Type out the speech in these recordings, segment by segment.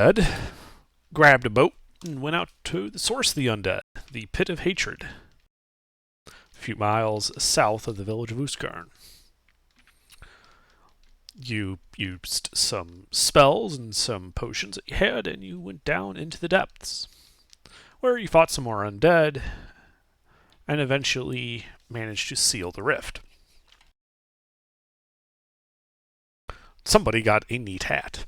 Ed grabbed a boat and went out to the source of the undead, the Pit of Hatred, a few miles south of the village of Uskarn. You used some spells and some potions that you had, and you went down into the depths, where you fought some more undead, and eventually managed to seal the rift. Somebody got a neat hat.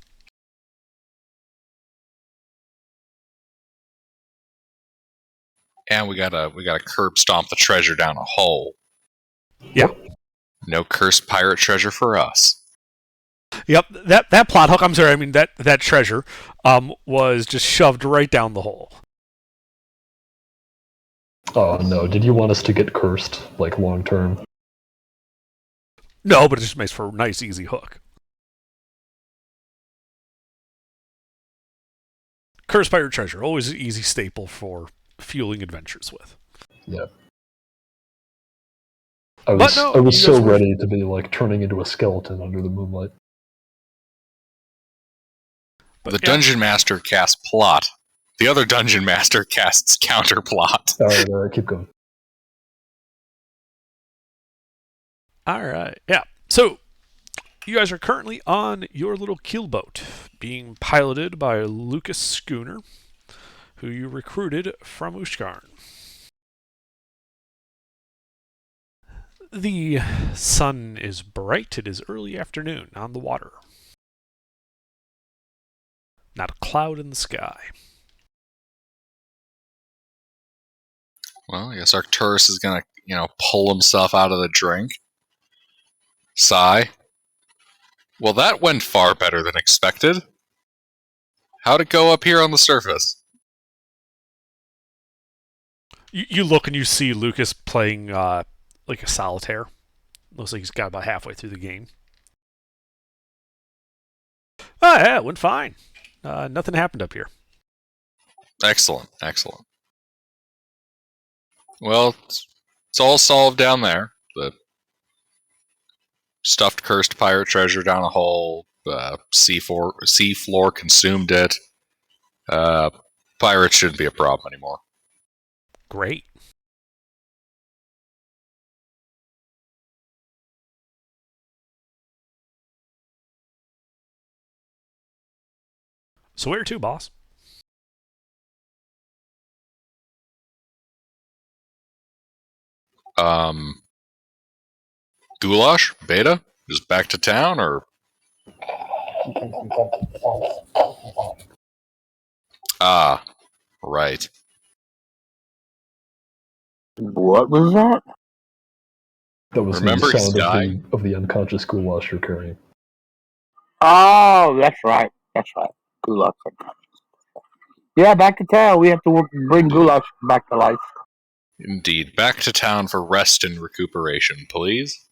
And we gotta curb stomp the treasure down a hole. Yep. No cursed pirate treasure for us. Yep, that plot hook, I'm sorry, I mean that treasure, was just shoved right down the hole. Oh no, did you want us to get cursed, like, long term? No, but it just makes for a nice, easy hook. Cursed Pirate Treasure, always an easy staple for fueling adventures with. Yeah. I was so were... ready to be, like, turning into a skeleton under the moonlight. But the Dungeon Master casts plot. The other Dungeon Master casts counterplot. Alright, keep going. Alright, yeah. So, you guys are currently on your little keelboat, being piloted by Lucas Schooner, who you recruited from Uskarn. The sun is bright. It is early afternoon on the water. Not a cloud in the sky. Well, I guess Arcturus is gonna, pull himself out of the drink. Sigh. Well, that went far better than expected. How'd it go up here on the surface? You look and you see Lucas playing like a solitaire. Looks like he's got about halfway through the game. Oh, yeah, it went fine. Nothing happened up here. Excellent. Well, it's all solved down there. The stuffed cursed pirate treasure down a hole. Sea floor consumed it. Pirates shouldn't be a problem anymore. Great. So where to, boss? Goulash? Beta? Just back to town, or? Ah, right. What was that? That was Remember the sound dying? of the unconscious goulash you're carrying. Oh, that's right. Goulash. Yeah, back to town. We have to bring Goulash back to life. Indeed. Back to town for rest and recuperation, please.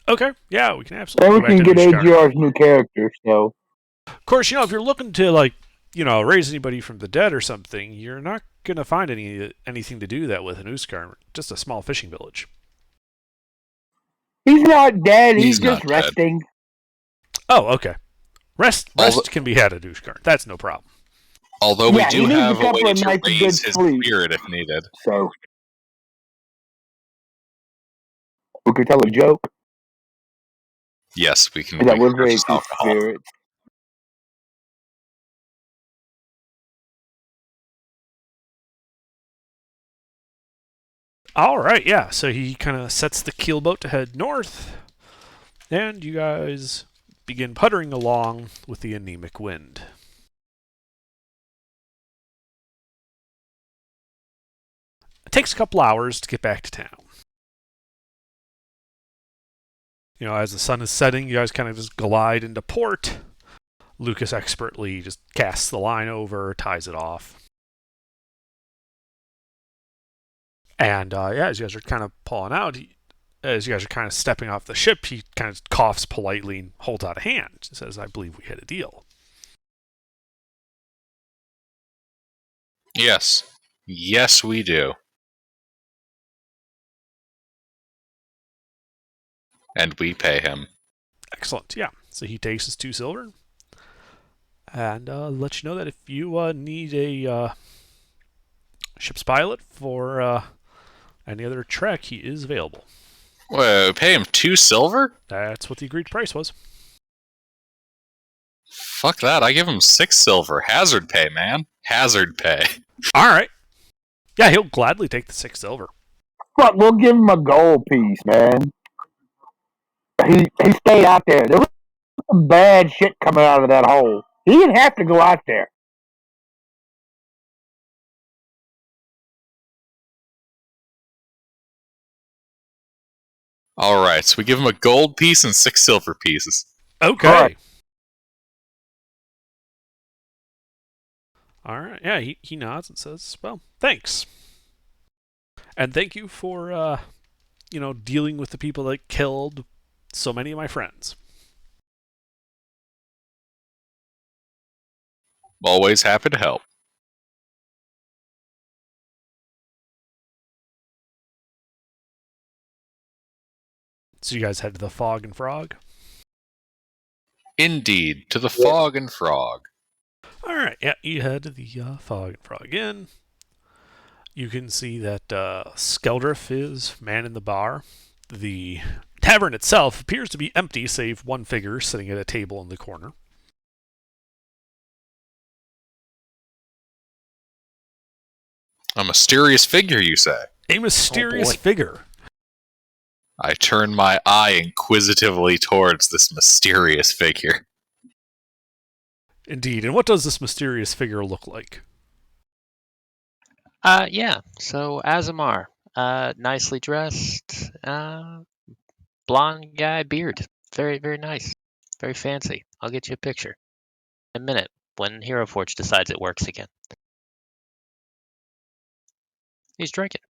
Okay, yeah, we can absolutely. Then we can get AGR's new character, so. Of course, if you're looking to, raise anybody from the dead or something, you're not going to find anything to do that with in Uskarn. Just a small fishing village. He's not dead. He's just not resting. Dead. Oh, okay. Rest can be had at Uskarn. That's no problem. Although we do have a way to raise his sleep. spirit if needed. So. We could tell a joke. Yes, we can. That would raise his spirit. All right, yeah. So he kind of sets the keelboat to head north, and you guys begin puttering along with the anemic wind. It takes a couple hours to get back to town. As the sun is setting, you guys kind of just glide into port. Lucas expertly just casts the line over, ties it off. And as you guys are kind of pulling out, as you guys are kind of stepping off the ship, he kind of coughs politely and holds out a hand. He says, "I believe we had a deal." Yes, we do. And we pay him. Excellent, yeah. So he takes his 2 silver, and let you know that if you need a ship's pilot for any other trek, he is available. Whoa, pay him 2 silver? That's what the agreed price was. Fuck that, I give him 6 silver. Hazard pay, man. Hazard pay. All right. Yeah, he'll gladly take the 6 silver. But we'll give him a gold piece, man. He stayed out there. There was some bad shit coming out of that hole. He didn't have to go out there. Alright, so we give him a gold piece and 6 silver pieces. Okay. All right. Yeah, he nods and says, well, thanks. And thank you for, dealing with the people that killed so many of my friends. Always happy to help. So you guys head to the Fog and Frog? Indeed, to the Fog and Frog. All right. Yeah, you head to the Fog and Frog Inn. You can see that Skeldriff is man in the bar. The tavern itself appears to be empty, save one figure sitting at a table in the corner. A mysterious figure, you say? A mysterious figure. I turn my eye inquisitively towards this mysterious figure. Indeed. And what does this mysterious figure look like? Yeah. So Azamar, nicely dressed, blonde guy, beard, very, very nice, very fancy. I'll get you a picture in a minute when Hero Forge decides it works again. He's drinking.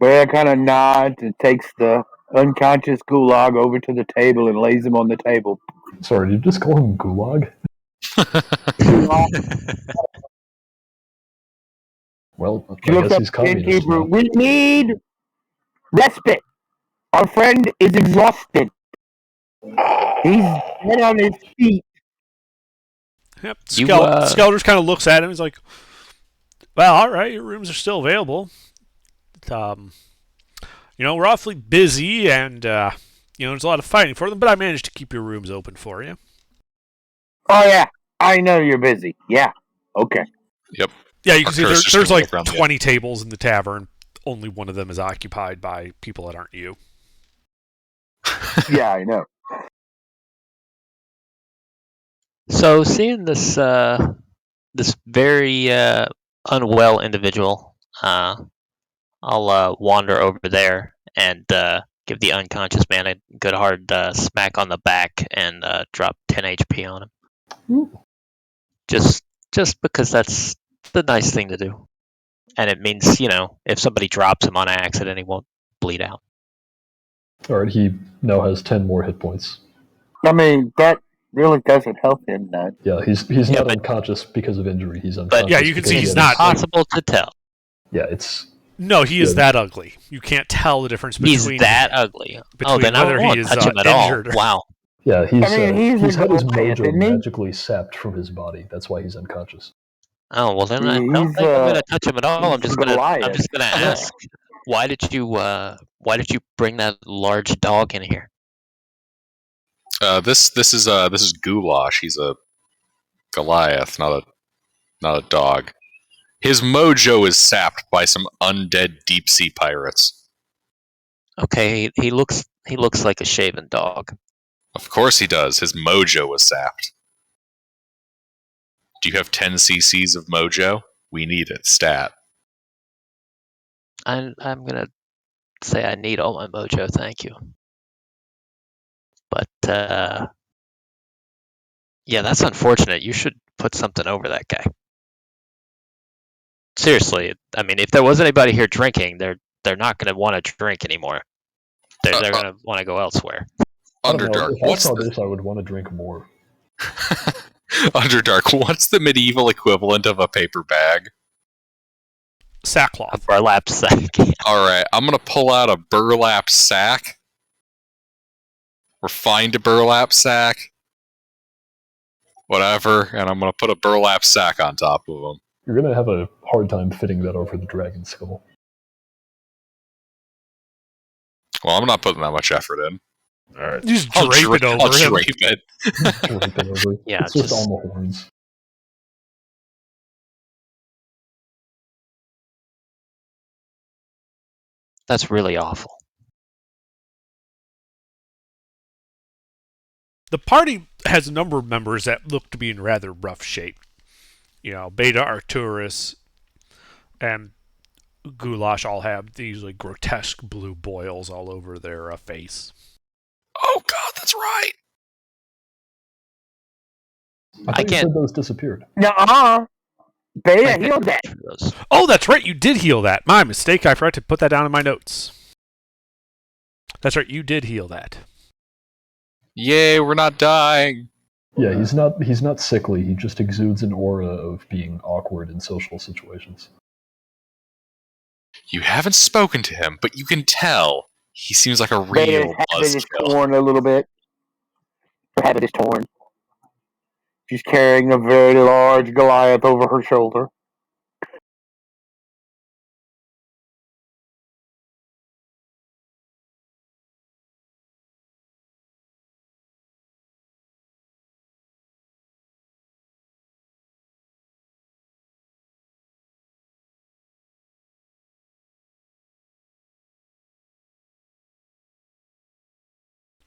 Bear kind of nods and takes the unconscious gulag over to the table and lays him on the table. Sorry, did you just call him Gulag? Well, She I looks guess up he's to the communist innkeeper. now. We need respite. Our friend is exhausted. He's dead on his feet. Yep. You, Skeldriff kind of looks at him. He's like, well, all right, your rooms are still available. We're awfully busy and, there's a lot of fighting for them, but I managed to keep your rooms open for you. Oh, yeah. I know you're busy. Yeah. Okay. Yep. Yeah, you can see Curse just there's gonna like look around the 20 tables in the tavern. Only one of them is occupied by people that aren't you. Yeah, I know. So seeing this this very unwell individual, I'll wander over there and give the unconscious man a good hard smack on the back and drop 10 HP on him. Ooh. Just because that's the nice thing to do. And it means, if somebody drops him on accident, he won't bleed out. Alright, he now has 10 more hit points. I mean, that really doesn't help him, none. Yeah, he's Yeah, not but- unconscious because of injury. He's unconscious. yeah, you can because see he he's has- not- Possible to tell. Yeah, it's. No, he is Yeah. that ugly. You can't tell the difference between. He's that ugly. between Then I whether he won't is, touch him at all. injured or- Wow. Yeah, he's he's had his a Goliath, mojo isn't he? magically sapped from his body. That's why he's unconscious. Oh well, then I don't He's, think I'm gonna touch him at all. I'm he's just gonna Goliath. ask, why did you bring that large dog in here? This is Goulash. He's a Goliath, not a dog. His mojo is sapped by some undead deep sea pirates. Okay, he looks like a shaven dog. Of course he does. His mojo was sapped. Do you have 10 cc's of mojo? We need it. Stat. I'm gonna say I need all my mojo, thank you. But yeah, that's unfortunate. You should put something over that guy. Seriously, I mean, if there was anybody here drinking, they're not gonna want to drink anymore. They're gonna want to go elsewhere. I don't know, Underdark. if I What's saw the this, I would want to drink more. Underdark? What's the medieval equivalent of a paper bag? Sackcloth. burlap sack. Alright, I'm gonna pull out a burlap sack. Or find a burlap sack. Whatever, and I'm gonna put a burlap sack on top of them. You're gonna have a hard time fitting that over the dragon skull. Well, I'm not putting that much effort in. Alright. You just drape it over I'll him. drape it. Drape it over. Yeah, it's just just- on the horns. That's really awful. The party has a number of members that look to be in rather rough shape. Beta Arcturus and Goulash all have these grotesque blue boils all over their face. Oh god, that's right! I thought you can't- said those disappeared. Nuh-uh. Beta healed that. Those- Oh, that's right, you did heal that. My mistake, I forgot to put that down in my notes. That's right, you did heal that. Yay, we're not dying! Yeah, he's not sickly, he just exudes an aura of being awkward in social situations. You haven't spoken to him, but you can tell he seems like a Beta's real habit is buzzkill. torn a little bit. Her habit is torn. She's carrying a very large Goliath over her shoulder.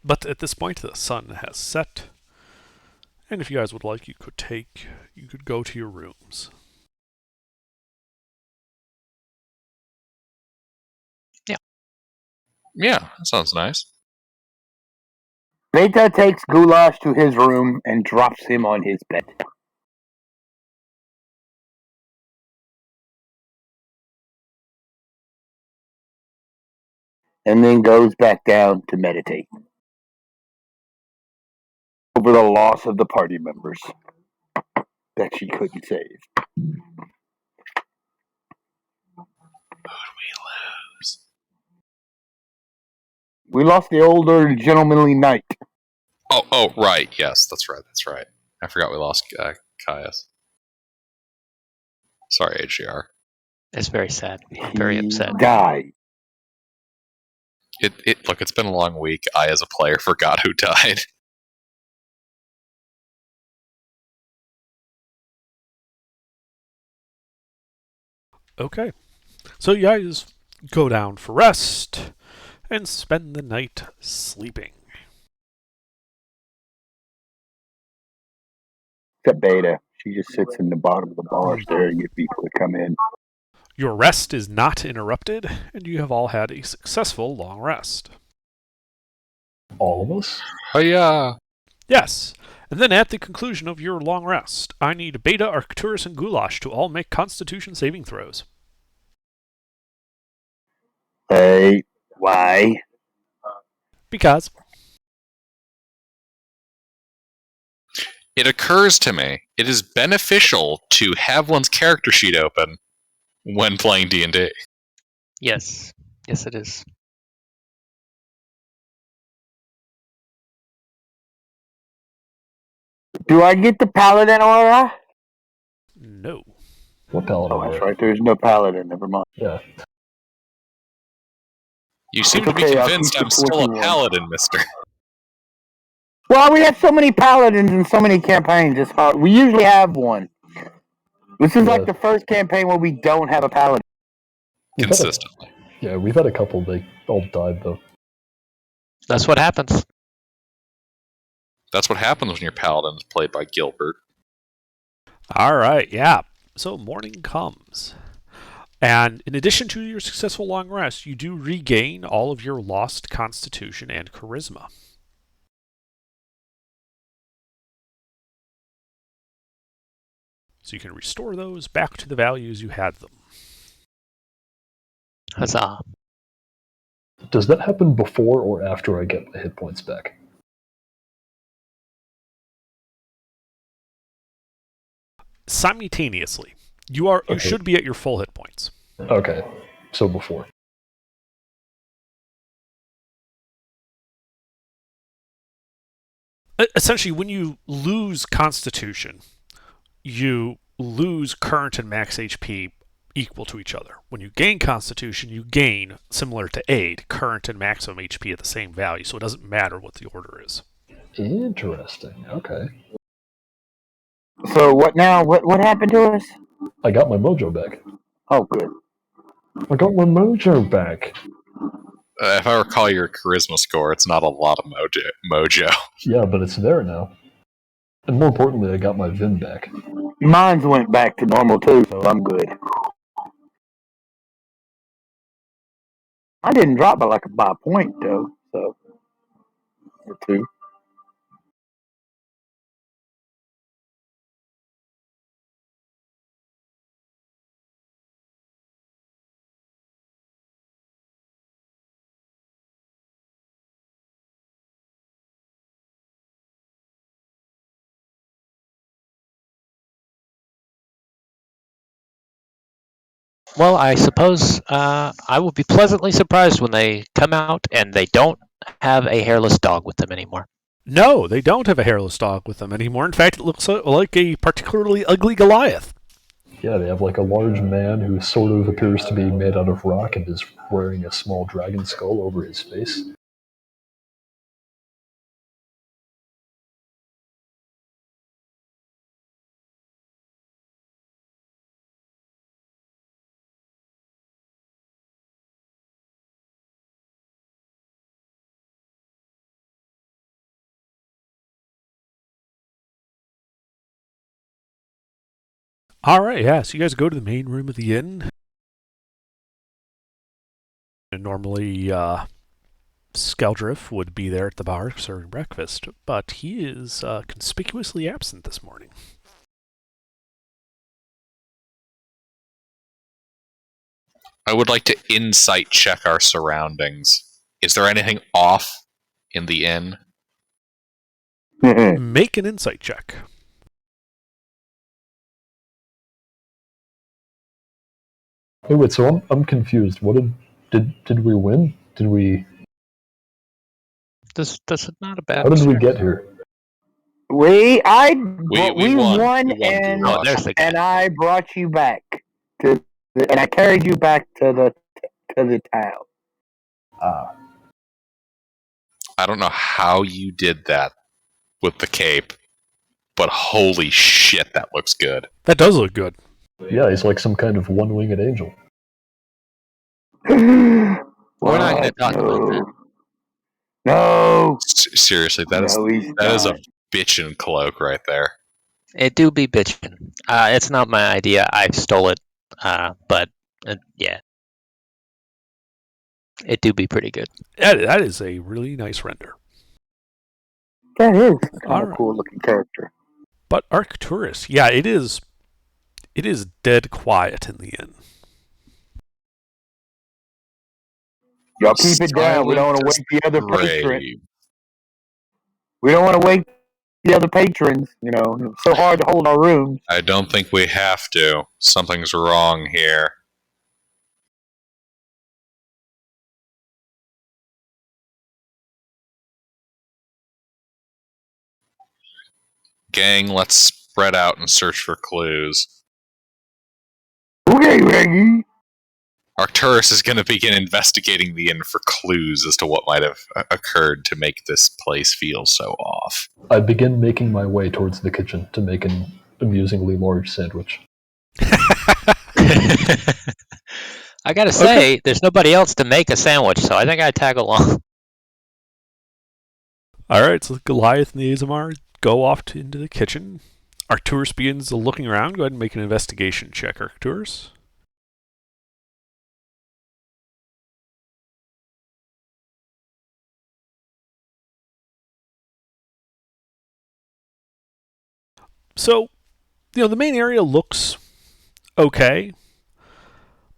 But at this point, the sun has set. And if you guys would like, you could go to your rooms. Yeah, that sounds nice. Beta takes Goulash to his room and drops him on his bed. And then goes back down to meditate over the loss of the party members that she couldn't save. We lost the older gentlemanly knight. Oh, right. Yes, that's right. I forgot we lost Caius. Sorry, HGR. It's very sad. I'm very He upset. died. Look, it's been a long week. I, as a player, forgot who died. Okay. So you guys go down for rest and spend the night sleeping. Except Beta. She just sits in the bottom of the bar staring at people that come in. Your rest is not interrupted, and you have all had a successful long rest. All of us? Oh, yeah. Yes, and then at the conclusion of your long rest, I need Beta, Arcturus, and Goulash to all make Constitution saving throws. Hey, why? Because It occurs to me, it is beneficial to have one's character sheet open when playing D&D. Yes. Yes, it is. Do I get the paladin aura? no. What paladin? Oh, that's right. There's no paladin. Never mind. Yeah. You seem to be Okay, I'll convinced keep I'm the still a 21. paladin, mister. Well, we have so many paladins in so many campaigns. It's hard. We usually have one. This is like Yeah. the first campaign where we don't have a paladin. We've had a- Consistently. Yeah, we've had a couple. They all died, though. That's what happens. That's what happens when your paladin is played by Gilbert. All right, yeah. So morning comes. And in addition to your successful long rest, you do regain all of your lost constitution and charisma. So you can restore those back to the values you had them. Huzzah. Does that happen before or after I get my hit points back? Simultaneously, you Okay. should be at your full hit points. Okay, so before. Essentially, when you lose Constitution, you lose current and max HP equal to each other. When you gain Constitution, you gain, similar to Aid, current and maximum HP at the same value, so it doesn't matter what the order is. Interesting. Okay. So what now? What happened to us? I got my mojo back. Oh, good. I got my mojo back. If I recall your charisma score, it's not a lot of mojo. Yeah, but it's there now. And more importantly, I got my Vim back. Mine's went back to normal too, so I'm good. I didn't drop by a point though, so or two. Well, I suppose I will be pleasantly surprised when they come out and they don't have a hairless dog with them anymore. No, they don't have a hairless dog with them anymore. In fact, it looks like a particularly ugly Goliath. Yeah, they have like a large man who sort of appears to be made out of rock and is wearing a small dragon skull over his face. All right, yeah. So you guys go to the main room of the inn. And normally, Skeldriff would be there at the bar serving breakfast, but he is conspicuously absent this morning. I would like to insight check our surroundings. Is there anything off in the inn? Make an insight check. Hey, wait, so I'm confused. What did we win? Did we? This is not a bad. How did we get here? We won. We won and Goulash. there's the guy. and I brought you back and I carried you back to the town. I don't know how you did that with the cape, but holy shit, that looks good. That does look good. Yeah, he's like some kind of one-winged angel. We're not going to talk about that. No. Seriously, that is a bitchin' cloak right there. It do be bitchin'. It's not my idea. I stole it. But yeah, it do be pretty good. That is a really nice render. That is kind All of right. cool looking character. But Arcturus, yeah, it is dead quiet in the inn. Y'all keep it down. We don't want to wake the other patrons. We don't want to wake the other patrons. You know, it's so hard to hold our rooms. I don't think we have to. Something's wrong here. Gang, let's spread out and search for clues. Okay, Reggie. Arcturus is going to begin investigating the inn for clues as to what might have occurred to make this place feel so off. I begin making my way towards the kitchen to make an amusingly large sandwich. I gotta say, there's nobody else to make a sandwich, so I think I'd tag along. All right, so Goliath and the Azamar go off into the kitchen. Arcturus begins looking around. Go ahead and make an investigation check, Arcturus. So, the main area looks okay.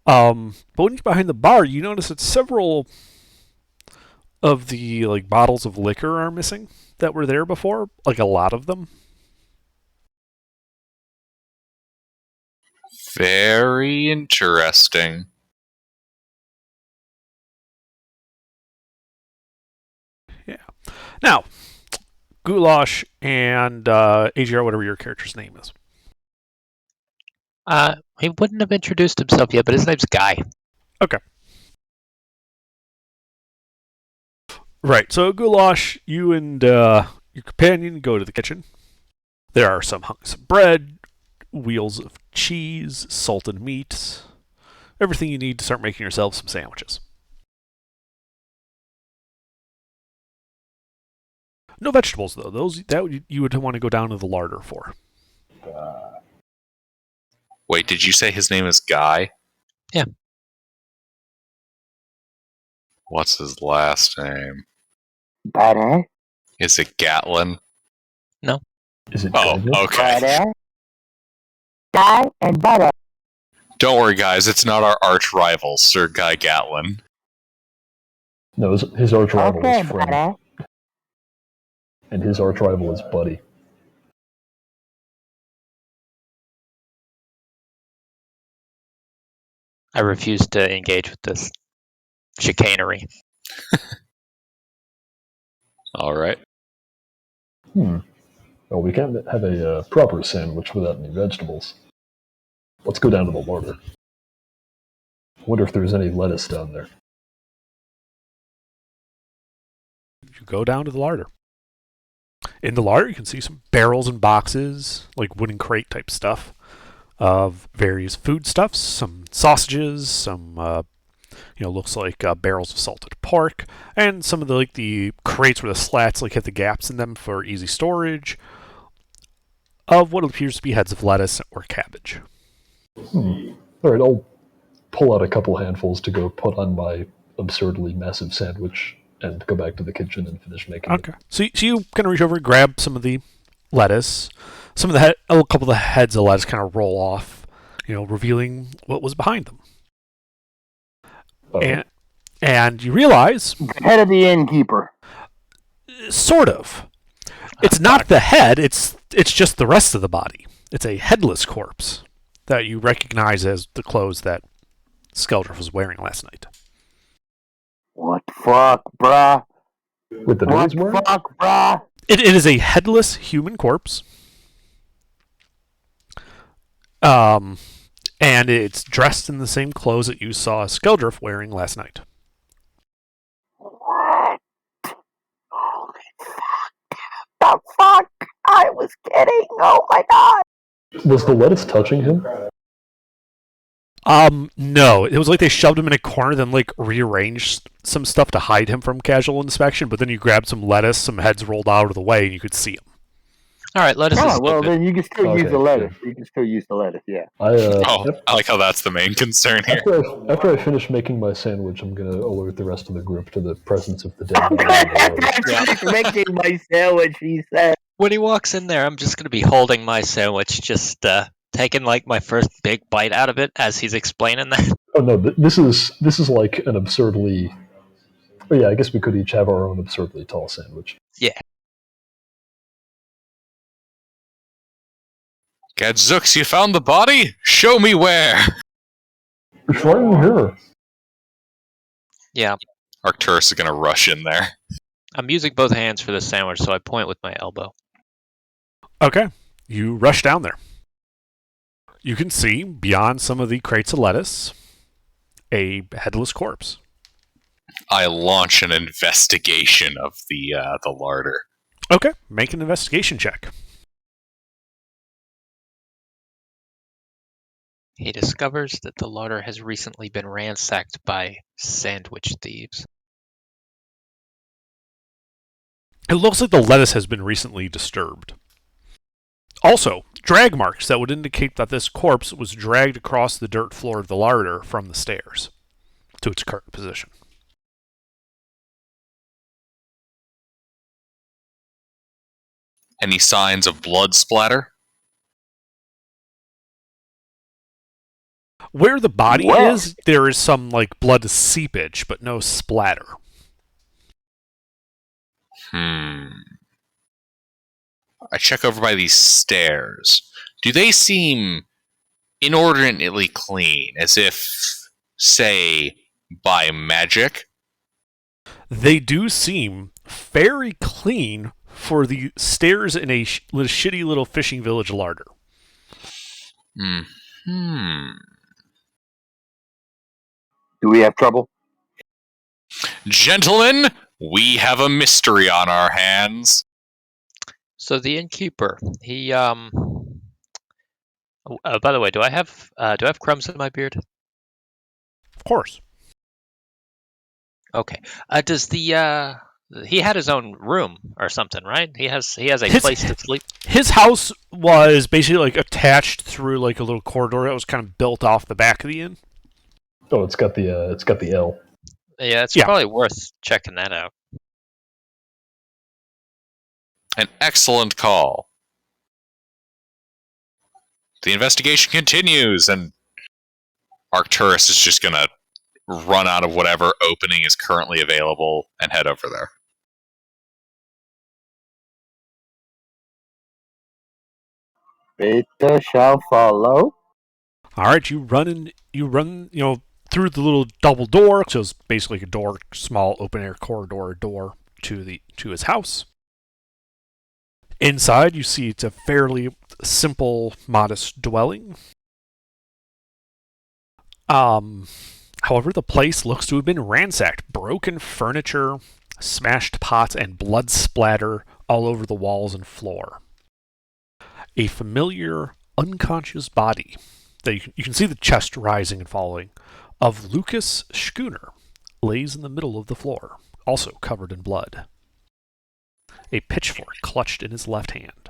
But when you're behind the bar, you notice that several of the bottles of liquor are missing that were there before. Like a lot of them. Very interesting. Now, Goulash and AGR, whatever your character's name is. He wouldn't have introduced himself yet, but his name's Guy. Okay. Right, so Goulash, you and your companion go to the kitchen. There are some hunks of bread, wheels of cheese, salted meats, everything you need to start making yourself some sandwiches. No vegetables, though. Those that you would want to go down to the larder for. Wait, did you say his name is Guy? Yeah. What's his last name? Butter. Is it Gatlin? Is it Oh, Douglas? okay. Butter. Guy and butter. Don't worry, guys. It's not our arch rival, Sir Guy Gatlin. No, his arch rival Okay, is Frank, butter. and his arch rival is Buddy. I refuse to engage with this chicanery. All right. Well, we can't have a proper sandwich without any vegetables. Let's go down to the larder. I wonder if there's any lettuce down there. You go down to the larder. In the larder, you can see some barrels and boxes, like wooden crate type stuff, of various foodstuffs, some sausages, some looks like barrels of salted pork, and some of the crates where the slats hit the gaps in them for easy storage of what appears to be heads of lettuce or cabbage. All right, I'll pull out a couple handfuls to go put on my absurdly massive sandwich and go back to the kitchen and finish making it. Okay, so you kind of reach over and grab some of the lettuce. Some of a couple of the heads of lettuce kind of roll off, revealing what was behind them. Uh-oh. And you realize, Head of the innkeeper. sort of, it's not the head. It's just the rest of the body. It's a headless corpse that you recognize as the clothes that Skeldriff was wearing last night. What the fuck, bruh? With the What nose the wearing? fuck, bruh? It is a headless human corpse. And it's dressed in the same clothes that you saw Skeldriff wearing last night. What? Holy fuck. The fuck? I was kidding. Oh my god. Was the lettuce touching him? No. It was like they shoved him in a corner, then rearranged some stuff to hide him from casual inspection, but then you grabbed some lettuce, some heads rolled out of the way, and you could see him. All right, lettuce is Oh, well, stupid. then you can still use Okay, the lettuce. good. You can still use the lettuce, yeah. I like how that's the main concern here. After I finish making my sandwich, I'm going to alert the rest of the group to the presence of the dead I'm body. glad after I finish making my sandwich, he said. When he walks in there, I'm just going to be holding my sandwich, just taking my first big bite out of it as he's explaining that. Oh no, this is like an absurdly. Oh yeah, I guess we could each have our own absurdly tall sandwich. Yeah. Gadzooks, you found the body? Show me where! It's right in here. Yeah. Arcturus is gonna rush in there. I'm using both hands for the sandwich, so I point with my elbow. Okay. You rush down there. You can see, beyond some of the crates of lettuce, a headless corpse. I launch an investigation of the larder. Okay. Make an investigation check. He discovers that the larder has recently been ransacked by sandwich thieves. It looks like the lettuce has been recently disturbed. Also, drag marks that would indicate that this corpse was dragged across the dirt floor of the larder from the stairs to its current position. Any signs of blood splatter? Where the body Where? is, there is some blood seepage, but no splatter. I check over by these stairs. Do they seem inordinately clean, as if, say, by magic. They do seem very clean for the stairs in a shitty little fishing village larder. Do we have trouble? Gentlemen, we have a mystery on our hands. So the innkeeper, he by the way, do I have crumbs in my beard? Of course. Okay. Does the he had his own room or something, right? He has a place to sleep. His house was basically like attached through like a little corridor that was kind of built off the back of the inn. Oh, it's got the L. Yeah, it's Yeah. probably worth checking that out. An excellent call. The investigation continues, and Arcturus is just gonna run out of whatever opening is currently available and head over there. Beta shall follow. All right, you run, through the little double door, so it's basically a door, small open air corridor door to his house. Inside, you see it's a fairly simple, modest dwelling. However, the place looks to have been ransacked. Broken furniture, smashed pots, and blood splatter all over the walls and floor. A familiar, unconscious body, that you can see the chest rising and falling, of Lucas Schooner lays in the middle of the floor, also covered in blood. A pitchfork clutched in his left hand.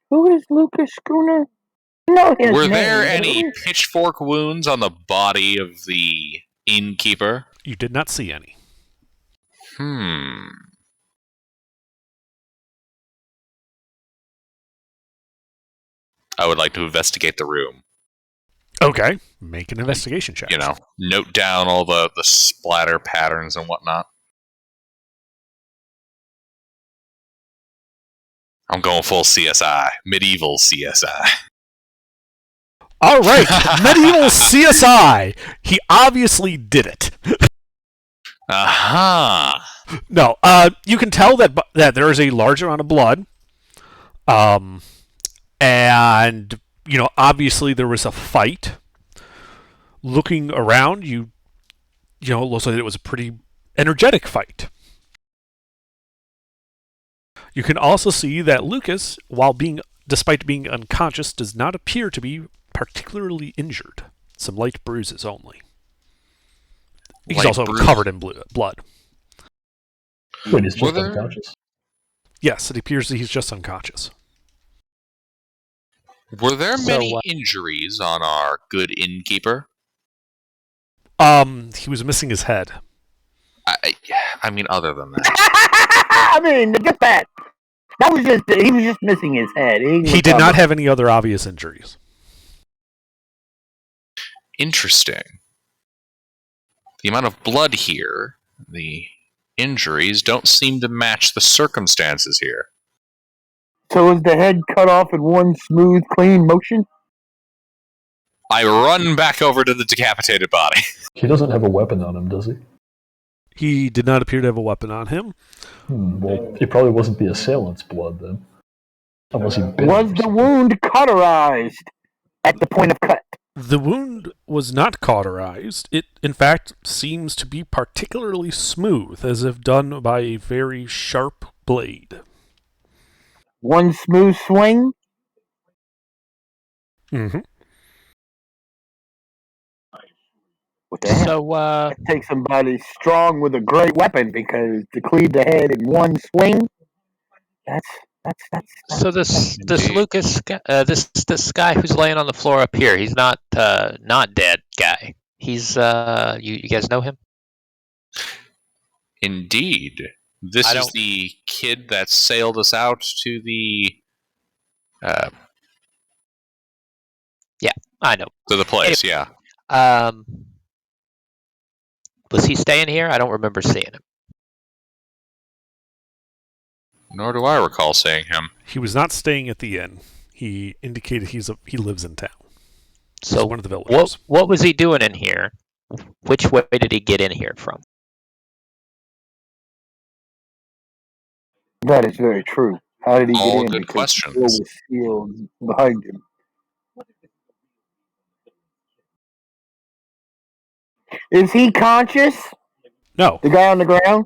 Who is Lucas Schooner? No, his Were name. there any pitchfork wounds on the body of the innkeeper? You did not see any. I would like to investigate the room. Okay, make an investigation check. Note down all the splatter patterns and whatnot. I'm going full CSI. Medieval CSI. All right, medieval CSI. He obviously did it. Aha! No, you can tell that there is a large amount of blood. And obviously there was a fight. Looking around, it looks like it was a pretty energetic fight. You can also see that Lucas, despite being unconscious, does not appear to be particularly injured. Some light bruises only. He's also covered in blood. Wait, he's just unconscious? Yes, it appears that he's just unconscious. Were there many injuries on our good innkeeper? He was missing his head. I mean, other than that. I mean, get that. He was just missing his head. He did not have any other obvious injuries. Interesting. The amount of blood here, the injuries, don't seem to match the circumstances here. So was the head cut off in one smooth, clean motion? I run back over to the decapitated body. He doesn't have a weapon on him, does he? He did not appear to have a weapon on him. Well, it probably wasn't the assailant's blood, then. Unless he bit Was him the wound cauterized at the point of cut? The wound was not cauterized. It, in fact, seems to be particularly smooth, as if done by a very sharp blade. One smooth swing? Mm-hmm. Damn. So, It takes somebody strong with a great weapon, because to cleave the head in one swing, that's so this Lucas, this guy who's laying on the floor up here, he's not dead guy. He's you guys know him? Indeed. This is the kid that sailed us out to the yeah, I know. To the place, Anyway, yeah. Was he staying here? I don't remember seeing him. Nor do I recall seeing him. He was not staying at the inn. He indicated he lives in town. So one of the villagers. what was he doing in here? Which way did he get in here from? That is very true. How did he get All in? good Because the door questions. was sealed behind him. Is he conscious? No, The guy on the ground?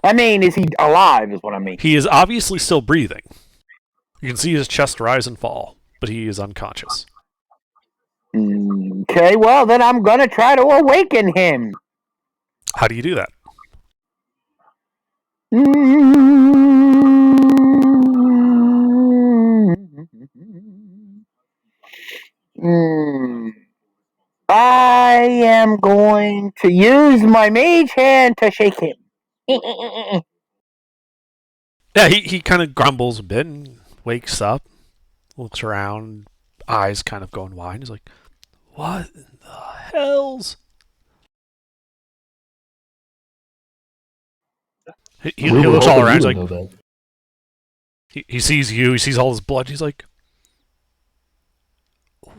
I mean, is he alive? Is what I mean. he is obviously still breathing. You can see his chest rise and fall, but he is unconscious. Okay, well then I'm gonna try to awaken him. How do you do that? I am going to use my mage hand to shake him. Yeah, he kind of grumbles a bit and wakes up, looks around, eyes kind of going wide. He's like, "What in the hells?" He We were looks all hoping around. you He's would like, know that. he sees you. He sees all this blood. He's like,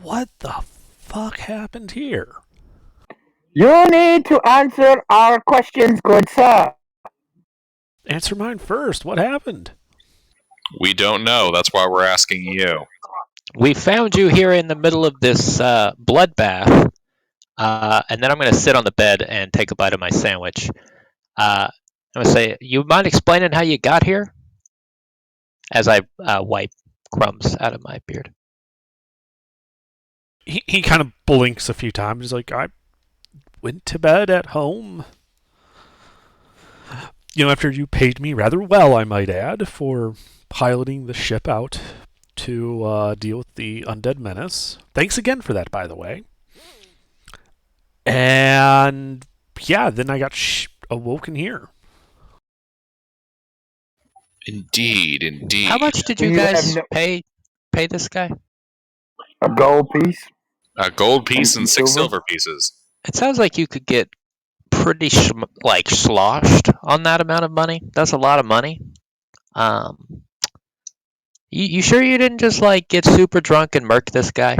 "What the fuck happened here?" You need to answer our questions, good sir. Answer mine first. What happened? We don't know. That's why we're asking you. We found you here in the middle of this bloodbath, and then I'm going to sit on the bed and take a bite of my sandwich. I'm going to say, you mind explaining how you got here? As I wipe crumbs out of my beard. He kind of blinks a few times. He's like, "I went to bed at home. After you paid me rather well, I might add, for piloting the ship out to deal with the undead menace. Thanks again for that, by the way. And yeah, then I got awoken here." Indeed. How much did you You guys have pay this guy? A gold piece. A gold piece and 6 Silver? silver pieces. It sounds like you could get pretty sloshed on that amount of money. That's a lot of money. You sure you didn't just get super drunk and murk this guy?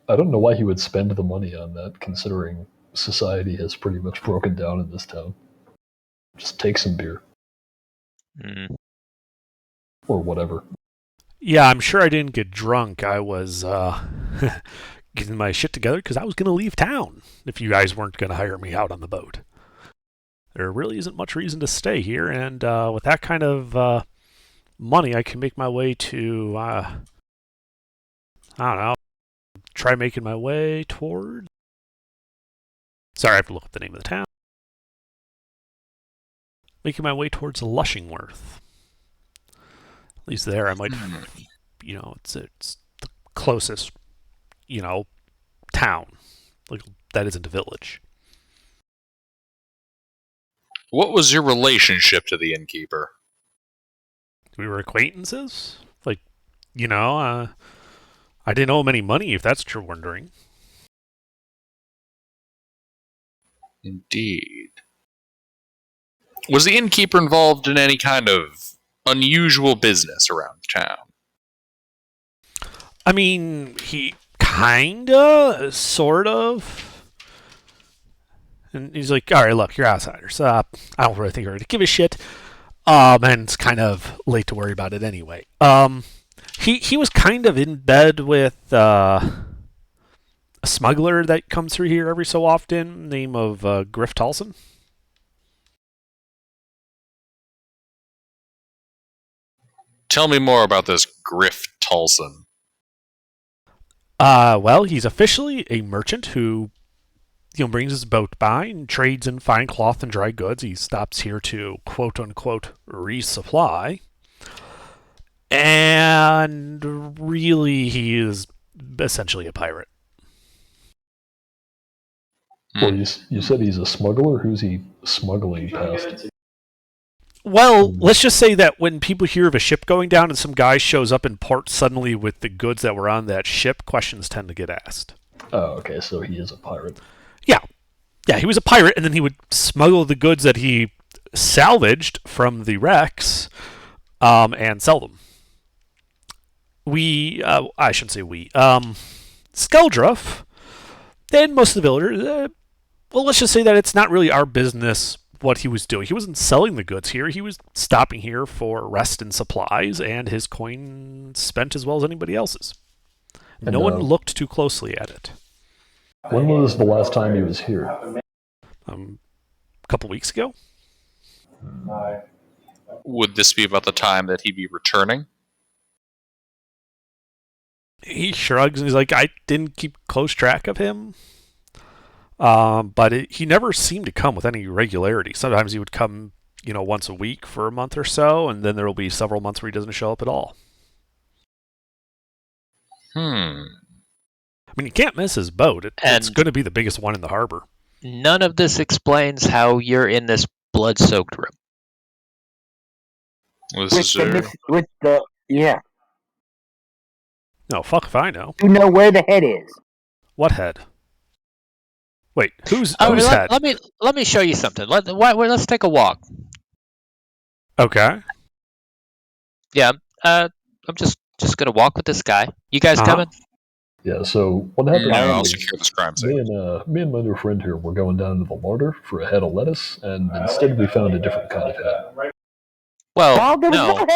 I don't know why he would spend the money on that, considering society has pretty much broken down in this town. Just take some beer. Or whatever. Yeah, I'm sure I didn't get drunk. I was getting my shit together because I was going to leave town if you guys weren't going to hire me out on the boat. There really isn't much reason to stay here, and with that kind of money, I can make my way to, I don't know, try making my way toward... Sorry, I have to look up the name of the town. Making my way towards Lushingworth. At least there I might, it's the closest, town. That isn't a village. What was your relationship to the innkeeper? We were acquaintances? I didn't owe him any money, if that's what you're wondering. Indeed. Was the innkeeper involved in any kind of unusual business around town? I mean, he kinda, sort of. And he's like, "All right, look, you're outsiders. I don't really think you're going to give a shit. And it's kind of late to worry about it anyway." He was kind of in bed with a smuggler that comes through here every so often, name of Griff Tolson. Tell me more about this Griff Tolson. Well, he's officially a merchant who, brings his boat by and trades in fine cloth and dry goods. He stops here to quote-unquote resupply. And really, he is essentially a pirate. Well, you said he's a smuggler? Who's he smuggling past? Well, let's just say that when people hear of a ship going down and some guy shows up in port suddenly with the goods that were on that ship, questions tend to get asked. Oh, okay, so he is a pirate. Yeah, he was a pirate, and then he would smuggle the goods that he salvaged from the wrecks and sell them. I shouldn't say we. Skeldruff and most of the villagers, well, let's just say that it's not really our business what he was doing. He wasn't selling the goods here. He was stopping here for rest and supplies, and his coin spent as well as anybody else's. And, No one looked too closely at it. When was the last time he was here? A couple weeks ago. Would this be about the time that he'd be returning? He shrugs and he's like, I didn't keep close track of him. But he never seemed to come with any regularity. Sometimes he would come, once a week for a month or so, and then there will be several months where he doesn't show up at all. I mean, you can't miss his boat. It's going to be the biggest one in the harbor. None of this explains how you're in this blood-soaked room. Yeah. No, fuck if I know. You know where the head is. What head? Wait, whose head? Let me show you something. Let's take a walk. Okay. Yeah. I'm just gonna walk with this guy. You guys coming? Yeah, so what happened? No, I'll secure this crime scene. Me and my new friend here were going down to the larder for a head of lettuce, and instead we found a different kind of head. Well, no.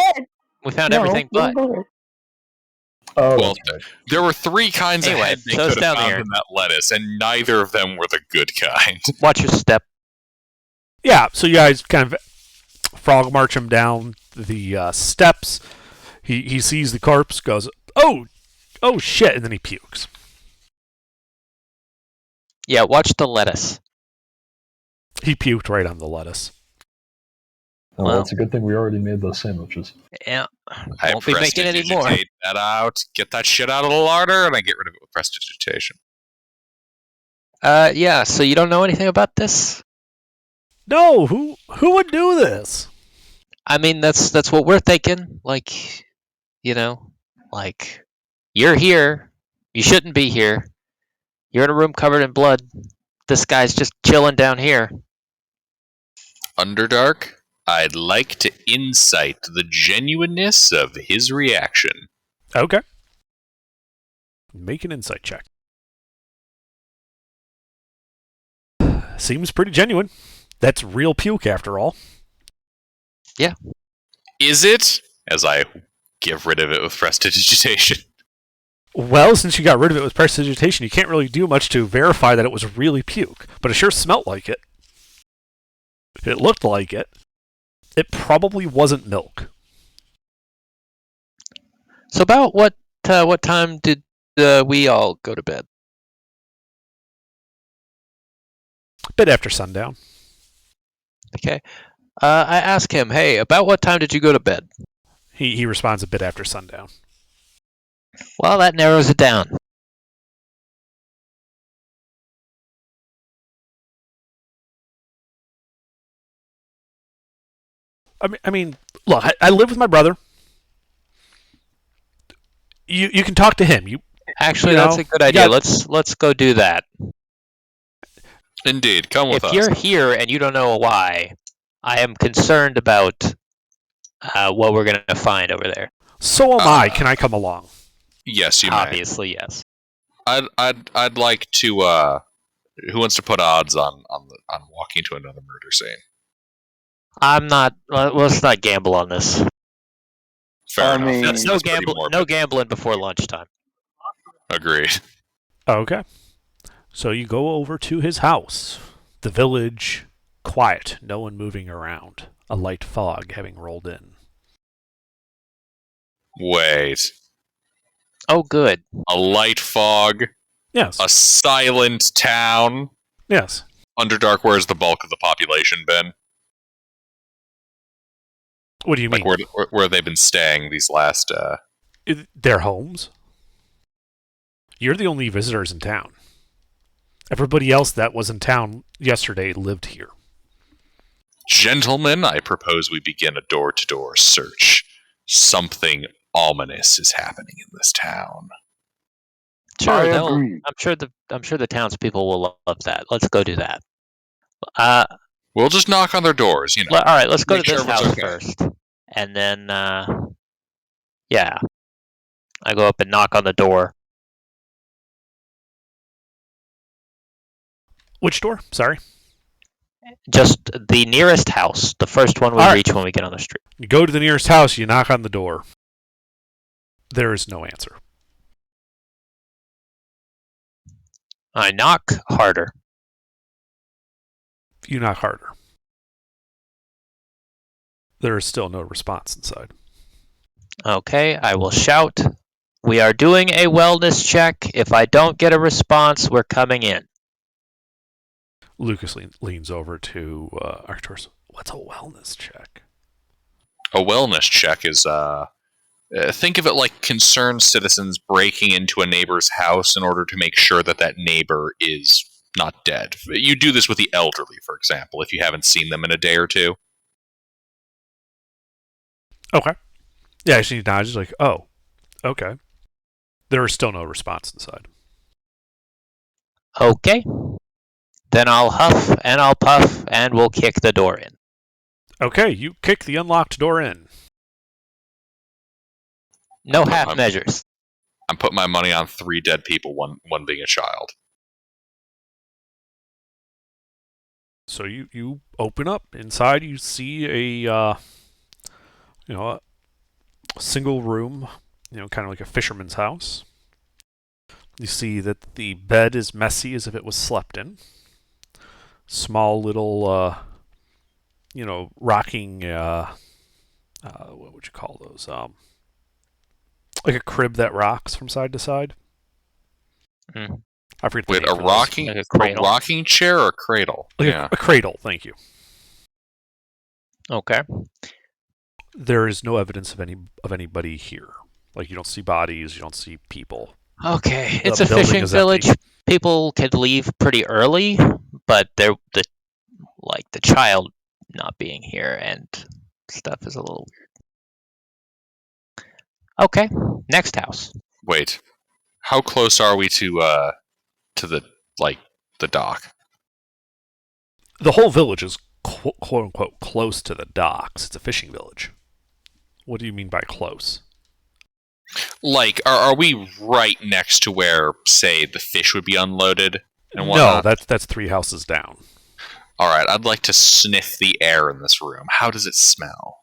We found everything but. Oh, Well, okay. there were 3 kinds of head they so it's could have down found here. in that lettuce, and neither of them were the good kind. Watch your step. Yeah, so you guys kind of frog march him down the steps. He sees the corpse, goes, oh shit, and then he pukes. Yeah, watch the lettuce. He puked right on the lettuce. Oh, well, it's a good thing we already made those sandwiches. Yeah, I won't be making any more. prestidigitate that out, get that shit out of the larder, and I get rid of it with prestidigitation. Yeah. So you don't know anything about this? No, who would do this? I mean, that's what we're thinking. Like, you're here. You shouldn't be here. You're in a room covered in blood. This guy's just chilling down here. Underdark, I'd like to insight the genuineness of his reaction. Okay. Make an insight check. Seems pretty genuine. That's real puke after all. Yeah. Is it? As I get rid of it with prestidigitation. Well, since you got rid of it with prestidigitation, you can't really do much to verify that it was really puke, but it sure smelled like it. It looked like it. It probably wasn't milk. So about what time did we all go to bed? A bit after sundown. Okay. I ask him, hey, about what time did you go to bed? He responds a bit after sundown. Well, that narrows it down. I mean, look, I live with my brother. You can talk to him. Actually, that's a good idea. Let's go do that. Indeed, come with us. If you're here and you don't know why, I am concerned about what we're going to find over there. So am I. Can I come along? Yes, you may. Obviously, yes. I'd like to. Who wants to put odds on walking to another murder scene? I'm not. Let's not gamble on this. Fair enough. That's That's pretty morbid. no gambling before lunchtime. Agreed. Okay. So you go over to his house. The village, quiet, no one moving around. A light fog having rolled in. Wait. Oh, good. A light fog. Yes. A silent town. Yes. Underdark, where's the bulk of the population been? What do you mean? Like, where have they been staying these last... Their homes. You're the only visitors in town. Everybody else that was in town yesterday lived here. Gentlemen, I propose we begin a door-to-door search. Something ominous is happening in this town. Sure, I agree. I'm sure the townspeople will love that. Let's go do that. We'll just knock on their doors, All right, let's go to Make this sure everyone's house okay. first, and then I go up and knock on the door. Which door? Sorry. Just the nearest house, the first one we All right. reach when we get on the street. You go to the nearest house, you knock on the door. There is no answer. I knock harder. You knock harder. There is still no response inside. Okay, I will shout. We are doing a wellness check. If I don't get a response, we're coming in. Lucas leans over to Arcturus. What's a wellness check? A wellness check is think of it like concerned citizens breaking into a neighbor's house in order to make sure that that neighbor is not dead. You do this with the elderly, for example, if you haven't seen them in a day or two. Okay. Yeah, she nods like, oh, okay. There is still no response inside. Okay. Then I'll huff and I'll puff and we'll kick the door in. Okay, you kick the unlocked door in. No half measures. I'm putting my money on 3 dead people, one being a child. So you open up. Inside you see a single room, kind of like a fisherman's house. You see that the bed is messy as if it was slept in. Small little, rocking, what would you call those? Like a crib that rocks from side to side. Mm. I forget the Wait, name a for those. rocking, Like a a cradle. rocking chair or a cradle? Like Yeah. a cradle, thank you. Okay. There is no evidence of anybody here. Like, you don't see bodies, you don't see people. Okay. The It's a building fishing is village. empty. People could leave pretty early, but the child not being here and stuff is a little weird. Okay. Next house. Wait, how close are we to the dock? The whole village is quote unquote close to the docks. It's a fishing village. What do you mean by close? Like, are we right next to where, say, the fish would be unloaded and No, whatnot? that's 3 houses down. All right, I'd like to sniff the air in this room. How does it smell?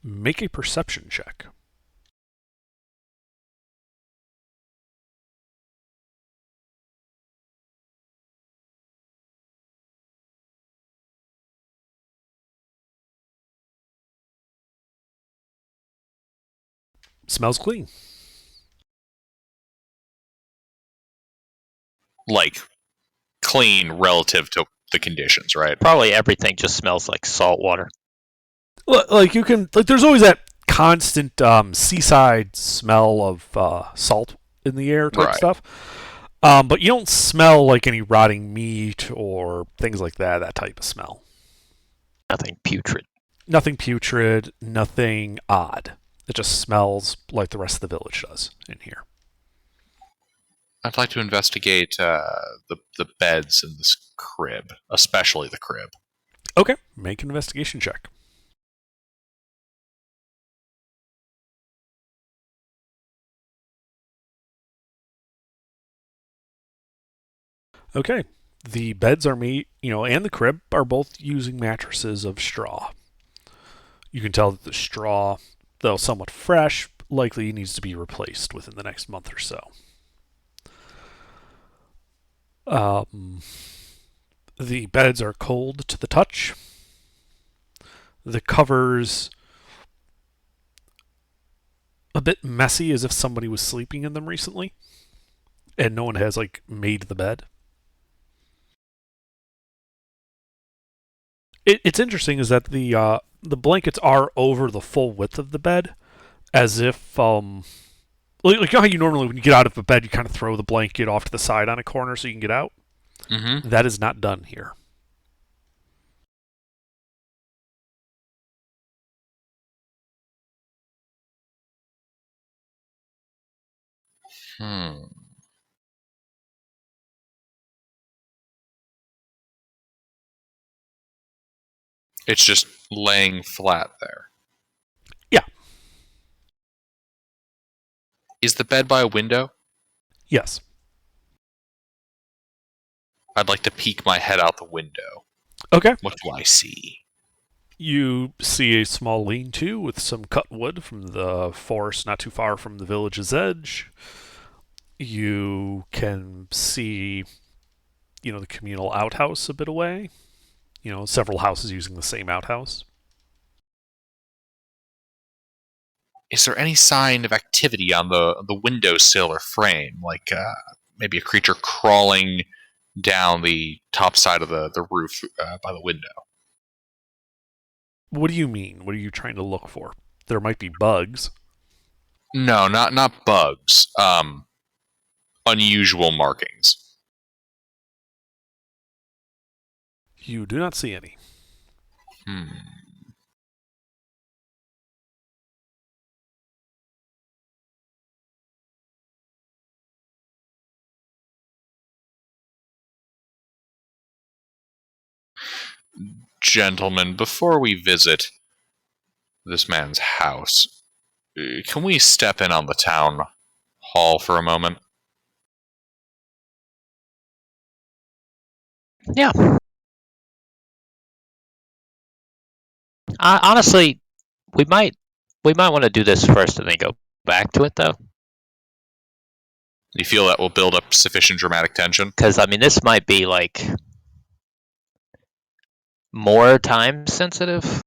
Make a perception check. Smells clean. Like, clean relative to the conditions, right? Probably everything just smells like salt water. Like, you can, like, there's always that constant seaside smell of salt in the air type Right. stuff. But you don't smell like any rotting meat or things like that type of smell. Nothing putrid. Nothing putrid, nothing odd. It just smells like the rest of the village does in here. I'd like to investigate the beds in this crib, especially the crib. Okay, make an investigation check. Okay, the beds are made, and the crib are both using mattresses of straw. You can tell that the straw, though somewhat fresh, likely needs to be replaced within the next month or so. The beds are cold to the touch. The covers a bit messy, as if somebody was sleeping in them recently, and no one has made the bed. It's interesting is that the blankets are over the full width of the bed, as if like how you normally, when you get out of a bed, you kind of throw the blanket off to the side on a corner so you can get out. Mm-hmm. That is not done here. It's just laying flat there. Yeah. Is the bed by a window? Yes. I'd like to peek my head out the window. Okay. What do I see? You see a small lean-to with some cut wood from the forest not too far from the village's edge. You can see, the communal outhouse a bit away. Several houses using the same outhouse. Is there any sign of activity on the windowsill or frame, like maybe a creature crawling down the top side of the roof by the window? What do you mean? What are you trying to look for? There might be bugs. No, not bugs. Unusual markings. You do not see any. Gentlemen, before we visit this man's house, can we step in on the town hall for a moment? Yeah. Honestly, we might want to do this first and then go back to it, though. You feel that will build up sufficient dramatic tension? Because, this might be, more time sensitive.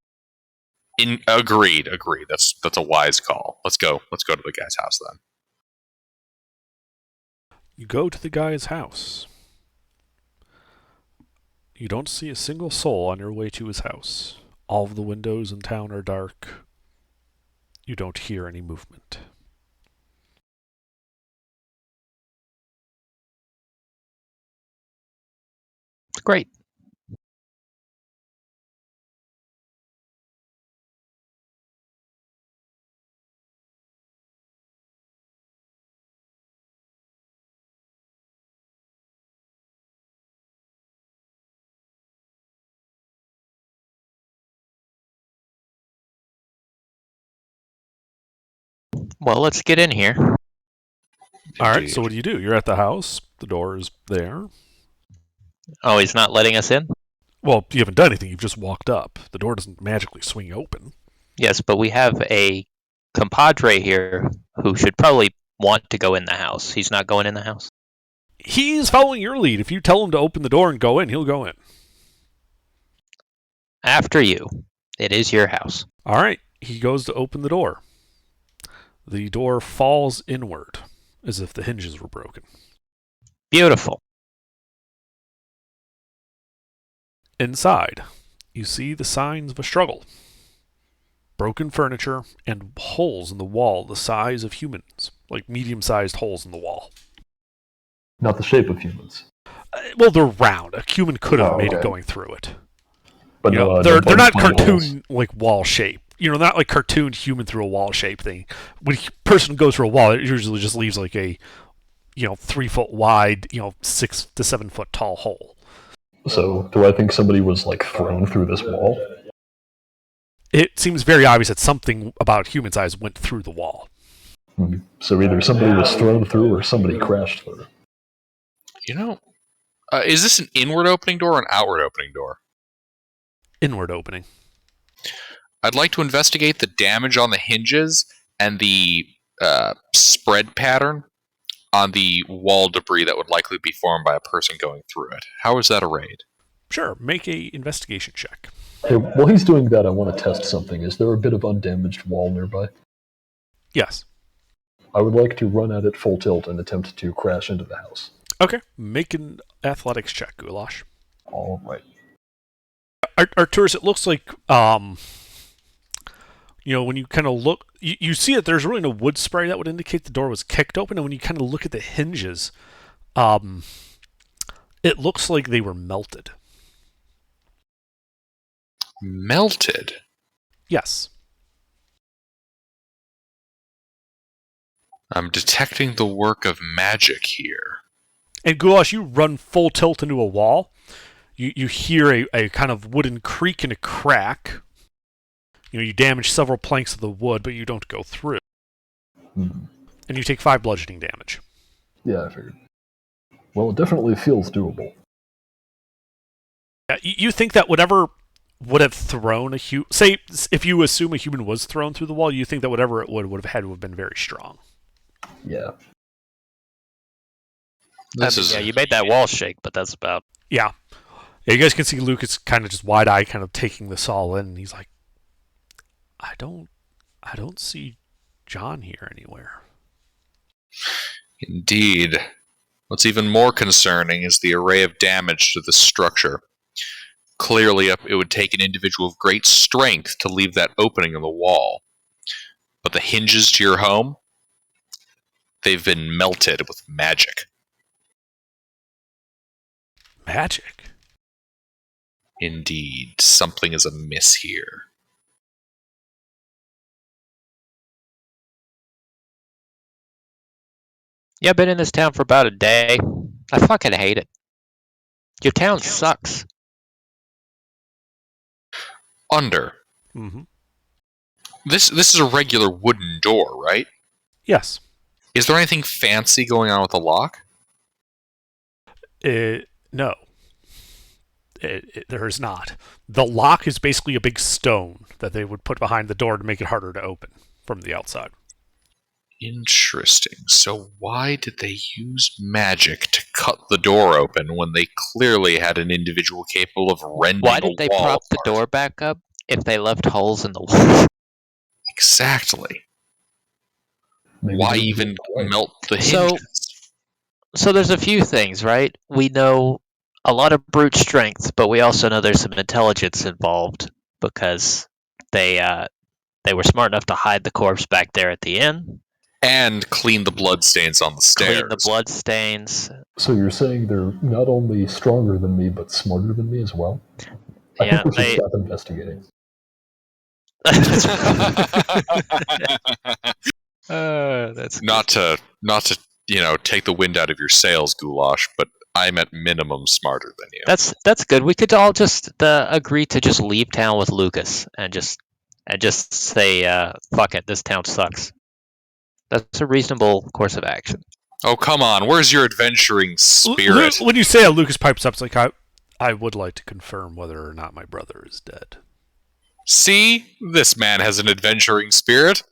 Agreed. That's a wise call. Let's go to the guy's house then. You go to the guy's house. You don't see a single soul on your way to his house. All of the windows in town are dark. You don't hear any movement. Great. Well, let's get in here. Alright, so what do? You're at the house. The door is there. Oh, he's not letting us in? Well, you haven't done anything. You've just walked up. The door doesn't magically swing open. Yes, but we have a compadre here who should probably want to go in the house. He's not going in the house? He's following your lead. If you tell him to open the door and go in, he'll go in. After you. It is your house. Alright, he goes to open the door. The door falls inward, as if the hinges were broken. Beautiful. Inside, you see the signs of a struggle. Broken furniture and holes in the wall the size of humans, like medium-sized holes in the wall. Not the shape of humans. Well, they're round. A human could have made it okay. going through it. But they're not plain holes. cartoon like wall shape. Not like cartooned human through a wall shape thing. When a person goes through a wall, it usually just leaves like a 3 foot wide, 6 to 7 foot tall hole. So, do I think somebody was thrown through this wall? It seems very obvious that something about human size went through the wall. So either somebody was thrown through or somebody crashed through. Is this an inward opening door or an outward opening door? Inward opening. I'd like to investigate the damage on the hinges and the spread pattern on the wall debris that would likely be formed by a person going through it. How is that arrayed? Sure, make a investigation check. Hey, while he's doing that, I want to test something. Is there a bit of undamaged wall nearby? Yes. I would like to run at it full tilt and attempt to crash into the house. Okay, make an athletics check, Goulash. All right. Arturus, it looks like, when you kind of look, you see that there's really no wood spray that would indicate the door was kicked open, and when you kind of look at the hinges, it looks like they were melted. Melted? Yes. I'm detecting the work of magic here. And Goulash, you run full tilt into a wall. You hear a kind of wooden creak and a crack. You damage several planks of the wood, but you don't go through. And you take 5 bludgeoning damage. Yeah, I figured. Well, it definitely feels doable. You think that whatever would have thrown a human... Say, if you assume a human was thrown through the wall, you think that whatever it would have had would have been very strong. Yeah. Yeah, you made that wall shake, but that's about... Yeah. You guys can see Lucas kind of just wide-eyed, kind of taking this all in. And he's like, I don't see John here anywhere. Indeed. What's even more concerning is the array of damage to the structure. Clearly, it would take an individual of great strength to leave that opening in the wall. But the hinges to your home, they've been melted with magic. Magic? Indeed, something is amiss here. Yeah, I've been in this town for about a day. I fucking hate it. Your town sucks. Under. Mm-hmm. This is a regular wooden door, right? Yes. Is there anything fancy going on with the lock? No. There is not. The lock is basically a big stone that they would put behind the door to make it harder to open from the outside. Interesting. So why did they use magic to cut the door open when they clearly had an individual capable of rending Why did they a wall prop the apart? door back up if they left holes in the wall? Exactly. Maybe Why they even did it melt the So- hinges? So there's a few things, right? We know a lot of brute strength, but we also know there's some intelligence involved because they were smart enough to hide the corpse back there at the inn, And clean the bloodstains on the stairs. clean the blood stains. So you're saying they're not only stronger than me, but smarter than me as well? I Yeah, think we should they- stop investigating. That's not to take the wind out of your sails, Goulash, but I'm at minimum smarter than you. That's good. We could all just agree to just leave town with Lucas and just say fuck it, this town sucks. That's a reasonable course of action. Oh, come on. Where's your adventuring spirit? When you say that, Lucas pipes up, it's like, I would like to confirm whether or not my brother is dead. See? This man has an adventuring spirit.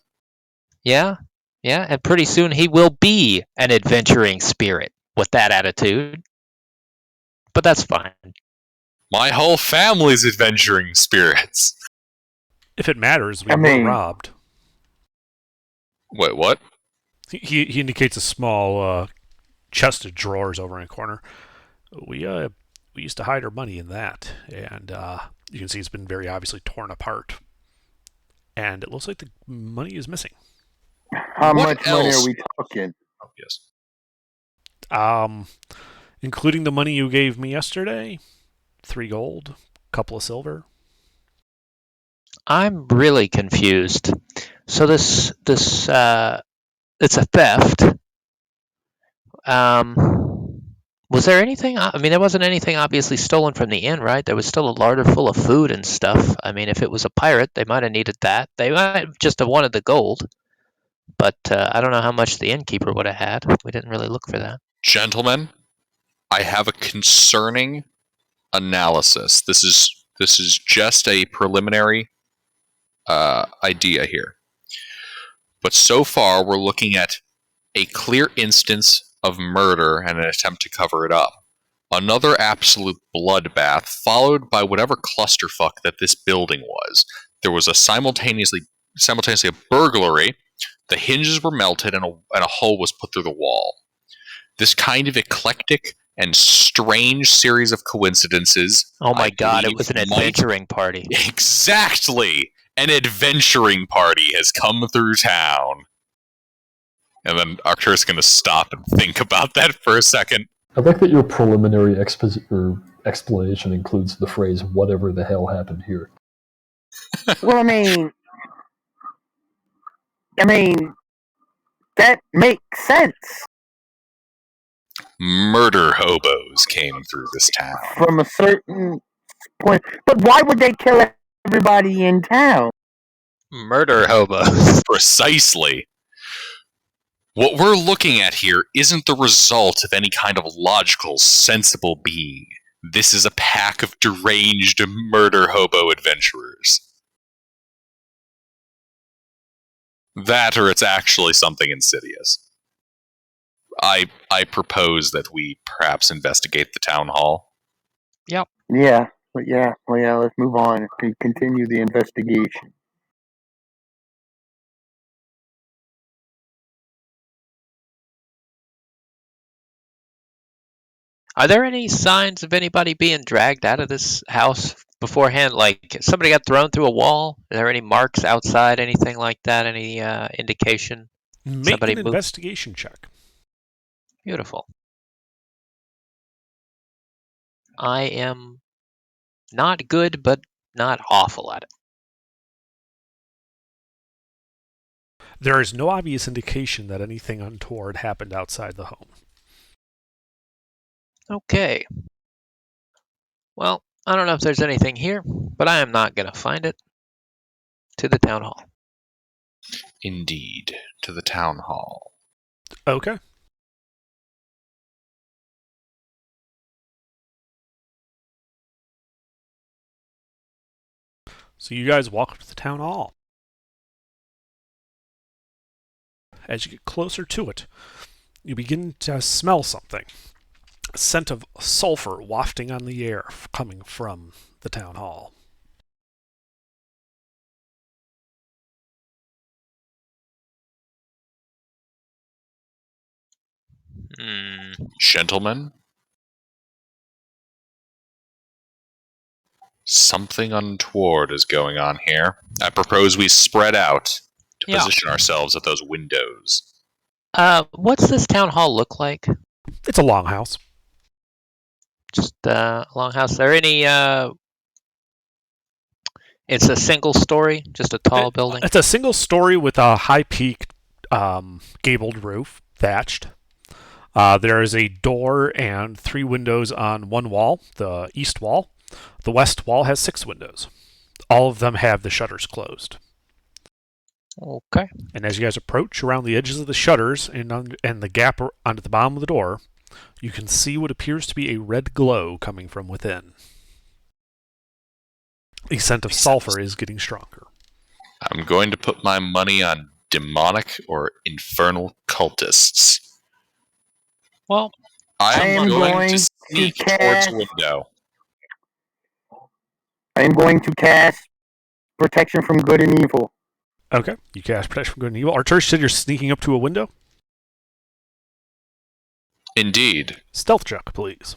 Yeah, and pretty soon he will be an adventuring spirit with that attitude. But that's fine. My whole family's adventuring spirits. If it matters, we I were mean- robbed. Wait, what? He indicates a small chest of drawers over in a corner. We used to hide our money in that, and you can see it's been very obviously torn apart. And it looks like the money is missing. How What much money else? are we talking? Oh, yes. Including the money you gave me yesterday, 3 gold, couple of silver. I'm really confused. So this it's a theft. Was there anything? I mean, there wasn't anything obviously stolen from the inn, right? There was still a larder full of food and stuff. I mean, if it was a pirate, they might have needed that. They might just have wanted the gold. But I don't know how much the innkeeper would have had. We didn't really look for that. Gentlemen, I have a concerning analysis. This is just a preliminary idea here. But so far, we're looking at a clear instance of murder and an attempt to cover it up. Another absolute bloodbath, followed by whatever clusterfuck that this building was. There was a simultaneously a burglary. The hinges were melted and a hole was put through the wall. This kind of eclectic and strange series of coincidences. Oh my I God! It believe was an might- adventuring party. Exactly! An adventuring party has come through town. And then Arcturus is going to stop and think about that for a second. I like that your preliminary explanation includes the phrase, whatever the hell happened here. Well, I mean, that makes sense Murder hobos came through this town. from a certain point. But why would they kill everybody in town? Murder hobos. Precisely. What we're looking at here isn't the result of any kind of logical, sensible being. This is a pack of deranged murder hobo adventurers. That or it's actually something insidious. I propose that we perhaps investigate the town hall. Yeah, but yeah, let's move on and continue the investigation. Are there any signs of anybody being dragged out of this house beforehand? Like somebody got thrown through a wall? Are there any marks outside? Anything like that? Any indication? Make Somebody an moved? investigation check. Beautiful. I am not good, but not awful at it. There is no obvious indication that anything untoward happened outside the home. Okay. Well, I don't know if there's anything here, but I am not going to find it. To the town hall. Indeed, to the town hall. Okay. So you guys walk up to the town hall. As you get closer to it, you begin to smell something. A scent of sulfur wafting on the air coming from the town hall. Gentlemen, something untoward is going on here. I propose we spread out to position ourselves at those windows. What's this town hall look like? It's a longhouse. Just a longhouse. Are there any? It's a single story, just a tall building. It's a single story with a high-peaked, gabled roof, thatched. There is a door and 3 windows on one wall, the east wall. The west wall has 6 windows. All of them have the shutters closed. Okay. And as you guys approach around the edges of the shutters and the gap onto the bottom of the door, you can see what appears to be a red glow coming from within. The scent of sulfur is getting stronger. I'm going to put my money on demonic or infernal cultists. Well, I am going to sneak towards the window. I am going to cast protection from good and evil. Okay, you cast protection from good and evil. Archer said you're sneaking up to a window? Indeed. Stealth check, please.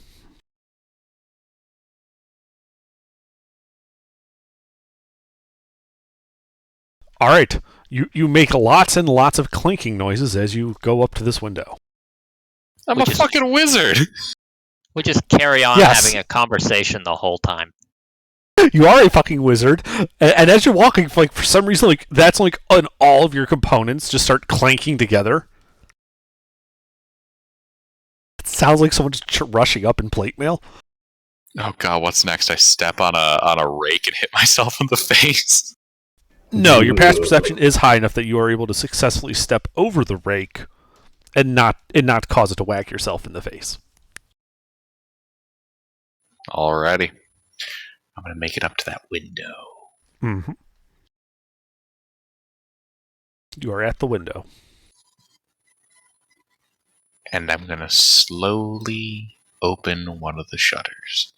All right, you make lots and lots of clinking noises as you go up to this window. I'm a fucking wizard. We just carry on Yes. having a conversation the whole time. You are a fucking wizard, and as you're walking, like for some reason, like that's like on all of your components just start clanking together. It sounds like someone's rushing up in plate mail. Oh god, what's next? I step on a rake and hit myself in the face. No, your past perception is high enough that you are able to successfully step over the rake and not cause it to whack yourself in the face. Alrighty. I'm going to make it up to that window. Mm-hmm. You are at the window. And I'm going to slowly open one of the shutters.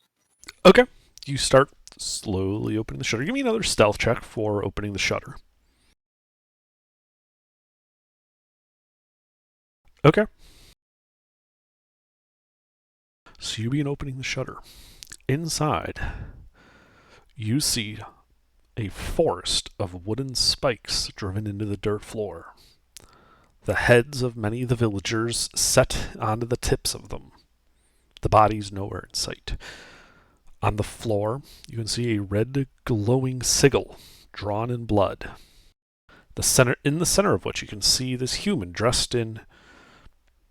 Okay. You start slowly opening the shutter. Give me another stealth check for opening the shutter. Okay. So you begin opening the shutter. Inside, you see a forest of wooden spikes driven into the dirt floor. The heads of many of the villagers set onto the tips of them. The bodies nowhere in sight. On the floor, you can see a red glowing sigil drawn in blood. In the center of which you can see this human dressed in,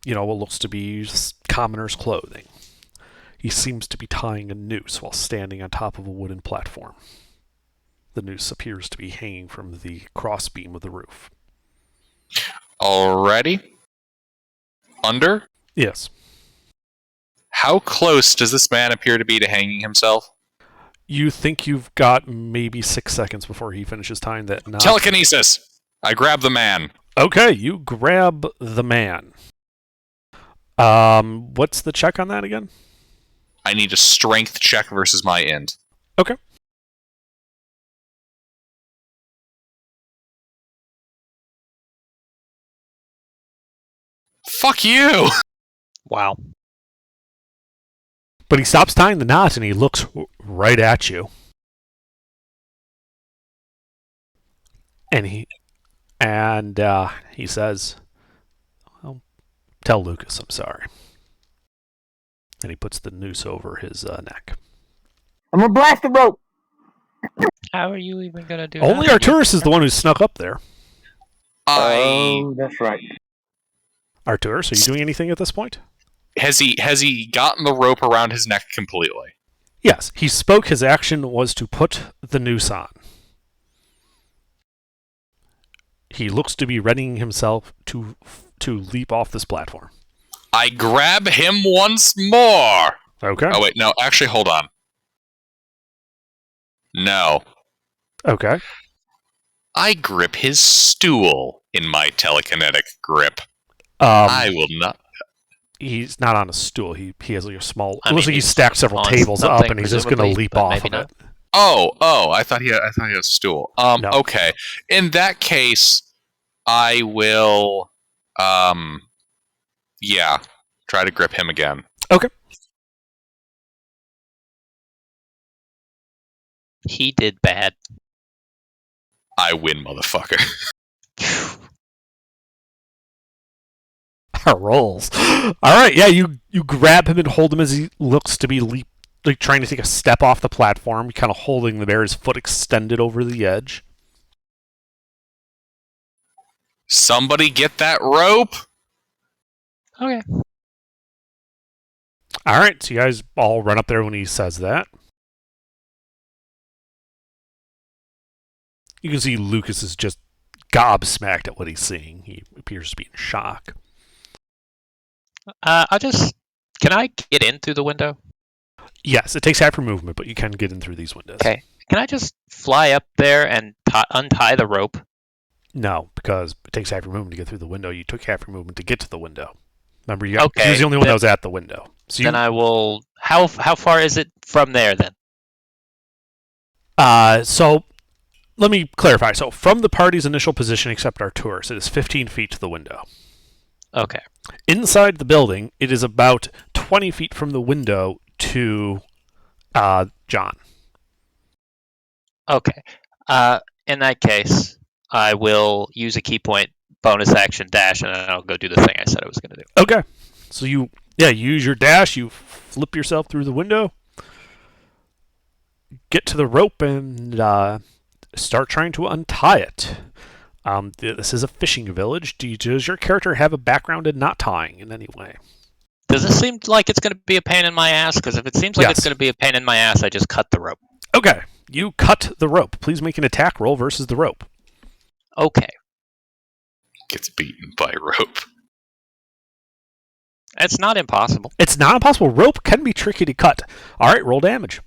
what looks to be commoner's clothing. He seems to be tying a noose while standing on top of a wooden platform. The noose appears to be hanging from the crossbeam of the roof. Alrighty. Under? Yes. How close does this man appear to be to hanging himself? You think you've got maybe 6 seconds before he finishes tying that knot. Telekinesis! I grab the man. Okay, you grab the man. What's the check on that again? I need a strength check versus my int. Okay. Fuck you! Wow. But he stops tying the knot and he looks right at you. And he says, well, tell Lucas I'm sorry. And he puts the noose over his neck. I'm gonna blast the rope. How are you even gonna do Only that? Arturus is the one who snuck up there. Oh, that's right. Arturus, are you doing anything at this point? Has he gotten the rope around his neck completely? Yes, he spoke. His action was to put the noose on. He looks to be readying himself to leap off this platform. I grab him once more! Okay. Oh, wait, no, actually, hold on. No. Okay. I grip his stool in my telekinetic grip. I will not... He's not on a stool. He has like a small. I It looks mean, like he he's stacked several on tables up, something, and he's just going to presumably, leap but off maybe of not. it. Oh, I thought he had a stool. No. Okay. In that case, I will, yeah, try to grip him again. Okay. He did bad. I win, motherfucker. Rolls. All right. Yeah. You grab him and hold him as he looks to be trying to take a step off the platform. Kind of holding the bear's foot extended over the edge. Somebody get that rope! Okay. All right. So you guys all run up there when he says that. You can see Lucas is just gobsmacked at what he's seeing. He appears to be in shock. Can I get in through the window? Yes, it takes half your movement, but you can get in through these windows. Okay. Can I just fly up there and untie the rope? No, because it takes half your movement to get through the window. You took half your movement to get to the window. Remember, he Okay, was the only one that was at the window. So Then I will. How far is it from there then? so let me clarify. So from the party's initial position, except Arturus, it is 15 feet to the window. Okay. Inside the building, it is about 20 feet from the window to John. Okay. In that case, I will use a key point, bonus action, dash, and then I'll go do the thing I said I was going to do. Okay. So you use your dash, you flip yourself through the window, get to the rope, and start trying to untie it. This is a fishing village. Does your character have a background in knot tying in any way? Does it seem like it's going to be a pain in my ass? Because if it seems like Yes. it's going to be a pain in my ass, I just cut the rope. Okay. You cut the rope. Please make an attack roll versus the rope. Okay. Gets beaten by rope. It's not impossible. It's not impossible. Rope can be tricky to cut. All right, roll damage.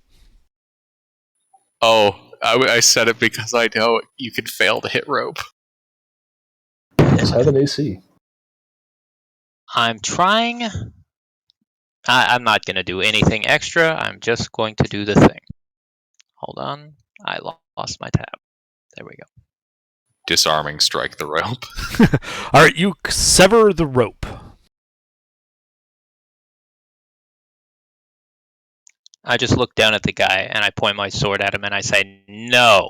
Oh, I said it because I know you can fail to hit rope. Let's have an AC. I'm trying. I'm not going to do anything extra. I'm just going to do the thing. Hold on. I lost my tab. There we go. Disarming strike the rope. All right, you sever the rope. I just look down at the guy and I point my sword at him and I say, no.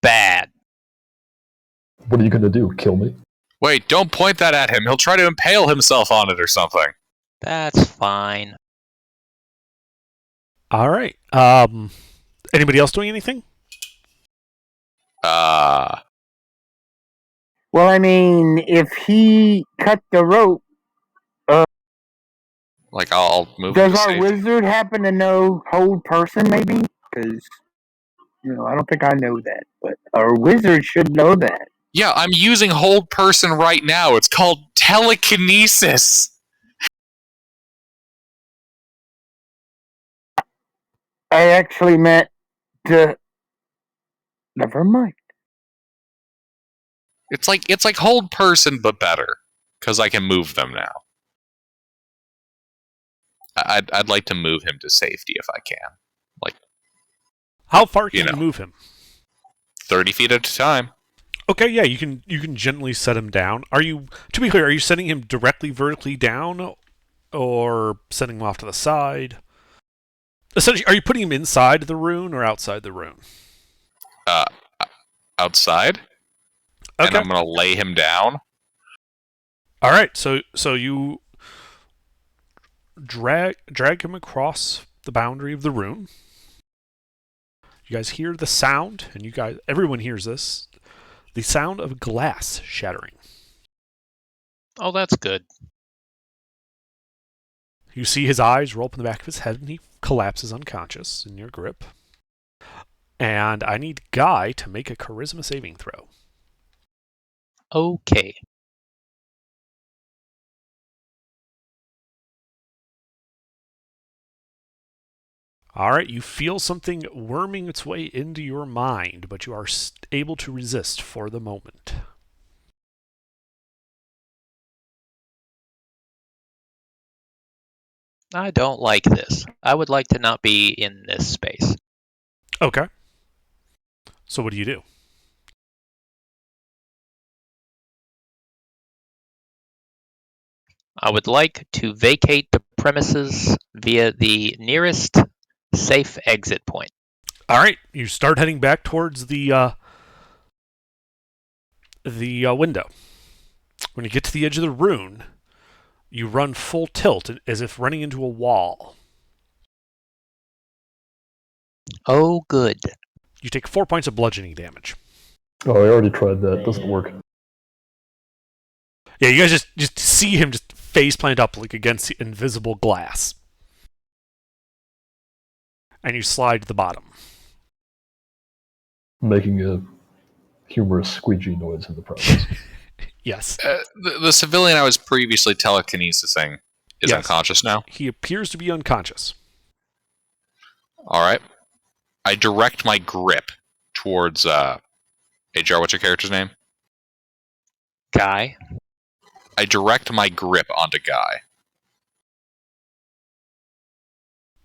Bad. What are you going to do? Kill me? Wait, don't point that at him. He'll try to impale himself on it or something. That's fine. All right. Anybody else doing anything? Well, I mean, if he cut the rope, Like, I'll move does to our safety. wizard happen to know hold person, maybe? Because, I don't think I know that. But our wizard should know that. Yeah, I'm using hold person right now. It's called telekinesis. I actually meant to. Never mind. It's like hold person, but better, because I can move them now. I'd like to move him to safety if I can. Like, How far can You you know. move him? 30 feet at a time. Okay, yeah, you can gently set him down. To be clear, are you setting him directly vertically down, or setting him off to the side? Essentially, are you putting him inside the rune or outside the rune? Uh, outside. And Okay. I'm going to lay him down. All right. So you drag him across the boundary of the rune. You guys hear the sound, and everyone hears this. The sound of glass shattering. Oh, that's good. You see his eyes roll up in the back of his head, and he collapses unconscious in your grip. And I need Guy to make a charisma saving throw. Okay. All right, you feel something worming its way into your mind, but you are able to resist for the moment. I don't like this. I would like to not be in this space. Okay. So what do you do? I would like to vacate the premises via the nearest safe exit point. All right, you start heading back towards the window. When you get to the edge of the rune, you run full tilt as if running into a wall. Oh, good. You take 4 points of bludgeoning damage. Oh, I already tried that. Doesn't work. Yeah, you guys just see him just face plant up like against the invisible glass. And you slide to the bottom. Making a humorous squeegee noise in the process. Yes. The civilian I was previously telekinesising is Yes. unconscious now. He appears to be unconscious. All right. I direct my grip towards HR. What's your character's name? Guy. I direct my grip onto Guy.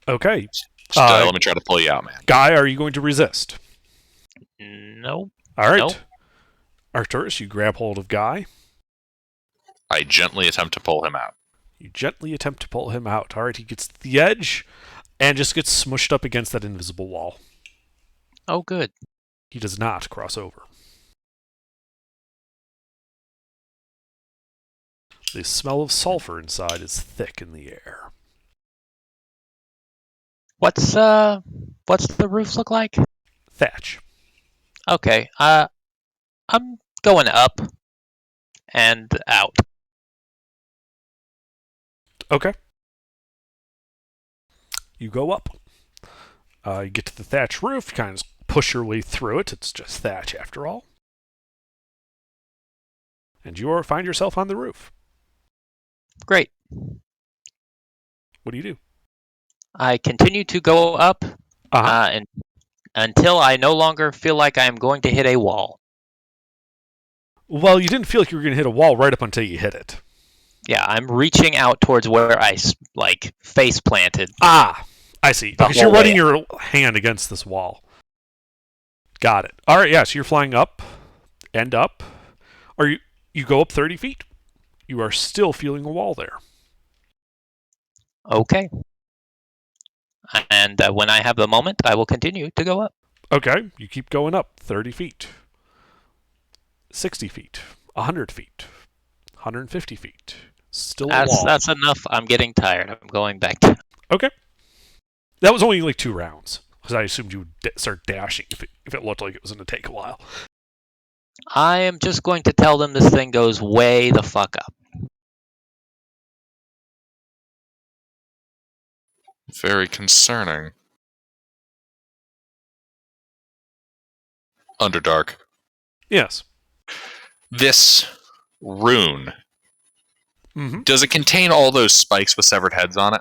Okay. Just, let me try to pull you out, man. Guy, are you going to resist? Nope. All right. Nope. Arcturus, you grab hold of Guy. I gently attempt to pull him out. You gently attempt to pull him out. All right, he gets to the edge and just gets smushed up against that invisible wall. Oh, good. He does not cross over. The smell of sulfur inside is thick in the air. What's the roof look like? Thatch. Okay. I'm going up and out. Okay. You go up. You get to the thatch roof. You kind of push your way through it. It's just thatch after all. And you find yourself on the roof. Great. What do you do? I continue to go up Uh-huh. until I no longer feel like I am going to hit a wall. Well, you didn't feel like you were going to hit a wall right up until you hit it. Yeah, I'm reaching out towards where I face planted. Ah, I see. The Because you're whole way running your hand against this wall. Got it. All right, yeah, so you're flying up and up. Or you go up 30 feet. You are still feeling a wall there. Okay. And when I have the moment, I will continue to go up. Okay, you keep going up 30 feet, 60 feet, 100 feet, 150 feet. Still a wall. That's enough. I'm getting tired. I'm going back down. Okay. That was only like 2 rounds. Because I assumed you would start dashing if it looked like it was going to take a while. I am just going to tell them this thing goes way the fuck up. Very concerning. Underdark. Yes. This rune, Mm-hmm. does it contain all those spikes with severed heads on it?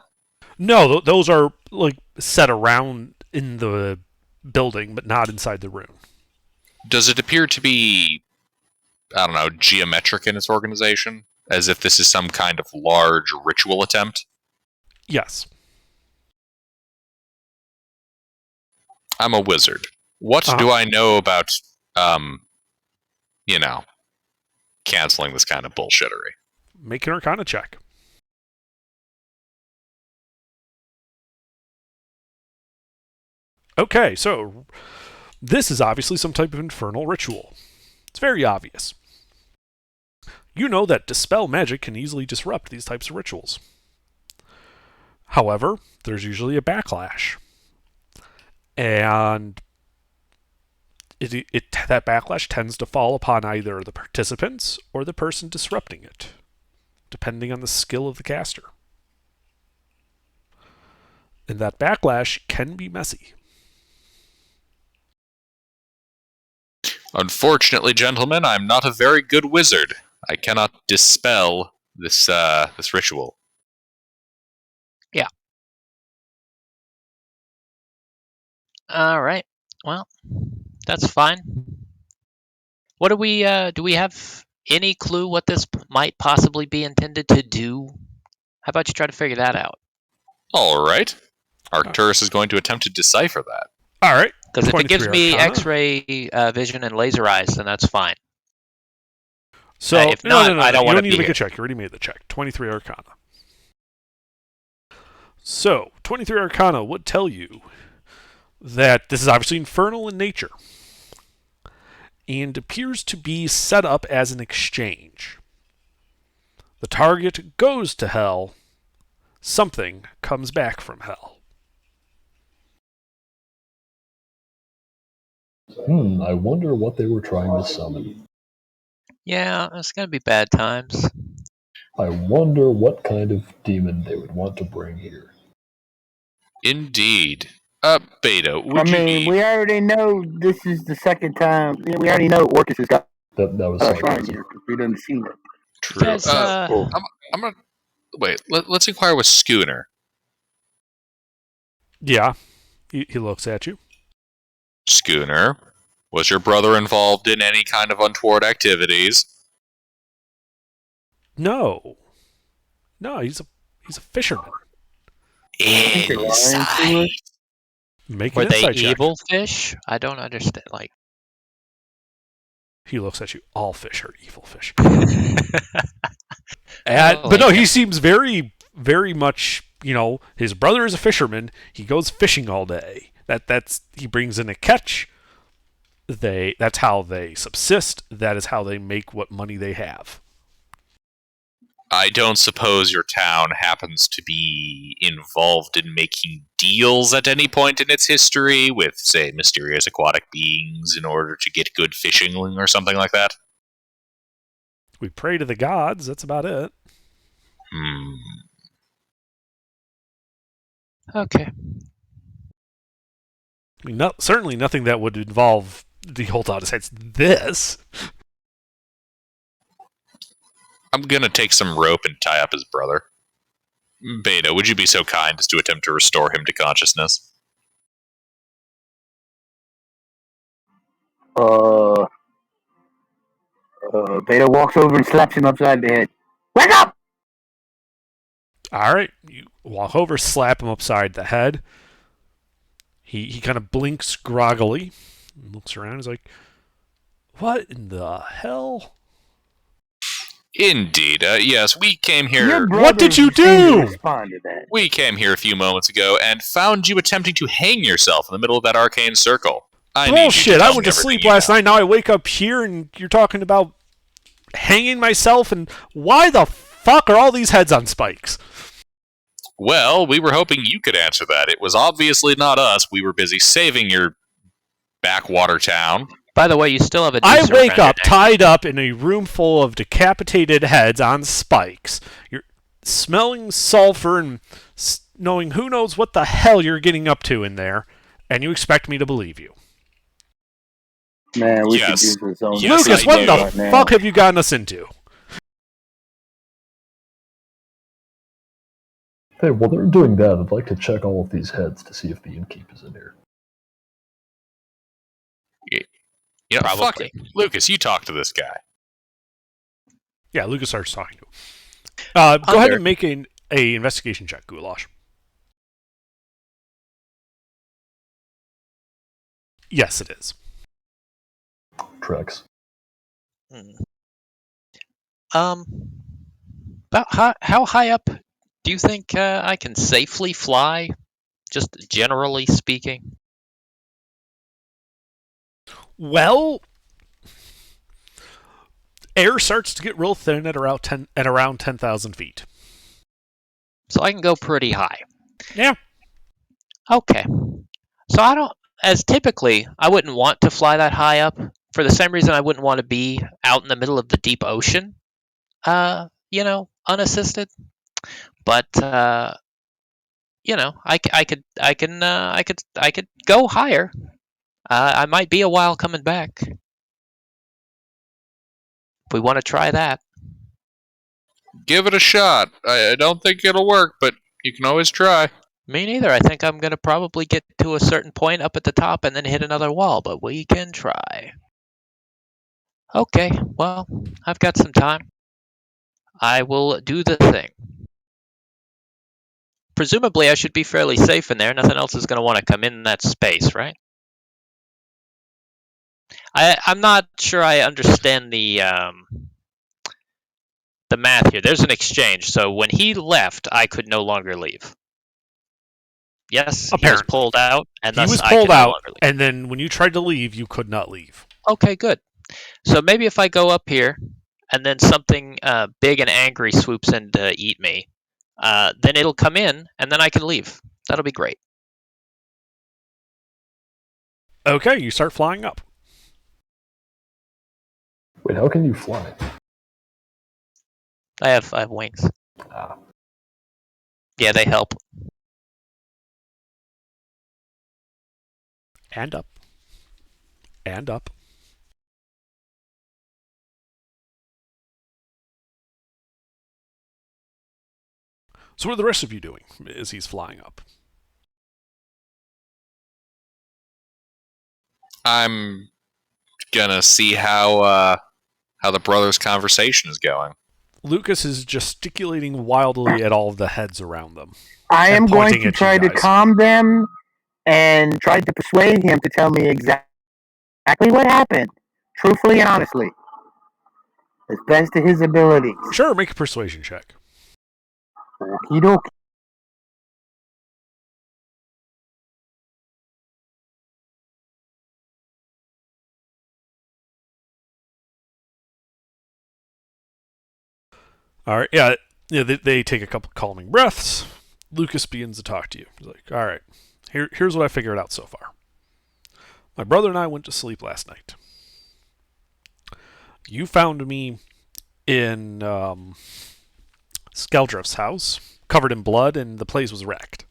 No, those are like set around in the building, but not inside the rune. Does it appear to be, I don't know, geometric in its organization? As if this is some kind of large ritual attempt? Yes. I'm a wizard. What do I know about, canceling this kind of bullshittery? Make an Arcana check. Okay, so this is obviously some type of infernal ritual. It's very obvious. You know that dispel magic can easily disrupt these types of rituals. However, there's usually a backlash. And that backlash tends to fall upon either the participants or the person disrupting it, depending on the skill of the caster. And that backlash can be messy. Unfortunately, gentlemen, I'm not a very good wizard. I cannot dispel this ritual. Yeah. All right. Well, that's fine. What do we have any clue what this might possibly be intended to do? How about you try to figure that out? All right. Arcturus is going to attempt to decipher that. All right. Because if it gives me Arcana. X-ray vision and laser eyes, then that's fine. So if not, I don't you want to don't need be to make here. a check. You already made the check. 23 Arcana. So 23 Arcana would tell you that this is obviously infernal in nature and appears to be set up as an exchange. The target goes to hell. Something comes back from hell. I wonder what they were trying to summon. Yeah, it's gonna be bad times. I wonder what kind of demon they would want to bring here. Indeed. Beta, we already know this is the second time. We already know Orcus has got That was shrine sarcasm. here because we didn't see it. True. You guys, I'm gonna wait. Let's inquire with Schooner. Yeah. He looks at you. Schooner, was your brother involved in any kind of untoward activities? No, he's a fisherman. Inside. Make were an they insight check. evil fish? I don't understand. Like, He looks at you. All fish are evil fish. Oh, But no, yeah. he seems very, very much. His brother is a fisherman. He goes fishing all day. He brings in a catch. That's how they subsist. That is how they make what money they have. I don't suppose your town happens to be involved in making deals at any point in its history with, say, mysterious aquatic beings in order to get good fishing or something like that? We pray to the gods. That's about it. Okay. I mean, certainly nothing that would involve the whole thought besides this. I'm gonna take some rope and tie up his brother. Beta, would you be so kind as to attempt to restore him to consciousness? Beta walks over and slaps him upside the head. Wake up! All right, you walk over, slap him upside the head. He kind of blinks groggily, looks around. He's like, "What in the hell?" Indeed. Yes, we came here. What did you do? We came here a few moments ago and found you attempting to hang yourself in the middle of that arcane circle. Bullshit! I went to sleep last night. Now I wake up here and you're talking about hanging myself. And why the fuck are all these heads on spikes? Well, we were hoping you could answer that. It was obviously not us. We were busy saving your backwater town. By the way, you still have a. I wake up tied up in a room full of decapitated heads on spikes. You're smelling sulfur and knowing who knows what the hell you're getting up to in there, and you expect me to believe you. Man, we Yes. should do this on Yes, Lucas, I what do. the right now. fuck have you gotten us into? Hey, while they're doing that, I'd like to check all of these heads to see if the Innkeeper is in here. You know, fuck Probably. it. Lucas, you talk to this guy. Yeah, Lucas starts talking to him. Go ahead Under. and make a investigation check, Goulash. Yes, it is. Tracks. About how high up do you think I can safely fly? Just generally speaking. Well, air starts to get real thin at around 10,000 feet. So I can go pretty high. Yeah. Okay. So I don't, as typically, I wouldn't want to fly that high up for the same reason I wouldn't want to be out in the middle of the deep ocean, unassisted. But I could go higher. I might be a while coming back. If we want to try that. Give it a shot. I don't think it'll work, but you can always try. Me neither. I think I'm going to probably get to a certain point up at the top and then hit another wall, but we can try. Okay, well, I've got some time. I will do the thing. Presumably, I should be fairly safe in there. Nothing else is going to want to come in that space, right? I'm not sure I understand the math here. There's an exchange, so when he left, I could no longer leave. Yes, he was Apparently. pulled out, and He thus was I pulled can no out, longer leave. and then when you tried to leave, you could not leave. Okay, good. So maybe if I go up here, and then something big and angry swoops in to eat me, then it'll come in, and then I can leave. That'll be great. Okay, you start flying up. Wait, how can you fly? I have wings. Ah, Yeah, they help. And up. And up. So what are the rest of you doing as he's flying up? I'm gonna see how the brothers' conversation is going. Lucas is gesticulating wildly at all of the heads around them. I And am going pointing to at you try to guys. calm them and try to persuade him to tell me exactly what happened, truthfully and honestly, as best of his abilities. Sure, make a persuasion check. Okie dokie. All right, yeah, they take a couple calming breaths. Lucas begins to talk to you. He's like, all right, here's what I figured out so far. My brother and I went to sleep last night. You found me in Skeldriff's house, covered in blood, and the place was wrecked.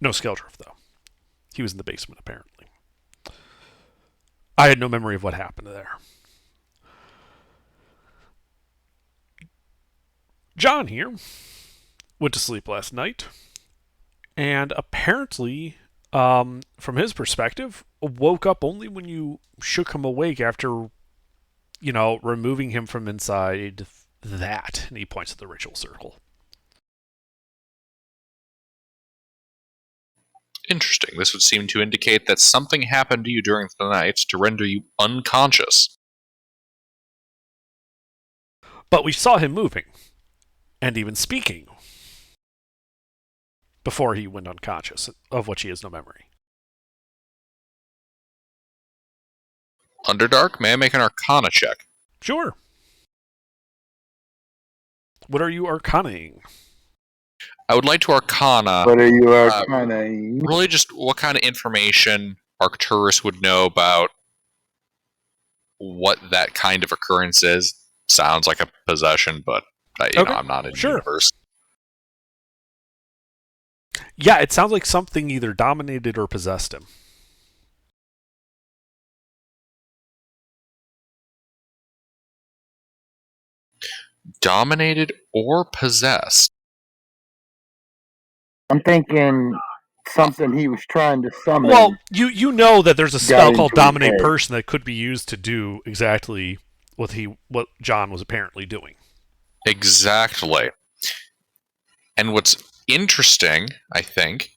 No Skeldriff, though. He was in the basement, apparently. I had no memory of what happened there. John here went to sleep last night, and apparently, from his perspective, woke up only when you shook him awake after, removing him from inside that. And he points to the ritual circle. Interesting. This would seem to indicate that something happened to you during the night to render you unconscious. But we saw him moving, and even speaking, before he went unconscious, of which he has no memory. Underdark, may I make an Arcana check? Sure. What are you arcanaing? I would like to Arcana. What are you arcana? Really, just what kind of information Arcturus would know about what that kind of occurrence is. Sounds like a possession, but I'm not in the universe. Yeah, it sounds like something either dominated or possessed him. Dominated or possessed? I'm thinking something he was trying to summon. Well, you know that there's a spell into called his Dominate head. Person that could be used to do exactly what John was apparently doing. Exactly. And what's interesting, I think,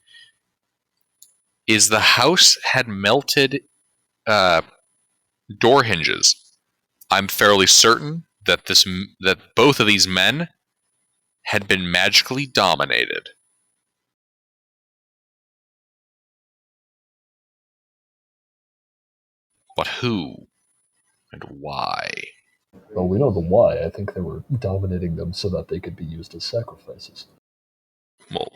is the house had melted door hinges. I'm fairly certain that that both of these men had been magically dominated. But who and why? Well, we know the why. I think they were dominating them so that they could be used as sacrifices. Well,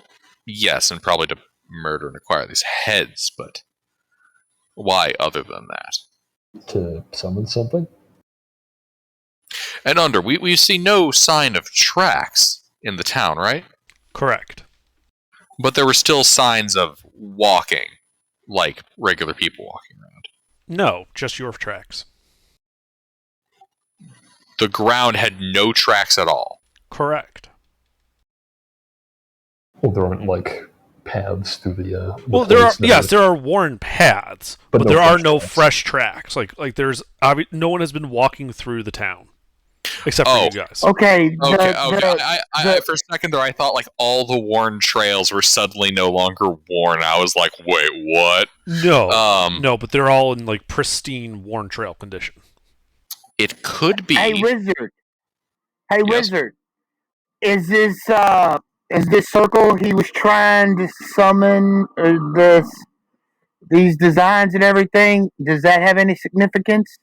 yes, and probably to murder and acquire these heads, but why other than that? To summon something? And we see no sign of tracks in the town, right? Correct. But there were still signs of walking, like regular people walking around. No, just your tracks. The ground had no tracks at all. Correct. Well, there aren't like paths through the Well, place that there are worn paths, But but no there are fresh no tracks. fresh tracks. Like there's no one has been walking through the town except for Oh. you guys. Okay. Okay. For a second there, I thought like all the worn trails were suddenly no longer worn. I was like, wait, what? No, no, but they're all in like pristine worn trail condition. It could be. Hey, Wizard. Hey, Yes. Wizard. Is this circle he was trying to summon these designs and everything? Does that have any significance?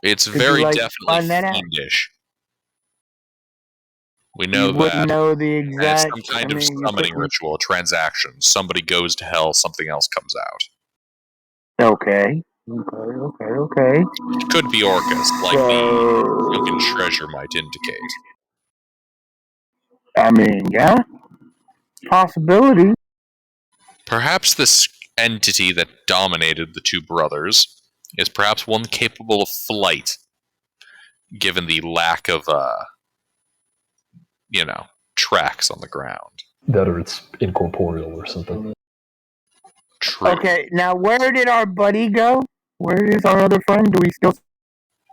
It's Did you, very like, definitely find that out? fiendish. We know You wouldn't that. know the And it's exact. some kind I of mean, you summoning couldn't- ritual, a transaction. Somebody goes to hell, something else comes out. Okay. It could be Orcus, like the sunken treasure might indicate. I mean, yeah, possibility. Perhaps this entity that dominated the two brothers is perhaps one capable of flight, given the lack of, tracks on the ground. that or it's incorporeal or something. True. Okay, now where did our buddy go? Where is our other friend? Do we still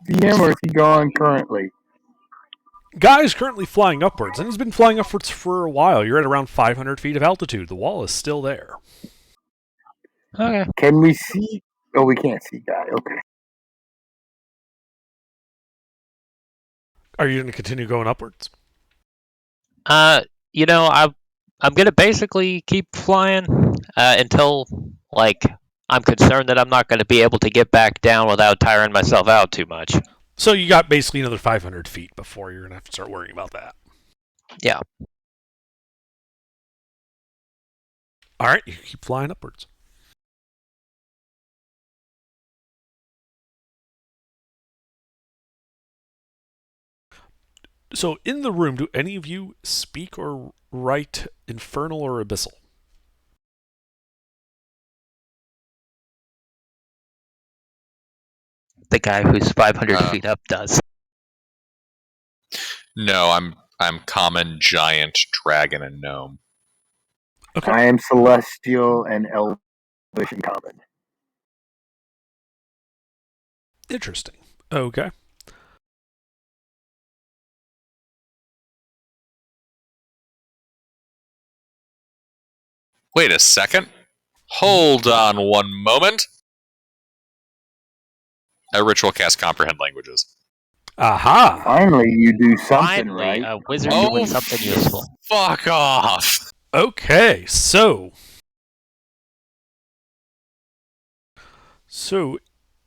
see him, or is he gone currently? Guy is currently flying upwards, and he's been flying upwards for a while. You're at around 500 feet of altitude. The wall is still there. Okay. Can we see? Oh, we can't see Guy. Okay. Are you going to continue going upwards? I'm gonna basically keep flying until I'm concerned that I'm not gonna be able to get back down without tiring myself out too much. So you got basically another 500 feet before you're going to have to start worrying about that. Yeah. All right, you keep flying upwards. So in the room, do any of you speak or write infernal or abyssal? The guy who's 500 Uh, feet up does. No, I'm common, giant, dragon, and gnome. Okay. I am celestial and elvish in common. Interesting. Okay. Wait a second. Hold on one moment. A ritual cast comprehend languages. Aha! Finally, you do something Finally, right. a wizard Oh, doing something useful. Fuck off! Okay, so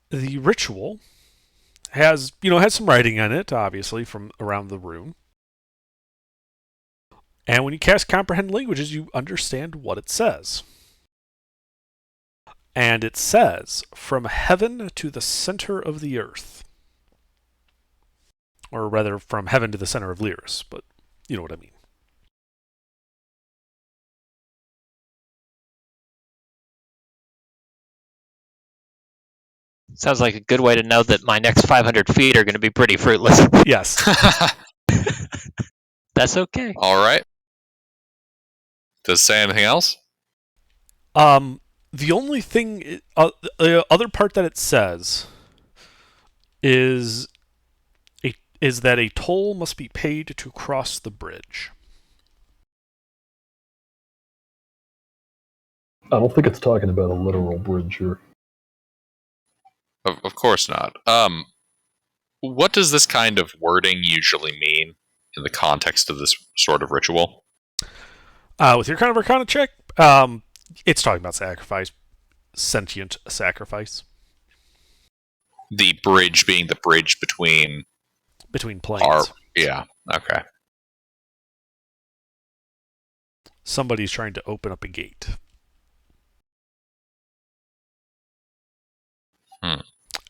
the ritual has some writing on it, obviously, from around the room. And when you cast comprehend languages, you understand what it says. And it says, from heaven to the center of the earth. Or rather, from heaven to the center of Lyris, but you know what I mean. Sounds like a good way to know that my next 500 feet are going to be pretty fruitless. Yes. That's okay. All right. Does it say anything else? The only thing, the other part that it says is is that a toll must be paid to cross the bridge. I don't think it's talking about a literal bridge here. Of course not. What does this kind of wording usually mean in the context of this sort of ritual? With your kind of arcana check, it's talking about sacrifice, sentient sacrifice The bridge being the bridge between planes. yeah, okay. Somebody's trying to open up a gate.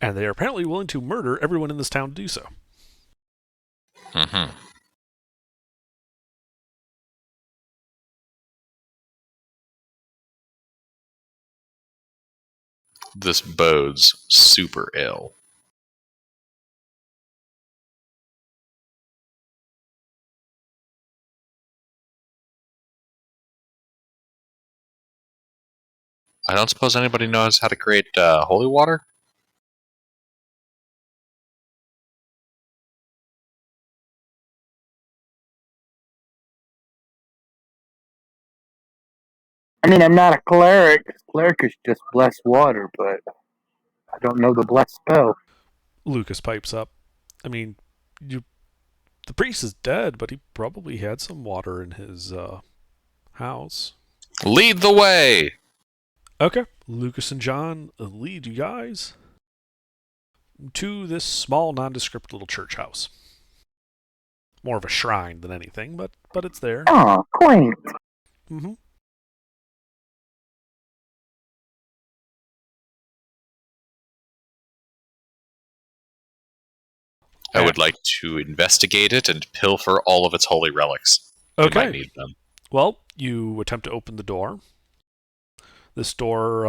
And they are apparently willing to murder everyone in this town to do so. Mm-hmm. This bodes super ill. I don't suppose anybody knows how to create holy water? I mean, I'm not a cleric. Cleric is just bless water, but I don't know the bless spell. Lucas pipes up. I mean, the priest is dead, but he probably had some water in his house. Lead the way! Okay, Lucas and John lead you guys to this small, nondescript little church house. More of a shrine than anything, but it's there. Oh, quaint. Mm-hmm. I would like to investigate it and pilfer all of its holy relics. Okay. We might need them. Well, you attempt to open the door. This door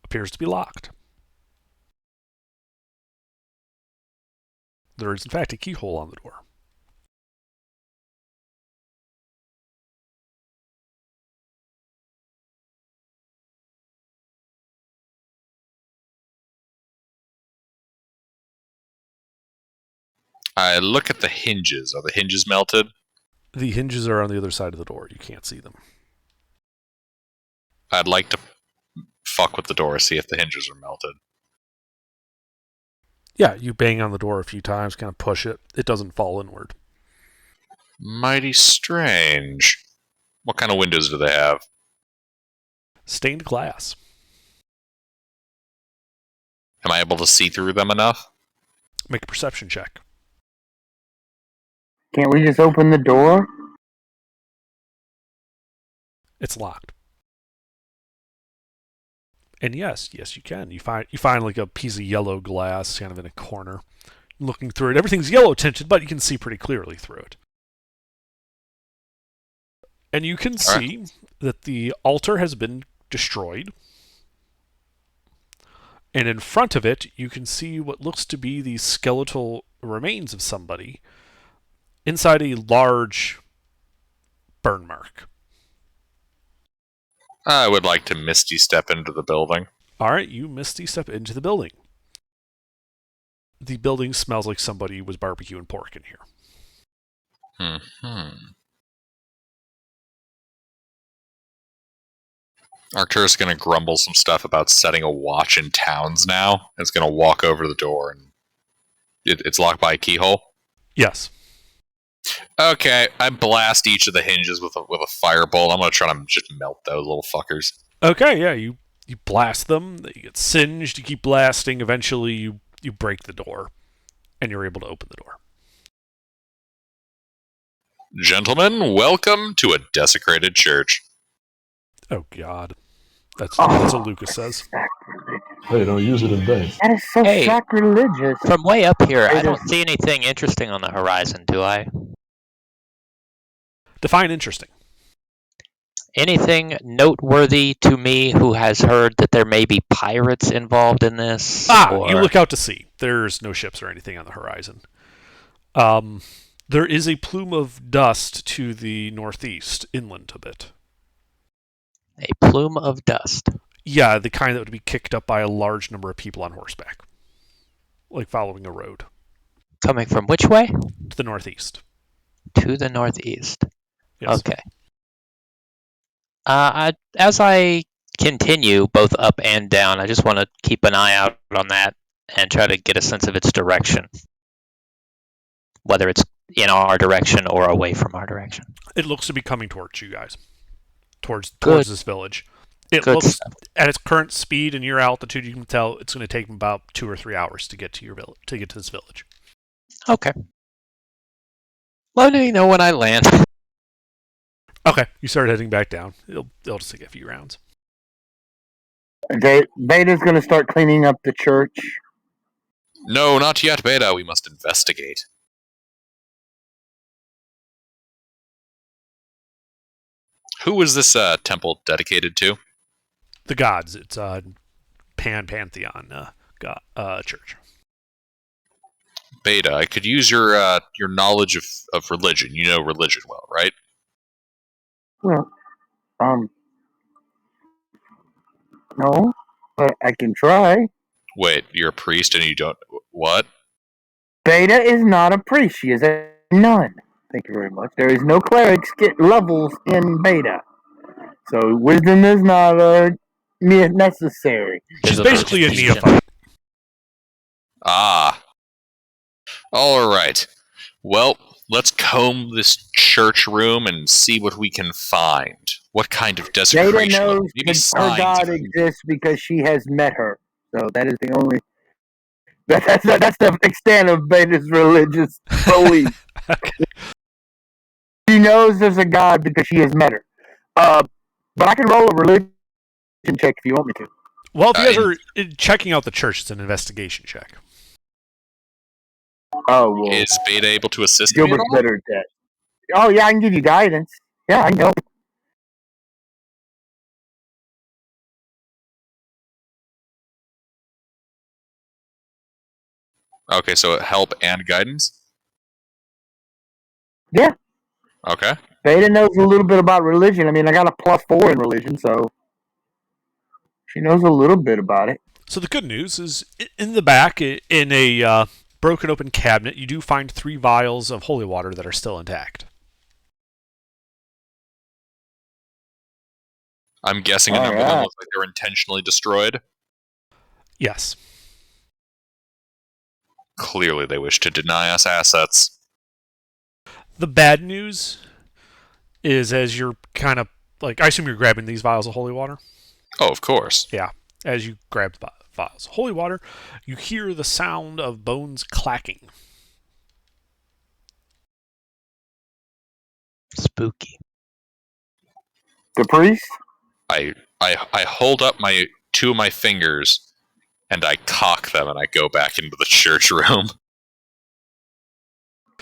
appears to be locked. There is, in fact, a keyhole on the door. I look at the hinges. Are the hinges melted? The hinges are on the other side of the door. You can't see them. I'd like to fuck with the door, see if the hinges are melted. Yeah, you bang on the door a few times, kind of push it. It doesn't fall inward. Mighty strange. What kind of windows do they have? Stained glass. Am I able to see through them enough? Make a perception check. Can't we just open the door? It's locked. And yes, you can. You find like a piece of yellow glass kind of in a corner. Looking through it, everything's yellow tinted, but you can see pretty clearly through it. And you can see that the altar has been destroyed. And in front of it, you can see what looks to be the skeletal remains of somebody inside a large burn mark. I would like to misty step into the building. All right, you misty step into the building. The building smells like somebody was barbecuing pork in here. Mm-hmm. Arcturus going to grumble some stuff about setting a watch in towns now. It's going to walk over to the door, and it's locked by a keyhole. Yes. Okay, I blast each of the hinges with a firebolt. I'm going to try to just melt those little fuckers. Okay, yeah, you blast them. They get singed. You keep blasting. Eventually, you break the door, and you're able to open the door. Gentlemen, welcome to a desecrated church. Oh, God. That's what Lucas says. Hey, don't use it in vain. That is so Hey. sacrilegious. From way up here, I It don't is- see anything interesting on the horizon, do I? Define interesting. Anything noteworthy to me who has heard that there may be pirates involved in this? You look out to sea. There's no ships or anything on the horizon. There is a plume of dust to the northeast, inland a bit. A plume of dust. Yeah, the kind that would be kicked up by a large number of people on horseback, like following a road Coming from which way? to the northeast. To the northeast. Yes. Okay. As I continue both up and down, I just want to keep an eye out on that and try to get a sense of its direction, whether it's in our direction or away from our direction. It looks to be coming towards you guys, towards Good. this village. It Good looks stuff. at its current speed and your altitude, you can tell it's going to take about 2 or 3 hours to get to your village, to get to this village. Okay. Let me know when I land. Okay, you start heading back down. It'll just take a few rounds. Beta's going to start cleaning up the church. No, not yet, Beta. We must investigate. Who is this temple dedicated to? The gods. It's pantheon church. Beta, I could use your knowledge of religion. You know religion well, right? Well, no, but I can try. Wait, you're a priest and you don't... What? Beta is not a priest. She is a nun. Thank you very much. There is no clerics get levels in Beta. So wisdom is not necessary. She's There's a basically a distinction. neophyte. Ah. All right. Well, let's comb this church room and see what we can find. What kind of Beta desecration? knows Maybe that her signs god of- exists because she has met her. So that is the only... That's the extent of Beta's religious belief. She knows there's a god because she has met her. But I can roll a religion check if you want me to. Well, if you guys are checking out the church, it's an investigation check. Oh, well. Is Beta able to assist me at Gilbert's all? better at that. Oh, yeah, I can give you guidance. Yeah, I know. Okay, so help and guidance? Yeah. Okay. Beta knows a little bit about religion. I mean, I got a +4 in religion, so she knows a little bit about it. So the good news is, in the back, in a broken open cabinet, you do find 3 vials of holy water that are still intact. I'm guessing a number of them look like they're intentionally destroyed. Yes. Clearly they wish to deny us assets. The bad news is, as you're kind of, like, I assume you're grabbing these vials of holy water? Oh, of course. Yeah. As you grab the vials of holy water, you hear the sound of bones clacking. Spooky. The priest? I hold up my 2 of my fingers and I cock them and I go back into the church room.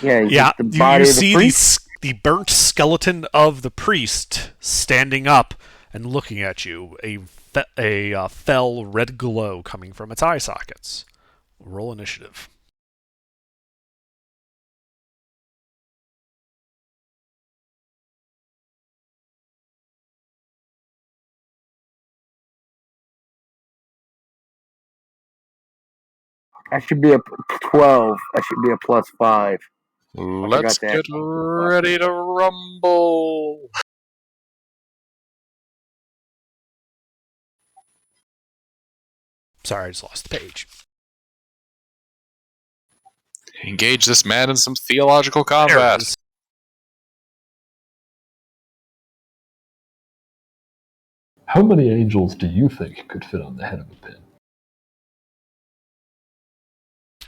Yeah, Yeah, the body you of the see priest. the burnt skeleton of the priest standing up and looking at you, a fell red glow coming from its eye sockets. Roll initiative. That should be a 12. That should be a +5. Let's that. get ready to rumble. Sorry, I just lost the page. Engage this man in some theological There it combat. is. How many angels do you think could fit on the head of a pin?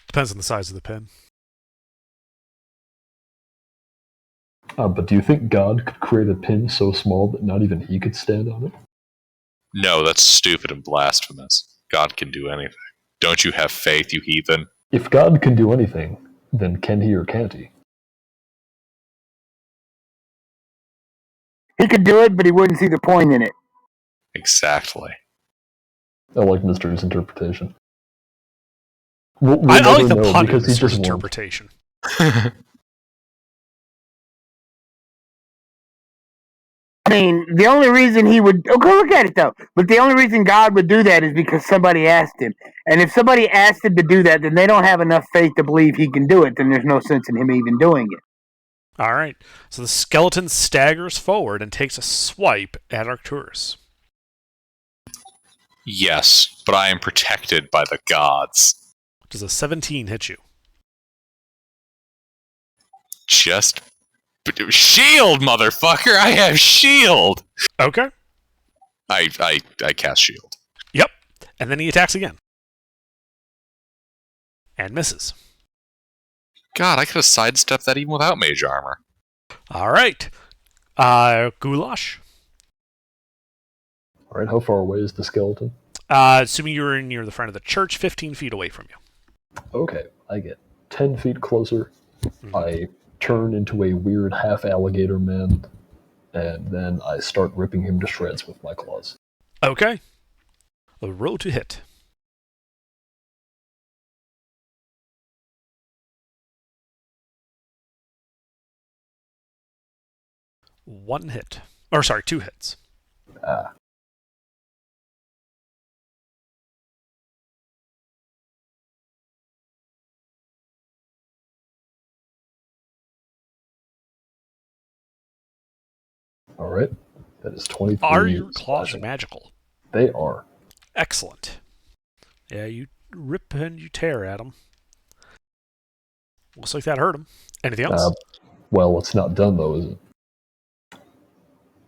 Depends on the size of the pin. But do you think God could create a pin so small that not even he could stand on it? No, that's stupid and blasphemous. God can do anything. Don't you have faith, you heathen? If God can do anything, then can he or can't he? He could do it, but he wouldn't see the point in it. Exactly. I like Mystery's interpretation. We'll I like never the know pun because in this he just won't. interpretation. I mean, the only reason he would go look at it though, but the only reason God would do that is because somebody asked him. And if somebody asked him to do that, then they don't have enough faith to believe he can do it. Then there's no sense in him even doing it. All right. So the skeleton staggers forward and takes a swipe at Arcturus. Yes, but I am protected by the gods. Does a 17 hit you? Just shield, motherfucker! I have shield. Okay. I cast shield. Yep. And then he attacks again. And misses. God, I could have sidestepped that even without mage armor. All right. Goulash. All right, how far away is the skeleton? Assuming you're near the front of the church, 15 feet away from you. Okay, I get 10 feet closer. Mm-hmm. I turn into a weird half alligator man, and then I start ripping him to shreds with my claws. Okay. A roll to hit. One hit. Or sorry, 2 hits. Ah. All right, that is 23. Are your claws slashing. magical? They are. Excellent. Yeah, you rip and you tear at him. Looks like that hurt him. Anything else? Well, it's not done though, is it?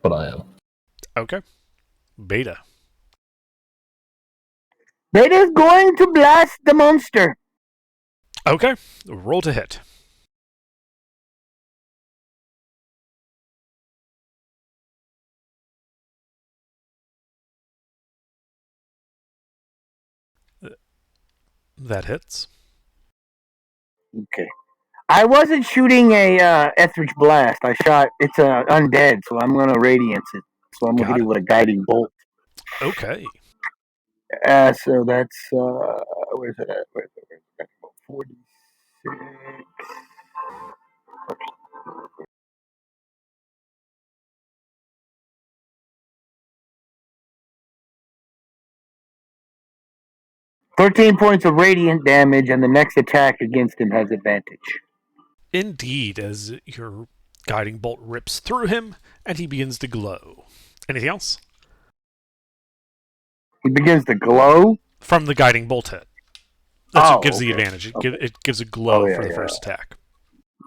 But I am. Okay. Beta. Beta's going to blast the monster. Okay. Roll to hit. That hits. Okay. I wasn't shooting a Etheridge Blast. I shot, it's undead, so I'm going to Radiance it. So I'm going to hit it with a Guiding Bolt. Okay. So that's, where's it at? Where's it? 46. 13 points of radiant damage, and the next attack against him has advantage. Indeed, as your guiding bolt rips through him, and he begins to glow. Anything else? He begins to glow? From the guiding bolt hit. That's what gives the advantage. It gives a glow for the first attack.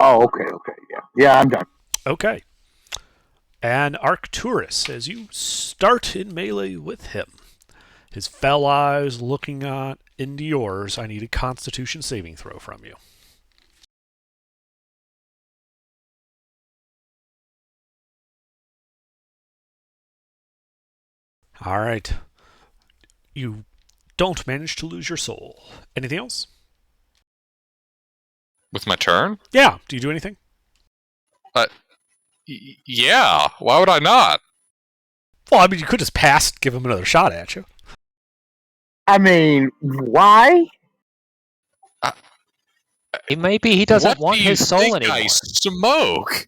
Oh, okay, yeah. Yeah, I'm done. Okay. And Arcturus, as you start in melee with him, his fell eyes looking into yours, I need a Constitution saving throw from you. All right. You don't manage to lose your soul. Anything else? With my turn? Yeah. Do you do anything? Yeah. Why would I not? Well, I mean, you could just pass, give him another shot at you. I mean, why? Maybe he doesn't What want do you his soul think anymore. I smoke.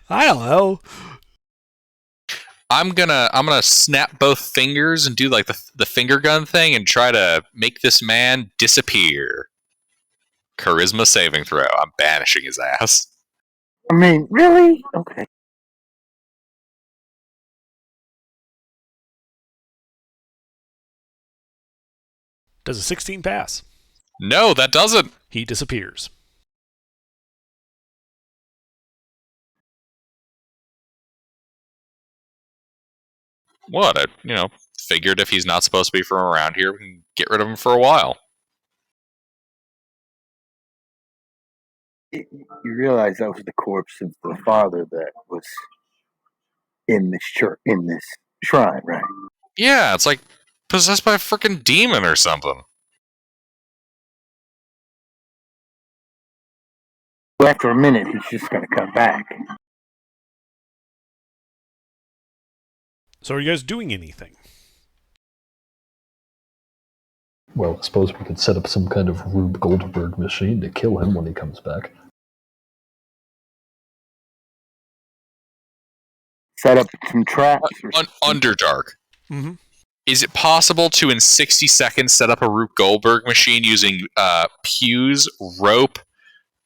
I don't know. I'm gonna snap both fingers and do like the finger gun thing and try to make this man disappear. Charisma saving throw. I'm banishing his ass. I mean, really? Okay. Does a 16 pass? No, that doesn't. He disappears. What? I figured if he's not supposed to be from around here, we can get rid of him for a while. You realize that was the corpse of the father that was in this church, in this shrine, right? Yeah, it's like possessed by a freaking demon or something. Well, after a minute, he's just going to come back. So are you guys doing anything? Well, I suppose we could set up some kind of Rube Goldberg machine to kill him when he comes back. set up some traps. Or Underdark. Mm-hmm. Is it possible to, in 60 seconds, set up a Rube Goldberg machine using pews, rope,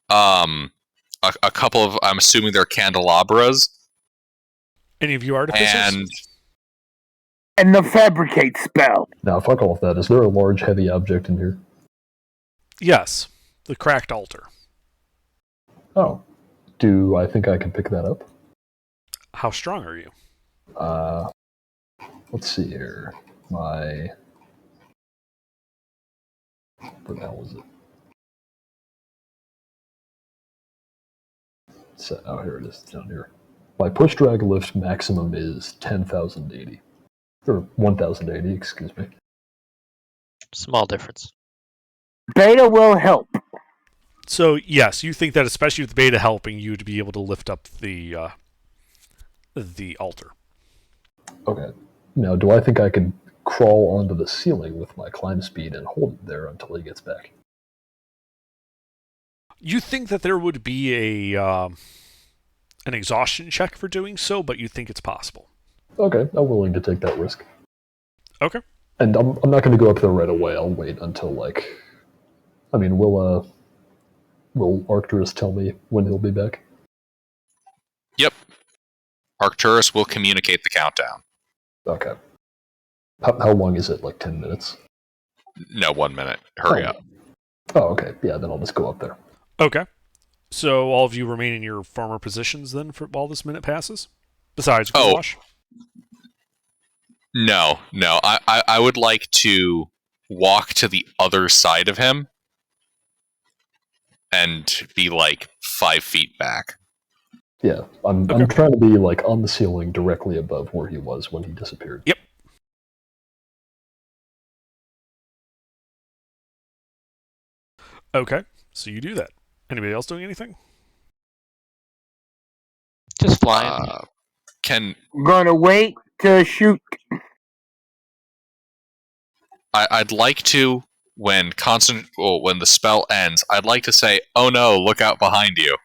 a couple of, I'm assuming they're candelabras, Any of you artificers? and the fabricate spell. Now, fuck all of that. Is there a large, heavy object in here? Yes, the cracked altar. Oh. Do I think I can pick that up? How strong are you? Let's see here. Where the hell was it? Oh, here it is. It's down here. My push drag lift maximum is 10,080. Or 1,080, excuse me. Small difference. Beta will help. So, yes, you think that especially with Beta helping you to be able to lift up the altar. Okay. Now, do I think I can crawl onto the ceiling with my climb speed and hold it there until he gets back? You think that there would be an exhaustion check for doing so, but you think it's possible. Okay, I'm willing to take that risk. Okay. And I'm not going to go up there right away. I'll wait until, will Arcturus tell me when he'll be back? Yep. Arcturus will communicate the countdown. Okay. How long is it? Like 10 minutes? No, 1 minute. Hurry up. Oh, okay. Yeah, then I'll just go up there. Okay. So all of you remain in your former positions then for while this minute passes? Besides Goulash? No. I would like to walk to the other side of him and be 5 feet back. Yeah, I'm trying to be on the ceiling directly above where he was when he disappeared. Yep. Okay, so you do that. Anybody else doing anything? Just flying. Gonna wait to shoot. I'd like to, when the spell ends, I'd like to say, "Oh no, look out behind you."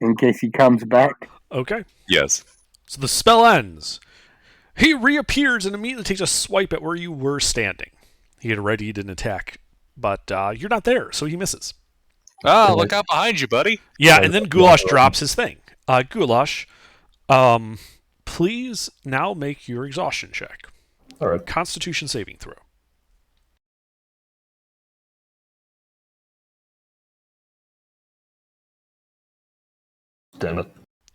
In case he comes back. Okay. Yes. So the spell ends. He reappears and immediately takes a swipe at where you were standing. He had readied an attack, but you're not there, so he misses. Ah, look out behind you, buddy. Yeah, and then Goulash drops his thing. Goulash, please now make your exhaustion check. All right. Constitution saving throw. Damn it.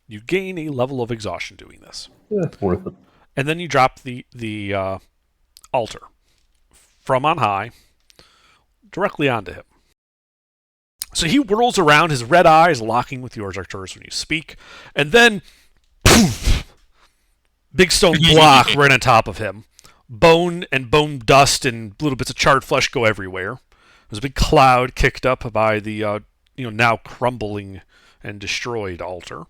You gain a level of exhaustion doing this. Yeah, worth it. And then you drop the altar from on high directly onto him. So he whirls around, his red eyes locking with yours, Arcturus, when you speak, and then poof, big stone block right on top of him. Bone and bone dust and little bits of charred flesh go everywhere. There's a big cloud kicked up by the now crumbling and destroyed altar,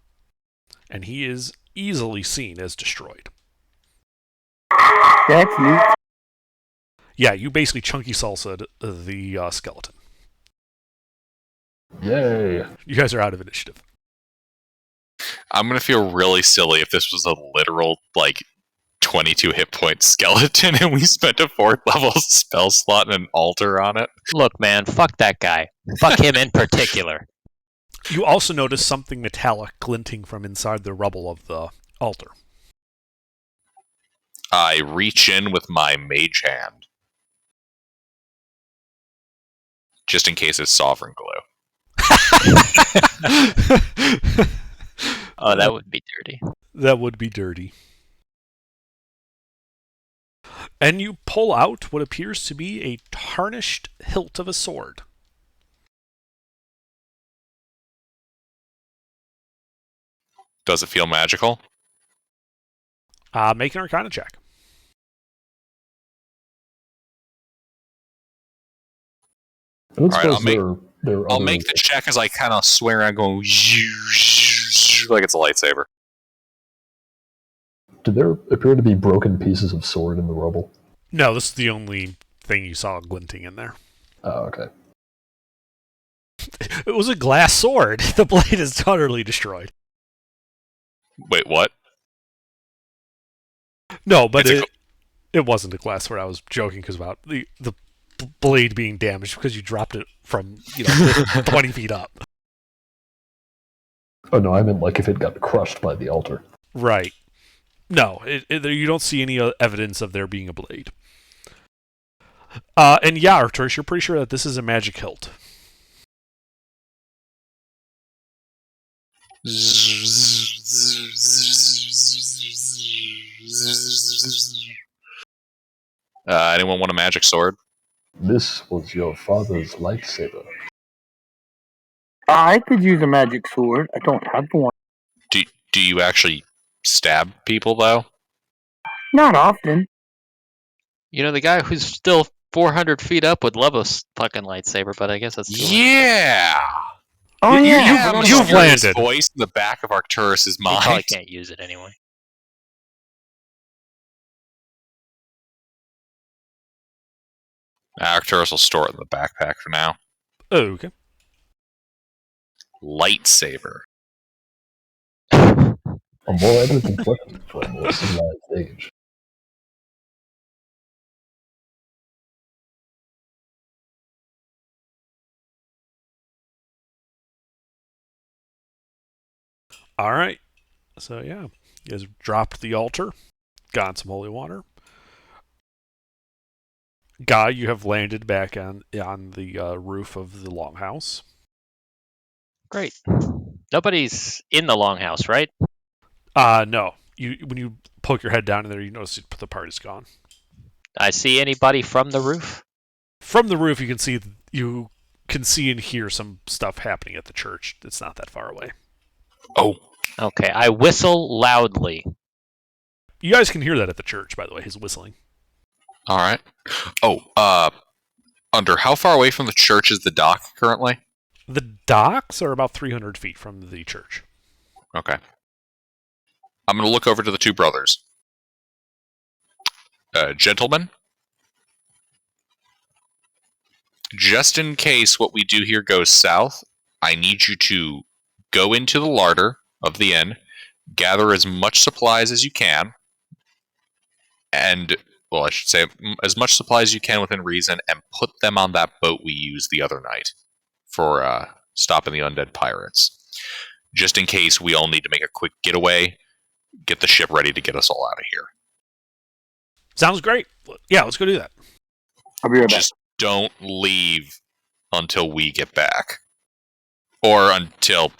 and he is easily seen as destroyed. That's neat. Yeah, you basically chunky salsa'd the skeleton. Yay. You guys are out of initiative. I'm gonna feel really silly if this was a literal 22 hit point skeleton and we spent a 4th level spell slot and an altar on it. Look, man, fuck that guy. Fuck him in particular. You also notice something metallic glinting from inside the rubble of the altar. I reach in with my mage hand. Just in case it's sovereign glue. Oh, that would be dirty. That would be dirty. And you pull out what appears to be a tarnished hilt of a sword. Does it feel magical? Make an Arcana check. I don't All right, suppose there are I'll other- make the check as I kind of swing around going like it's a lightsaber. Do there appear to be broken pieces of sword in the rubble? No, this is the only thing you saw glinting in there. Oh, okay. It was a glass sword. The blade is utterly destroyed. Wait, what? No, but It's it wasn't a glass sword. I was joking because about the blade being damaged because you dropped it from 20 feet up. Oh no, I meant like if it got crushed by the altar. Right. No, you don't see any evidence of there being a blade. And yeah, Arcturus, you're pretty sure that this is a magic hilt. Anyone want a magic sword? This was your father's lightsaber. I could use a magic sword. I don't have one. Do you actually stab people though? Not often. The guy who's still 400 feet up would love a fucking lightsaber, but I guess that's too late. Yeah. Oh You- yeah. you- have a you've mysterious landed. voice in the back of Arcturus's He probably mind. can't use it anyway. Arcturus will store it in the backpack for now. Oh, okay. Lightsaber. A more elegant weapon for a more civilized age. All right. So yeah, you guys dropped the altar, got some holy water. Guy, you have landed back on the roof of the longhouse. Great. Nobody's in the longhouse, right? No. When you poke your head down in there, you notice the party's gone. I see anybody from the roof? From the roof, you can see and hear some stuff happening at the church. It's not that far away. Oh, Okay, I whistle loudly. You guys can hear that at the church, by the way. His whistling. all right. Oh, Under how far away from the church is the dock currently? The docks are about 300 feet from the church. Okay. I'm going to look over to the two brothers. Gentlemen, just in case what we do here goes south, I need you to go into the larder of the inn, gather as much supplies as you can, and, well, I should say as much supplies as you can within reason, and put them on that boat we used the other night for stopping the undead pirates. Just in case we all need to make a quick getaway, get the ship ready to get us all out of here. Sounds great. Yeah, let's go do that. I'll be right back. Just don't leave until we get back. Or until,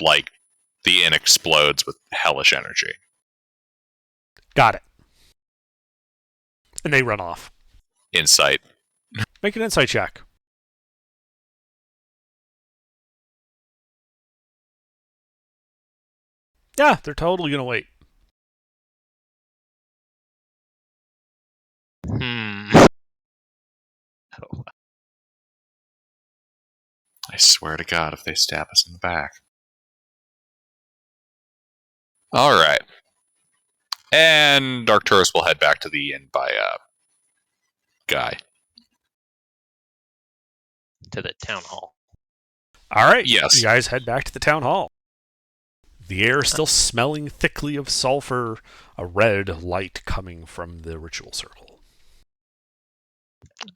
the inn explodes with hellish energy. Got it. And they run off. Insight. Make an insight check. Yeah, they're totally going to wait. Oh, I swear to God, if they stab us in the back. Alright. And Arcturus will head back to the inn by, Guy. to the town hall. All right. Yes. You guys head back to the town hall. The air is still smelling thickly of sulfur, a red light coming from the ritual circle.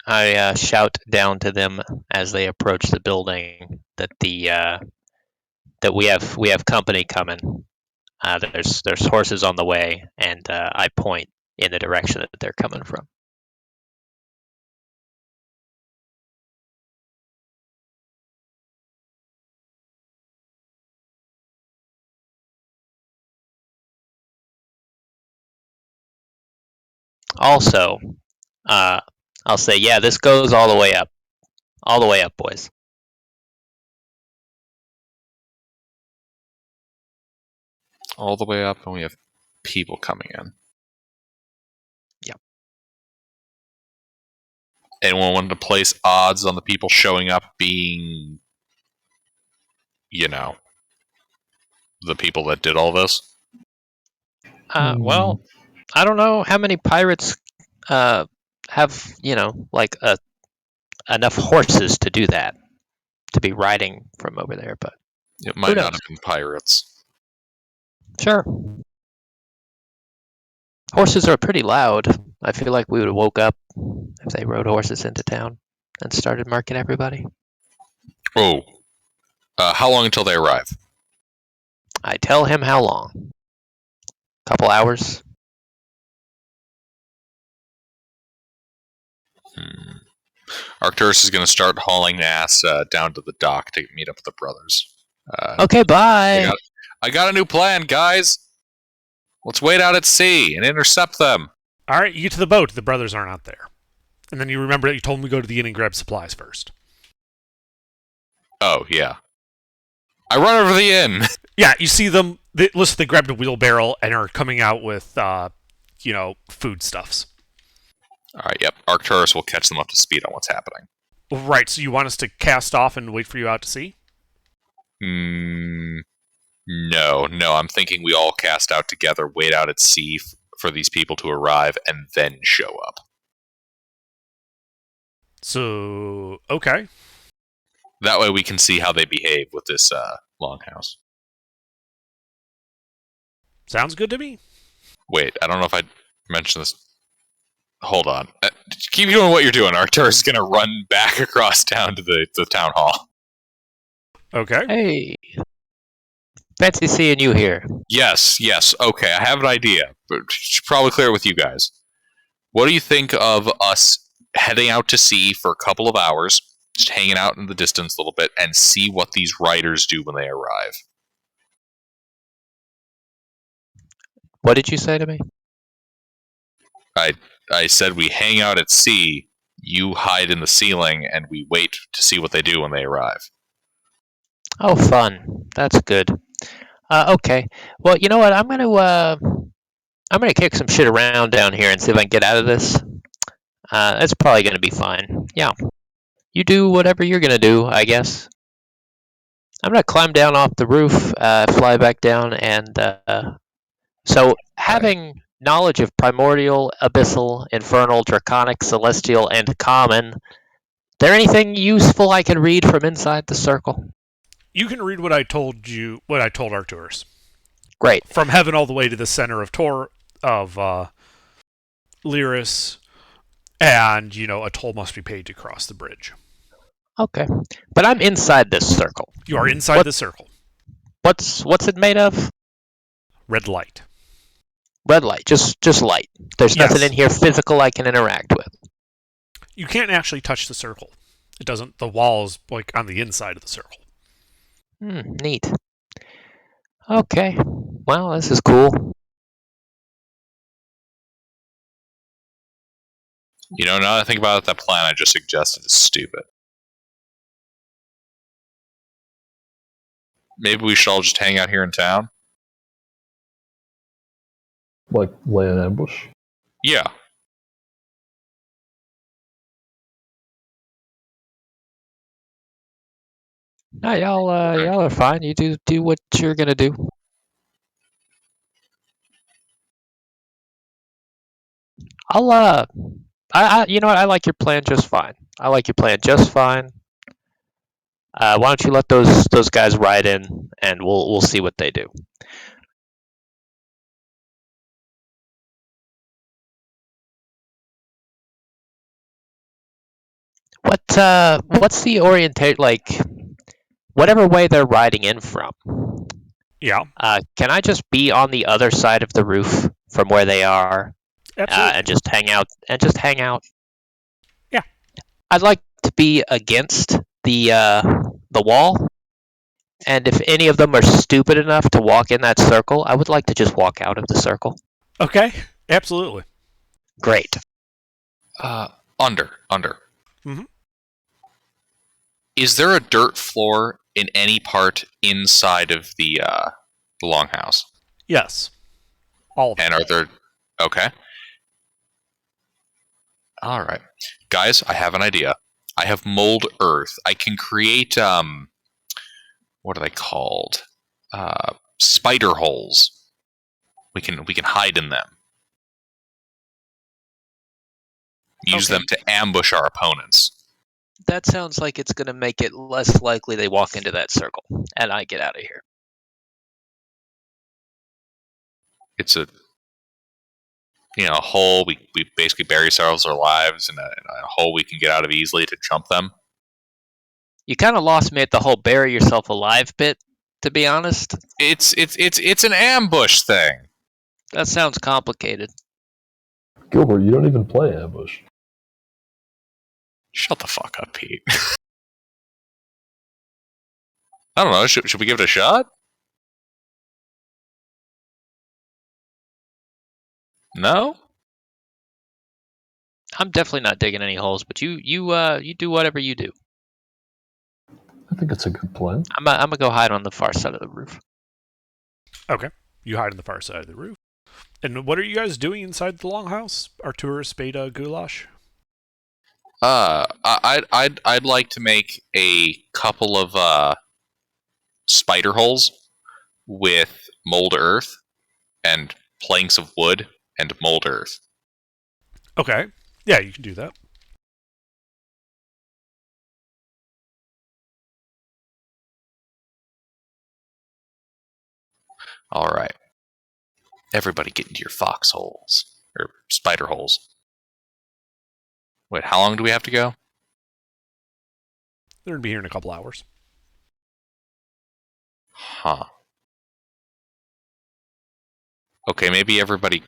I shout down to them as they approach the building that that we have company coming. There's horses on the way, and I point in the direction that they're coming from. Also, I'll say, yeah, this goes all the way up. All the way up, boys. All the way up, and we have people coming in. Yep. Anyone wanted to place odds on the people showing up being, the people that did all this? Well, I don't know how many pirates have enough horses to do that. to be riding from over there, but It might not knows? have been pirates. sure. Horses are pretty loud. I feel like we would have woke up if they rode horses into town and started marking everybody. Oh. How long until they arrive? I tell him how long. Couple hours. Arcturus is going to start hauling ass down to the dock to meet up with the brothers. Okay, bye. I got a new plan, guys. Let's wait out at sea and intercept them. All right, you get to the boat. The brothers are not there. And then you remember that you told them to go to the inn and grab supplies first. Oh, yeah. I run over to the inn. Yeah, you see them. They grabbed a wheelbarrow and are coming out with, foodstuffs. All right, yep. Arcturus will catch them up to speed on what's happening. Right, so you want us to cast off and wait for you out to sea? No. I'm thinking we all cast out together, wait out at sea for these people to arrive, and then show up. So, okay. That way we can see how they behave with this longhouse. Sounds good to me. Wait, I don't know if I mentioned this. Hold on. Keep doing what you're doing. Arcturus is going to run back across town to the town hall. Okay. Hey. Fancy seeing you here. Yes. Okay, I have an idea, but it's probably clear with you guys. What do you think of us heading out to sea for a couple of hours, just hanging out in the distance a little bit, and see what these riders do when they arrive? What did you say to me? I said we hang out at sea, you hide in the ceiling, and we wait to see what they do when they arrive. Oh, fun. That's good. Okay. Well, you know what? I'm gonna kick some shit around down here and see if I can get out of this. That's probably gonna be fine. Yeah. You do whatever you're gonna do, I guess. I'm gonna climb down off the roof, fly back down, and so having knowledge of primordial, abyssal, infernal, draconic, celestial, and common. There anything useful I can read from inside the circle? You can read what I told Arcturus. Great. From heaven all the way to the center of Lyris, and, a toll must be paid to cross the bridge. Okay. But I'm inside this circle. You are inside the circle. What's it made of? Red light. Red light, just light. There's nothing in here physical I can interact with. You can't actually touch the circle. It doesn't. The wall is on the inside of the circle. Neat. Okay. Well, this is cool. Now that I think about it, that plan I just suggested is stupid. Maybe we should all just hang out here in town? Like, lay an ambush? Yeah. No, y'all are fine. You do what you're gonna do. You know what? I like your plan just fine. Why don't you let those guys ride in, and we'll see what they do. What's the orientate like? Whatever way they're riding in from. Yeah. Can I just be on the other side of the roof from where they are, Absolutely. and just hang out? Yeah. I'd like to be against the wall, and if any of them are stupid enough to walk in that circle, I would like to just walk out of the circle. Okay. Absolutely. Great. Under. Mm-hmm. Is there a dirt floor in any part inside of the longhouse? Yes. All of them. And are there... Okay. All right. Guys, I have an idea. I have mold earth. I can create, what are they called? Spider holes. We can hide in them. Use them to ambush our opponents. That sounds like it's going to make it less likely they walk into that circle, and I get out of here. It's a hole. We basically bury ourselves our lives in a hole we can get out of easily to jump them. You kind of lost me at the whole bury yourself alive bit, to be honest. It's an ambush thing. That sounds complicated. Gilbert, you don't even play ambush. Shut the fuck up, Pete. I don't know. Should we give it a shot? No? I'm definitely not digging any holes, but you do whatever you do. I think it's a good plan. I'm gonna go hide on the far side of the roof. Okay. You hide on the far side of the roof. And what are you guys doing inside the longhouse? Arturus, Beta, Goulash? I'd like to make a couple of spider holes with mold earth and planks of wood and mold earth. Okay. Yeah, you can do that. All right. Everybody get into your foxholes or spider holes. Wait, how long do we have to go? They're going to be here in a couple hours. Huh. Okay, maybe everybody,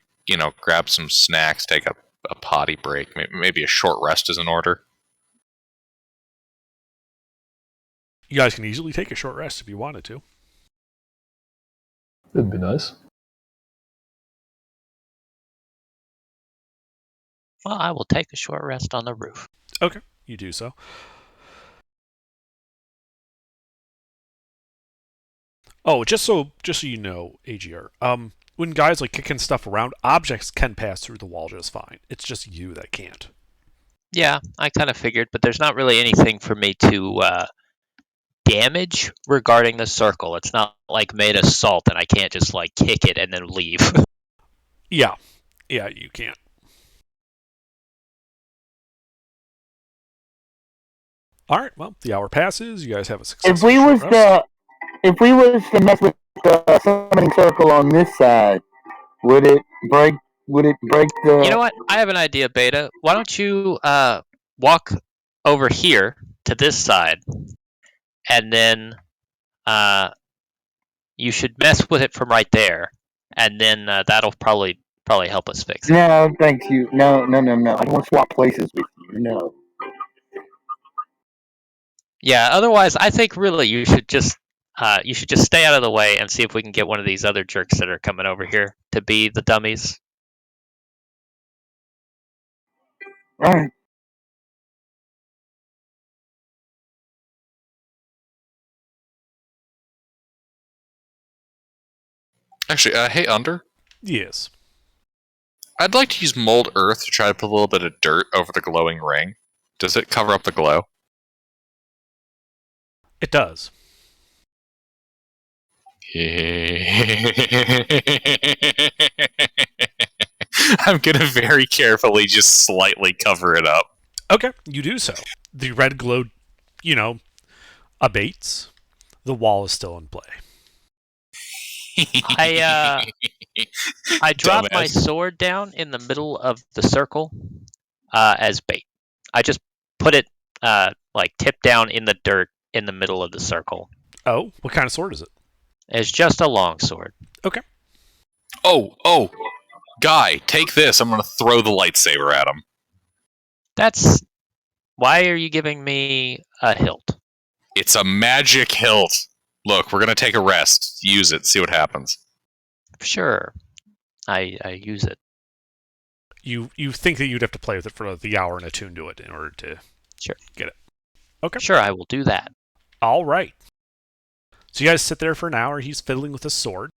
grab some snacks, take a potty break. Maybe a short rest is in order. You guys can easily take a short rest if you wanted to. It'd be nice. Well, I will take a short rest on the roof. Okay, you do so. Oh, just so you know, AGR, when guys like kicking stuff around, objects can pass through the wall just fine. It's just you that can't. Yeah, I kind of figured, but there's not really anything for me to damage regarding the circle. It's not like made of salt, and I can't just like kick it and then leave. Yeah, you can't. All right, well, the hour passes. You guys have a successful If we was to mess with the summoning circle on this side, would it break the? You know what? I have an idea, Beta. Why don't you walk over here to this side, and then you should mess with it from right there, and then that'll probably help us fix it. No, thank you. No. I don't want to swap places with you. No. Yeah. Otherwise, I think really you should just stay out of the way and see if we can get one of these other jerks that are coming over here to be the dummies. All right. Actually, hey, Under. Yes. I'd like to use mold earth to try to put a little bit of dirt over the glowing ring. Does it cover up the glow? It does. I'm gonna very carefully just slightly cover it up. Okay, you do so. The red glow, abates. The wall is still in play. I dropped my Dumbass. sword down in the middle of the circle as bait. I just put it like tipped down in the dirt in the middle of the circle. Oh, what kind of sword is it? It's just a long sword. Okay. Oh, guy, take this. I'm gonna throw the lightsaber at him. That's why are you giving me a hilt? It's a magic hilt. Look, we're gonna take a rest. Use it. See what happens. Sure, I use it. You think that you'd have to play with it for the hour and attune to it in order to get it. Okay. Sure, I will do that. All right. So you guys sit there for an hour. He's fiddling with his sword.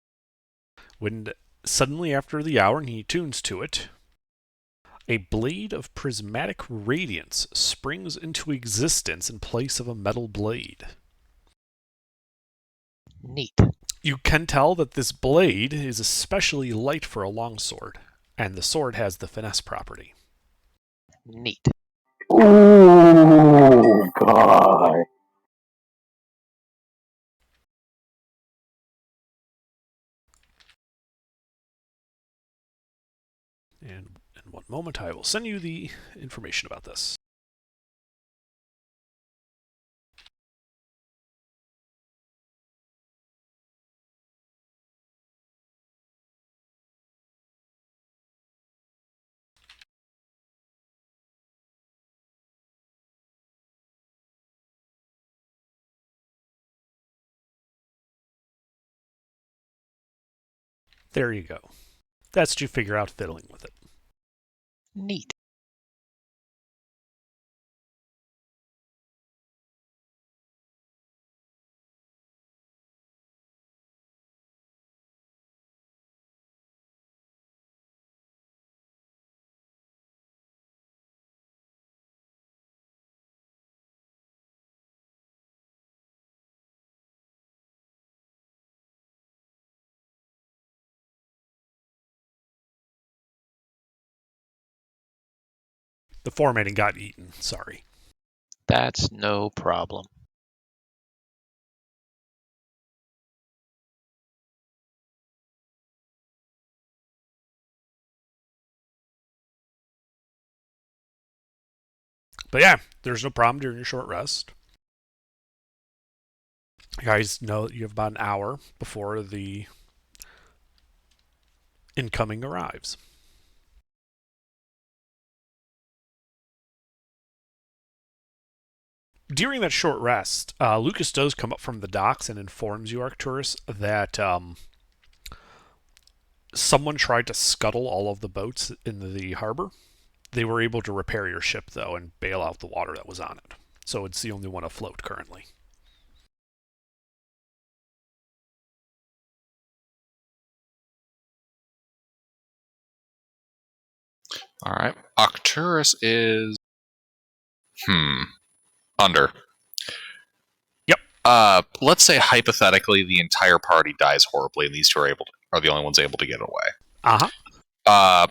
When suddenly, after the hour, and he tunes to it, a blade of prismatic radiance springs into existence in place of a metal blade. Neat. You can tell that this blade is especially light for a longsword, and the sword has the finesse property. Neat. Ooh. moment. I will send you the information about this. There you go. That's what you figure out fiddling with it. Neat. The formatting got eaten. Sorry. That's no problem. But yeah, there's no problem during your short rest. You guys know that you have about an hour before the incoming arrives. During that short rest, Lucas does come up from the docks and informs you, Arcturus, that someone tried to scuttle all of the boats in the harbor. They were able to repair your ship, though, and bail out the water that was on it. So it's the only one afloat currently. All right. Arcturus is under. Yep. Let's say hypothetically the entire party dies horribly, and these two are the only ones able to get away. Uh-huh.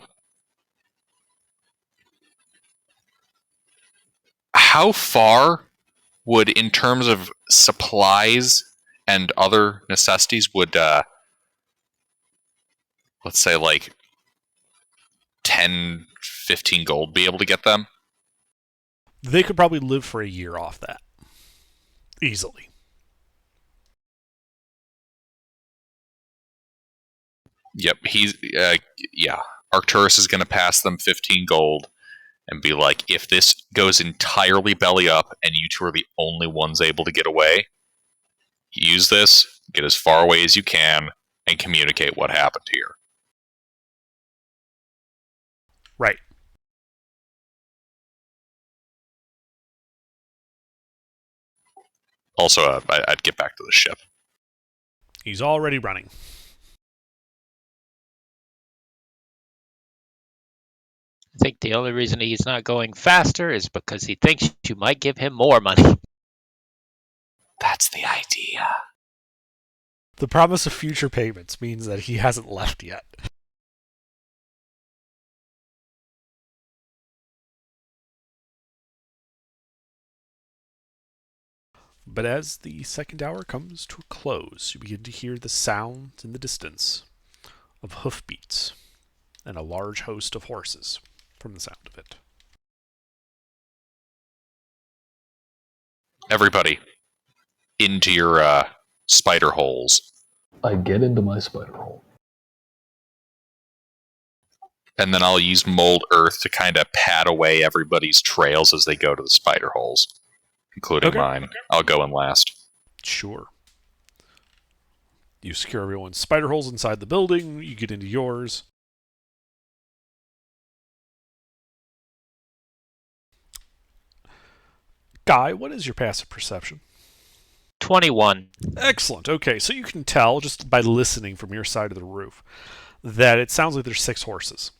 How far would, in terms of supplies and other necessities, would let's say like 10, 15 gold be able to get them? They could probably live for a year off that. Easily. Yep, Arcturus is going to pass them 15 gold and be like, if this goes entirely belly up and you two are the only ones able to get away, use this, get as far away as you can, and communicate what happened here. Right. Also, I'd get back to the ship. He's already running. I think the only reason he's not going faster is because he thinks you might give him more money. That's the idea. The promise of future payments means that he hasn't left yet. But as the second hour comes to a close, you begin to hear the sounds in the distance of hoofbeats and a large host of horses from the sound of it. Everybody, into your spider holes. I get into my spider hole. And then I'll use mold earth to kind of pad away everybody's trails as they go to the spider holes, including mine. I'll go in last. Sure. You secure everyone's spider holes inside the building, you get into yours. Guy, what is your passive perception? 21. Excellent. Okay, so you can tell just by listening from your side of the roof that it sounds like there's 6 horses.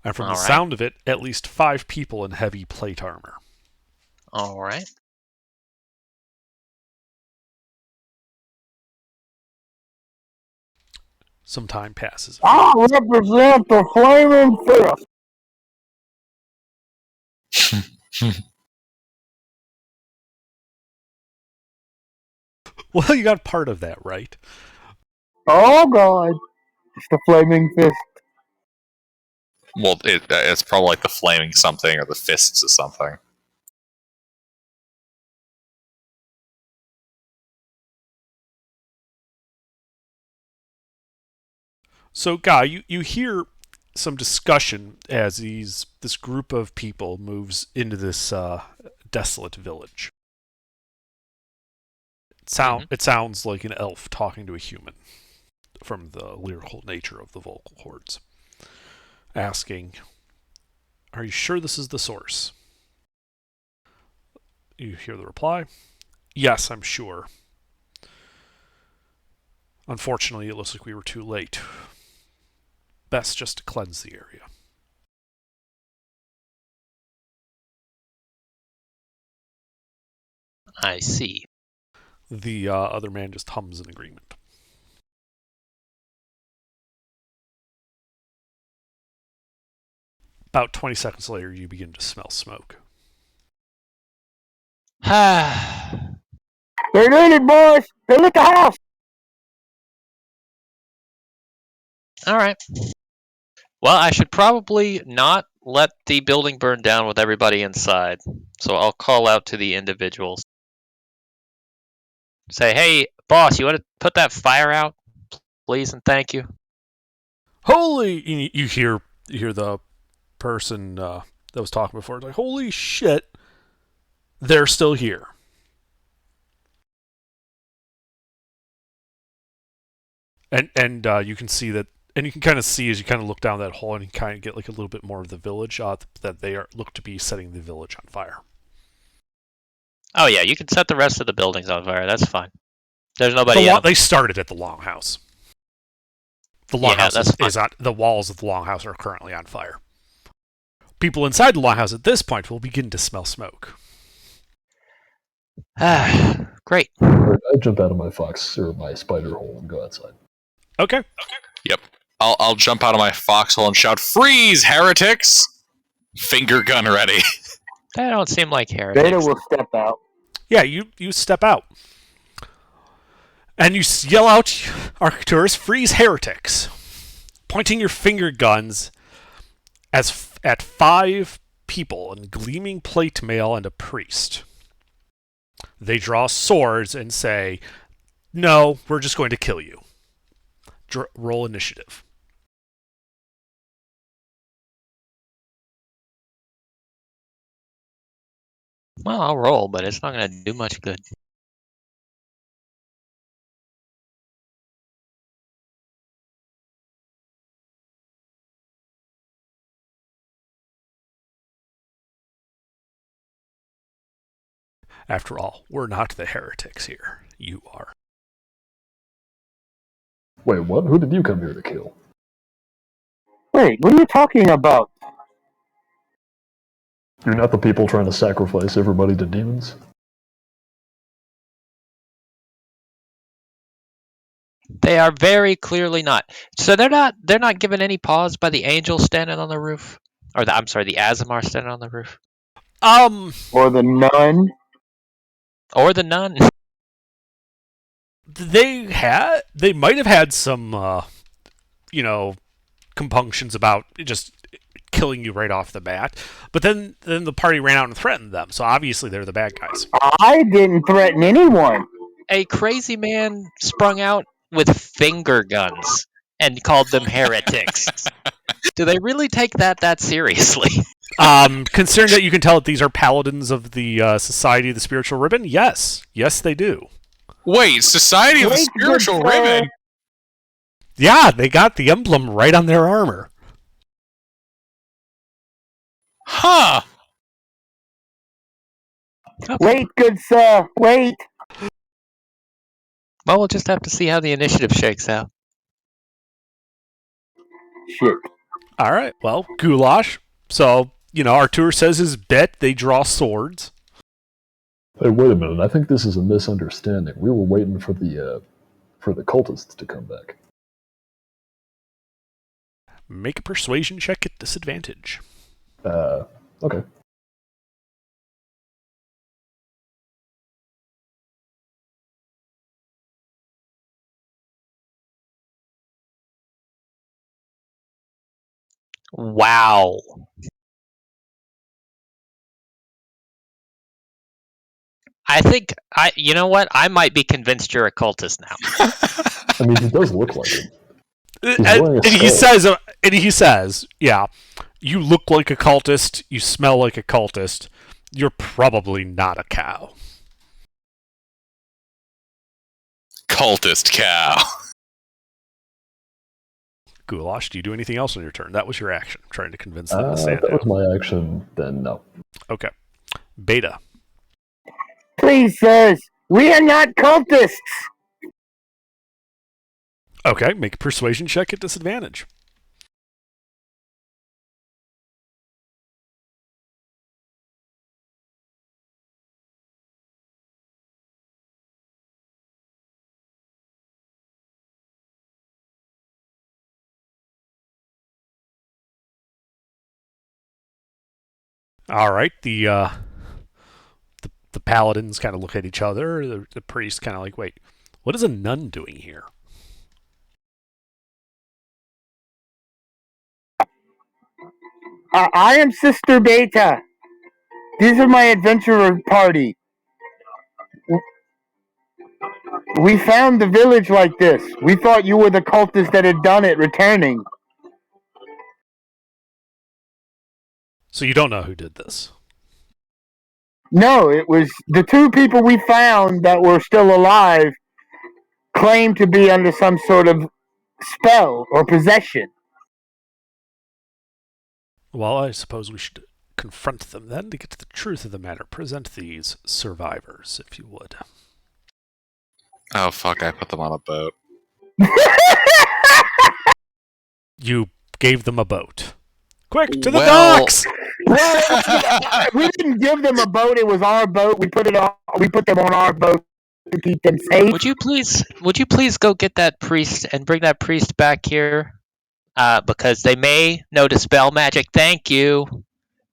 And from the sound of it, at least 5 people in heavy plate armor. All right. Some time passes. I represent the Flaming Fist. Well, you got part of that, right? Oh God, it's the Flaming Fist. Well, it's probably like the flaming something or the fists of something. So, Guy, you hear some discussion as this group of people moves into this desolate village. It sounds like an elf talking to a human from the lyrical nature of the vocal cords, asking, "Are you sure this is the source?" You hear the reply, "Yes, I'm sure. Unfortunately, it looks like we were too late. Best just to cleanse the area." I see. The other man just hums in agreement. About 20 seconds later, you begin to smell smoke. All They're doing it, boys. They lit the house. right. Well, I should probably not let the building burn down with everybody inside. So I'll call out to the individuals. Say, hey, boss, you want to put that fire out, please, and thank you. Holy! You hear the person that was talking before. It's like, holy shit! They're still here. And you can see that, and you can kind of see as you kind of look down that hole, and you kind of get like a little bit more of the village that they look to be setting the village on fire. Oh yeah, you can set the rest of the buildings on fire. That's fine. There's nobody in them. They started at the longhouse. The longhouse the walls of the longhouse are currently on fire. People inside the longhouse at this point will begin to smell smoke. Great. Right, I jump out of my fox or my spider hole and go outside. Okay. Yep. I'll jump out of my foxhole and shout, "Freeze, heretics!" Finger gun ready. They don't seem like heretics. Beta will step out. Yeah, you step out. And you yell out, "Arcturus, freeze heretics!" Pointing your finger guns at 5 people in gleaming plate mail and a priest. They draw swords and say, "No, we're just going to kill you." Roll initiative. Well, I'll roll, but it's not going to do much good. After all, we're not the heretics here. You are. Wait, what? Who did you come here to kill? Wait, what are you talking about? You're not the people trying to sacrifice everybody to demons? They are very clearly not. So they're not given any pause by the angel standing on the roof, or the Azamar standing on the roof, Or the nun? or the nun. They might have had some compunctions about just killing you right off the bat, but then the party ran out and threatened them, so obviously they're the bad guys. I didn't threaten anyone. A crazy man sprung out with finger guns and called them heretics. Do they really take that seriously? Considering that you can tell that these are paladins of the Society of the Spiritual Ribbon, yes, they do. Wait, Society of the Spiritual Ribbon? Yeah, they got the emblem right on their armor. Huh. Okay. Wait, good sir, wait. Well, we'll just have to see how the initiative shakes out. Shit. All right, well, goulash. So, Artur says his bit, they draw swords. Hey, wait a minute. I think this is a misunderstanding. We were waiting for the cultists to come back. Make a persuasion check at disadvantage. Okay. Wow. I think you know what? I might be convinced you're a cultist now. I mean, he does look like it. He's And, wearing a and he says, yeah, you look like a cultist, you smell like a cultist, you're probably not a cow. Cultist cow. Goulash, do you do anything else on your turn? That was your action, trying to convince them to stand That was down. my action, then no. Okay. Beta. Please, sirs, we are not cultists. Okay, make a persuasion check at disadvantage. All right, the paladins kind of look at each other. The priest kind of like, wait, what is a nun doing here? I am Sister Beta. These are my adventurer party. We found the village like this. We thought you were the cultist that had done it, returning. So you don't know who did this. No, it was the two people we found that were still alive claimed to be under some sort of spell or possession. Well, I suppose we should confront them then to get to the truth of the matter. Present these survivors, if you would. Oh fuck! I put them on a boat. You gave them a boat. Quick, to the Well- docks! We didn't give them a boat; it was our boat. We put them on our boat to keep them safe. Would you please go get that priest and bring that priest back here? Because they may know dispel magic. Thank you,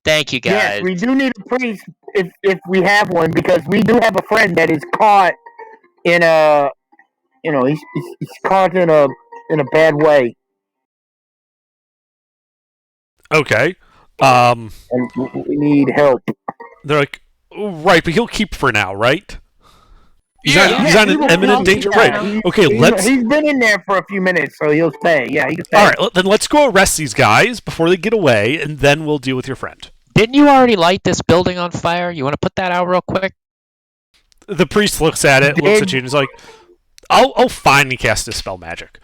guys. Yes, we do need a priest if we have one, because we do have a friend that is caught in a, he's caught in a bad way, Okay. and we need help. They're like, oh, right, but he'll keep for now, right? He's Yeah. not, he's not he in will imminent come danger, down. right? Okay, He's been in there for a few minutes, so he'll stay. Yeah, he can stay. All right, then let's go arrest these guys before they get away, and then we'll deal with your friend. Didn't you already light this building on fire? You want to put that out real quick? The priest looks at it, looks at you, and is like, I'll finally cast Dispel Magic.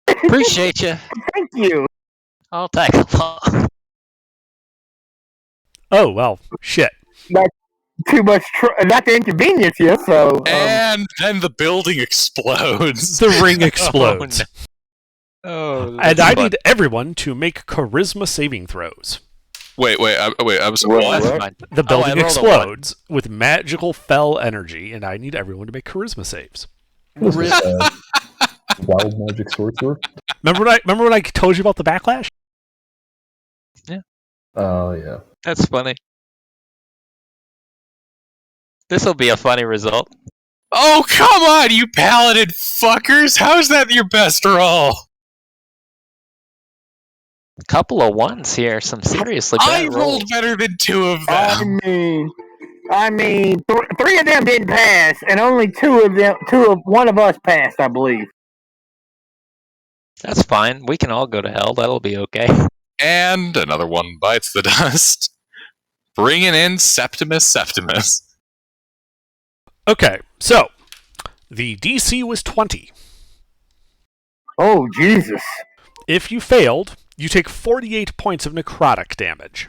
Appreciate you. Thank you. I'll tag along. Oh, well, shit. Too much, not to inconvenience you. So, And then the building explodes. The ring explodes. Oh, And I need everyone to make charisma saving throws. Wait. I'm sorry. What? What? That's fine. The building I rolled a explodes with magical fell energy, and I need everyone to make charisma saves. This is wild magic sorcerer. Remember when I told you about the backlash? Oh, yeah. That's funny. This will be a funny result. Oh come on, you paladin fuckers! How's that your best roll? Couple of ones here. Some seriously bad I rolls. rolled better than two of I them. mean, three of them didn't pass, and only one of us passed, I believe. That's fine. We can all go to hell. That'll be okay. And another one bites the dust. Bringing in Septimus. Okay, so the DC was 20. Oh, Jesus. If you failed, you take 48 points of necrotic damage.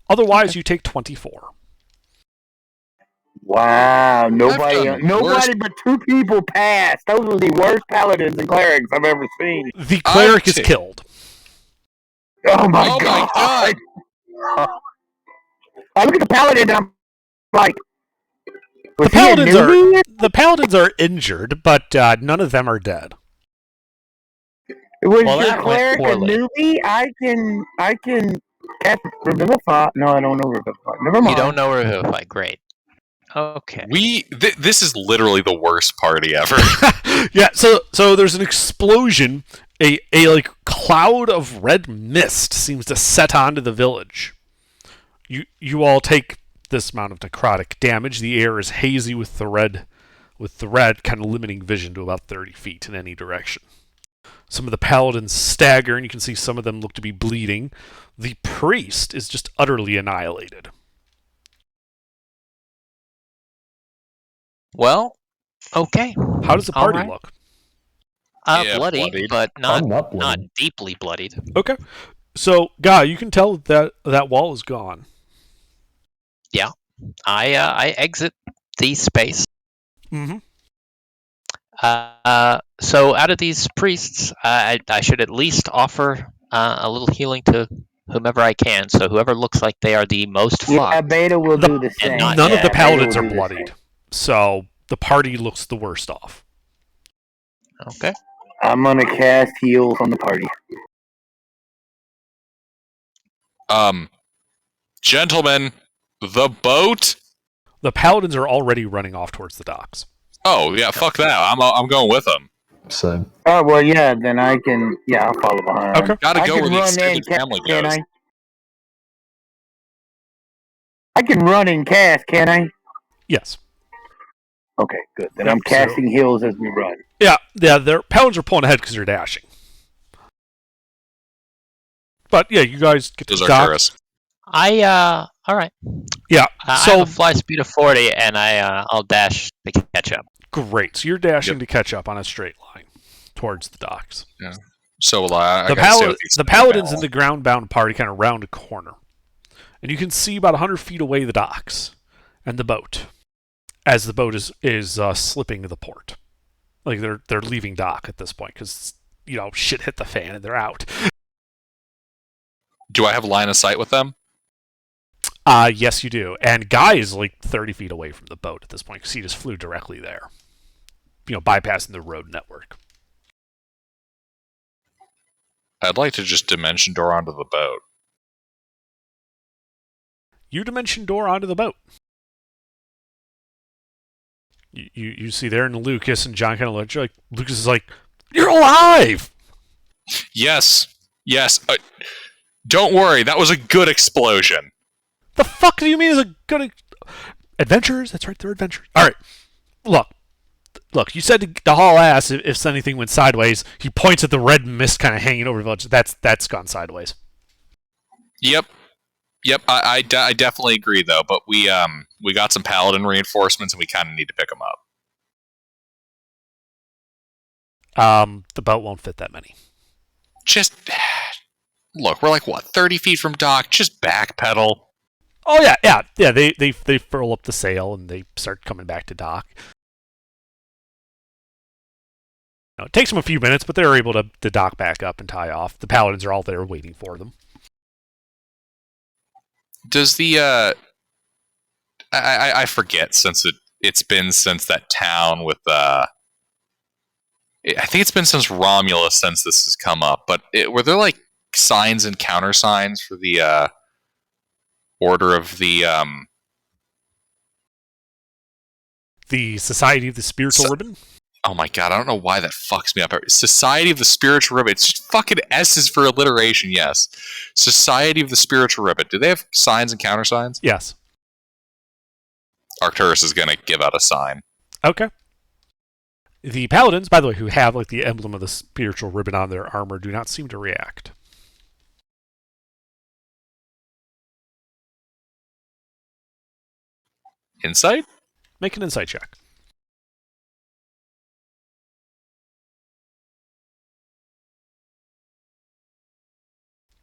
Otherwise, you take 24. Wow, nobody done worse. but two people passed. Those were the worst paladins and clerics I've ever seen. The cleric is see. killed. Oh my Oh god. my god! I look at the paladin and I'm like, was The he a paladins are newbie? the paladins are injured, but none of them are dead. Was Well, your that went cleric a poorly. newbie? I can cast Revivify. No, I don't know Revivify. Never mind. You don't know Revivify. Great. Okay. This is literally the worst party ever. Yeah, so there's an explosion. A like cloud of red mist seems to set onto the village. You all take this amount of necrotic damage. The air is hazy with the red kind of limiting vision to about 30 feet in any direction. Some of the paladins stagger, and you can see some of them look to be bleeding. The priest is just utterly annihilated. Well, okay. How does the All party right. look? Yeah, Bloody, bloodied. but not I'm not bloodied. not deeply bloodied. Okay. So, Guy, you can tell that wall is gone. I exit the space. Mm-hmm. So out of these priests, I should at least offer a little healing to whomever I can. So whoever looks like they are the most Yeah, fucked. Beta will do the same. not- None of the Beta paladins will are do the bloodied, same. so the party looks the worst off. Okay. I'm gonna cast heal on the party. Gentlemen, the boat. The paladins are already running off towards the docks. Oh yeah, fuck that. I'm going with them. Same. Oh well, yeah. Then I can. Yeah, I'll follow behind. Okay. Gotta I go can where the run in, extended family can goes. I can run and cast, can I? Yes. Okay, good. Then Yeah, I'm casting heals as we run. Yeah, their paladins are pulling ahead because they're dashing. But yeah, you guys get to Those the are docks. All right. Yeah, I so have a fly speed of 40, and I'll dash to catch up. great. So you're dashing Yep. to catch up on a straight line towards the docks. So will I. I The, gotta stay pal- with the extended paladins family. in the ground-bound party kind of round a corner, and you can see about 100 feet away the docks and the boat, as the boat is slipping to the port. Like they're leaving dock at this point because shit hit the fan and they're out. Do I have line of sight with them? Yes, you do. And Guy is like 30 feet away from the boat at this point because he just flew directly there, bypassing the road network. I'd like to just dimension door onto the boat. You dimension door onto the boat. You see there, and Lucas and John kind of look like Lucas is like, "You're alive!" Yes. Don't worry, that was a good explosion. The fuck do you mean is a good adventures? That's right, they're adventures. All right, look. You said to haul ass if anything went sideways. He points at the red mist kind of hanging over the village. That's gone sideways. Yep. I definitely agree though. But we got some paladin reinforcements and we kind of need to pick them up. The boat won't fit that many. Just look, we're like what 30 feet from dock. Just backpedal. Oh yeah. They furl up the sail and they start coming back to dock. It takes them a few minutes, but they're able to dock back up and tie off. The paladins are all there waiting for them. Does the I forget since it's been since that town with I think it's been since Romulus since this has come up. But were there like signs and countersigns for the Order of the Society of the Spiritual Ribbon? Oh my god, I don't know why that fucks me up. Society of the Spiritual Ribbon. It's just fucking S's for alliteration, yes. Society of the Spiritual Ribbon. Do they have signs and countersigns? Yes. Arcturus is going to give out a sign. Okay. The paladins, by the way, who have like the emblem of the spiritual ribbon on their armor, do not seem to react. Insight? Make an insight check.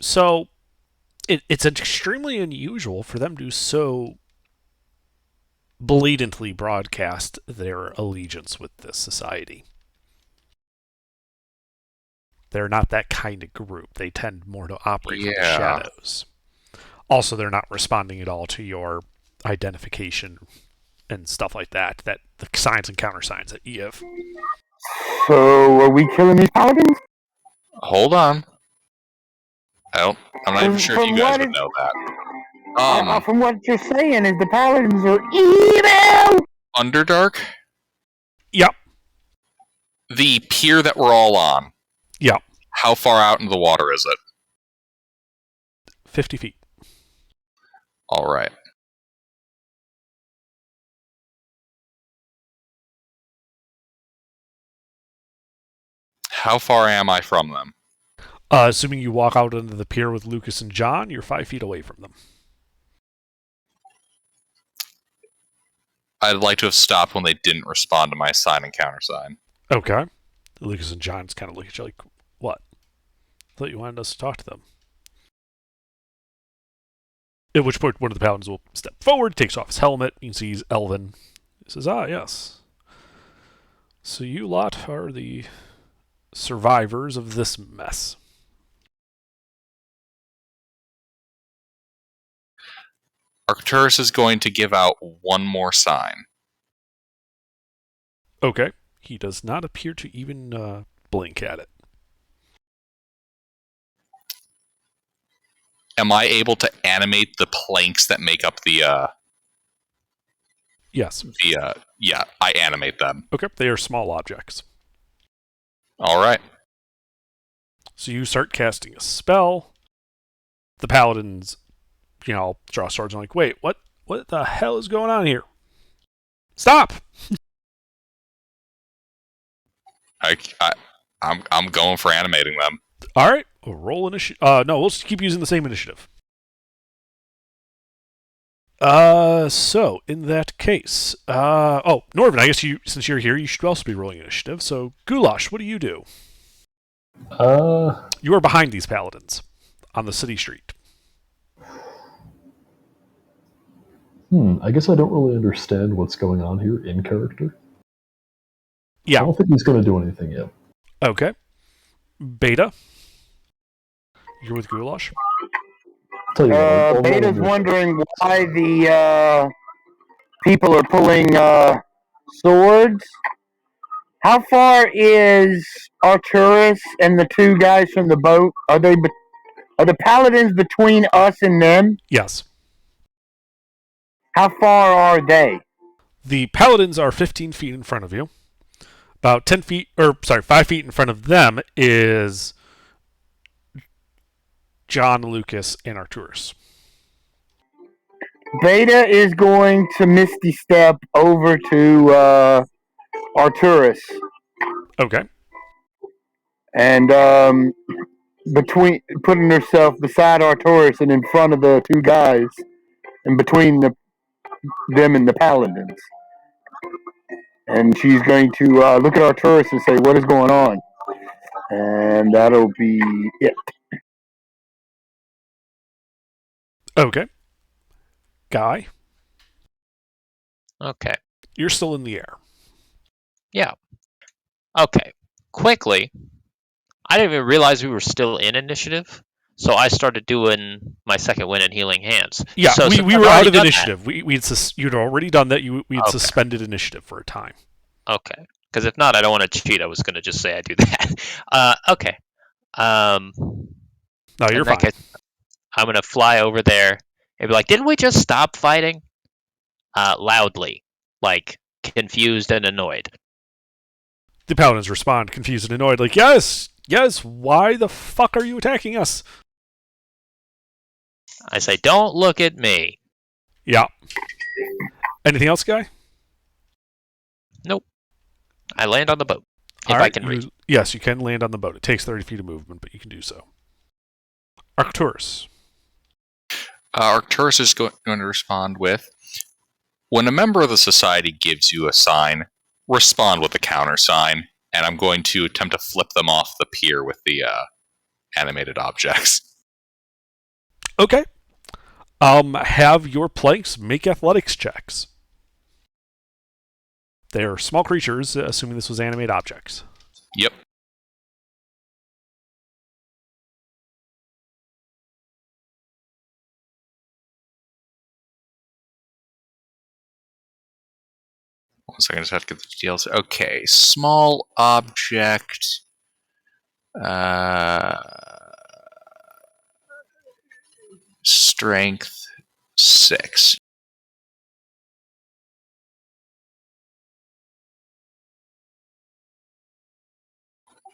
So, it's extremely unusual for them to so blatantly broadcast their allegiance with this society. They're not that kind of group. They tend more to operate from the shadows. Also, they're not responding at all to your identification and stuff like that. That the signs and countersigns that you have. So, are we killing these paladins? Hold on. I'm not even sure if you guys would know that. From what you're saying is the paladins are evil! Underdark? Yep. The pier that we're all on. Yep. How far out into the water is it? 50 feet. All right. How far am I from them? Assuming you walk out into the pier with Lucas and John, you're 5 feet away from them. I'd like to have stopped when they didn't respond to my sign and countersign. Okay. Lucas and John's kind of look at you like, what? I thought you wanted us to talk to them. At which point, one of the paladins will step forward, takes off his helmet. You can see he's elven. He says, yes. So you lot are the survivors of this mess. Arcturus is going to give out one more sign. Okay. He does not appear to even blink at it. Am I able to animate the planks that make up the, Yes. yeah, I animate them. Okay. They are small objects. All right. So you start casting a spell. The paladins, draw swords and like, wait, what the hell is going on here? Stop! I'm going for animating them. All right. We'll roll initiative. No, we'll just keep using the same initiative. So in that case, Norvin, I guess since you're here, you should also be rolling initiative. So Goulash, what do? You are behind these paladins on the city street. I guess I don't really understand what's going on here in character. Yeah. I don't think he's going to do anything yet. Okay. Beta, you're with Goulash. Tell you what, I'll Beta's wondering why the people are pulling swords. How far is Arcturus and the two guys from the boat? Are the paladins between us and them? Yes. How far are they? The paladins are 15 feet in front of you. About 5 feet in front of them is John, Lucas, and Arcturus. Beta is going to Misty Step over to Arcturus. Okay. And putting herself beside Arcturus and in front of the two guys, and between them and the paladins. And she's going to look at Arcturus and say, "What is going on?" And that'll be it. Okay. Guy, Okay. you're still in the air. Yeah. Okay. Quickly, I didn't even realize we were still in initiative, so I started doing my second win in healing hands. Yeah, so we were out of initiative. You'd already done that. We had Okay. suspended initiative for a time. Okay. Because if not, I don't want to cheat. I was going to just say I do that. Okay. No, you're fine. I'm going to fly over there and be like, didn't we just stop fighting? Loudly. Like, confused and annoyed. The paladins respond, confused and annoyed, like, yes, why the fuck are you attacking us? I say, don't look at me. Yeah. Anything else, Guy? Nope. I land on the boat. All if right, I can reach. Yes, you can land on the boat. It takes 30 feet of movement, but you can do so. Arcturus. Arcturus is going to respond with, when a member of the society gives you a sign, respond with a countersign, and I'm going to attempt to flip them off the pier with the animated objects. Okay. Have your planks make athletics checks. They are small creatures, assuming this was animate objects. Yep. One second, I just have to get the details. Okay, small object. Strength 6.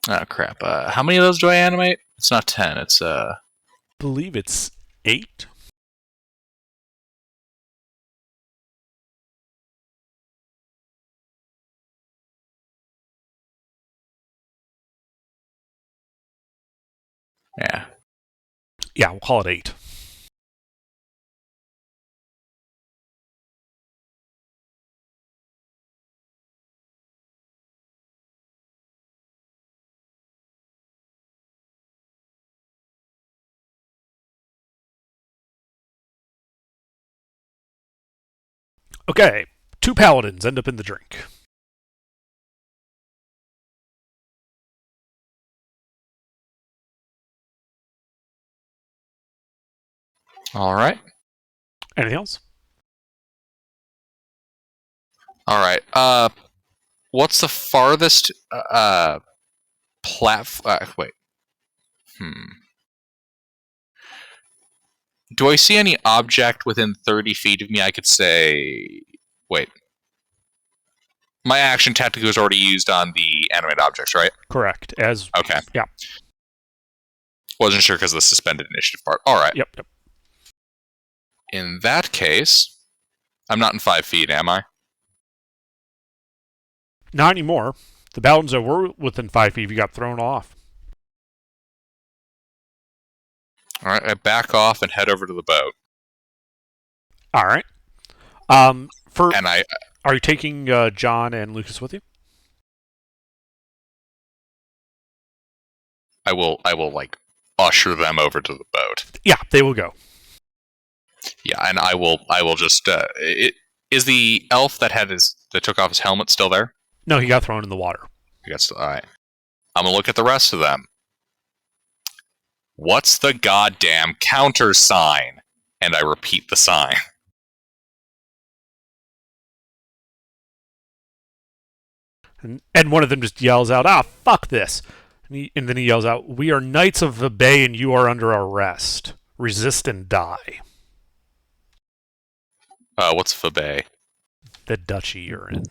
Oh crap! How many of those do I animate? It's not 10. It's Believe it's 8. yeah. Yeah, we'll call it 8. Okay, 2 paladins end up in the drink. All right. Anything else? All right. What's the farthest wait. Do I see any object within 30 feet of me? I could say. Wait. My action tactic was already used on the animated objects, right? Correct. Okay. Yeah. Wasn't sure because of the suspended initiative part. All right. Yep. In that case, I'm not in 5 feet, am I? Not anymore. The paladins that were within 5 feet, you got thrown off. All right. I back off and head over to the boat. All right. And Are you taking John and Lucas with you? I will like usher them over to the boat. Yeah, they will go. Yeah, and I will just is the elf that took off his helmet still there? No, he got thrown in the water. All right. I'm gonna look at the rest of them. What's the goddamn counter sign? And I repeat the sign. And one of them just yells out, fuck this. And then he yells out, we are knights of the bay and you are under arrest. Resist and die. What's Fabe? The duchy you're in.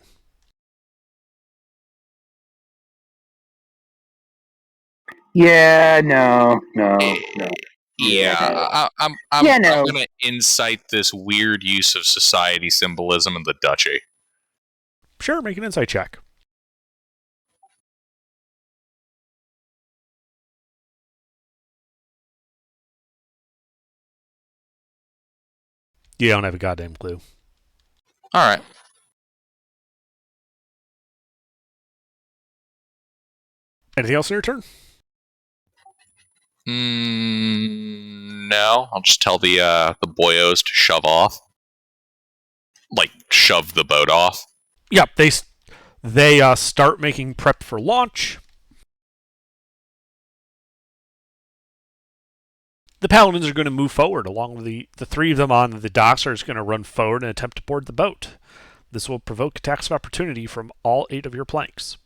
Yeah, no. Yeah, I'm gonna incite this weird use of society symbolism in the duchy. Sure, make an insight check. You don't have a goddamn clue. All right. Anything else in your turn? No. I'll just tell the boyos to shove off. Like, shove the boat off. Yep, they start making prep for launch. The paladins are going to move forward along with the 3 of them on the docks are just going to run forward and attempt to board the boat. This will provoke attacks of opportunity from all 8 of your planks.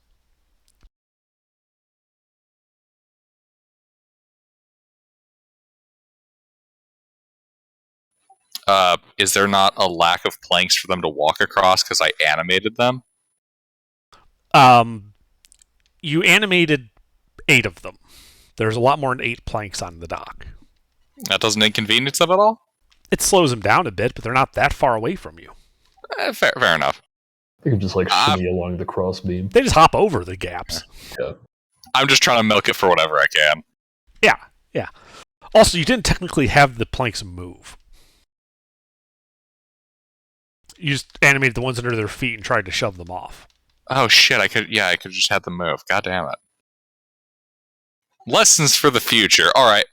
Is there not a lack of planks for them to walk across because I animated them? You animated 8 of them. There's a lot more than 8 planks on the dock. That doesn't inconvenience them at all? It slows them down a bit, but they're not that far away from you. Fair enough. You can just like shimmy along the crossbeam. They just hop over the gaps. Yeah. I'm just trying to milk it for whatever I can. Yeah. Also, you didn't technically have the planks move. You just animated the ones under their feet and tried to shove them off. Oh shit, I could just had them move. God damn it. Lessons for the future. Alright.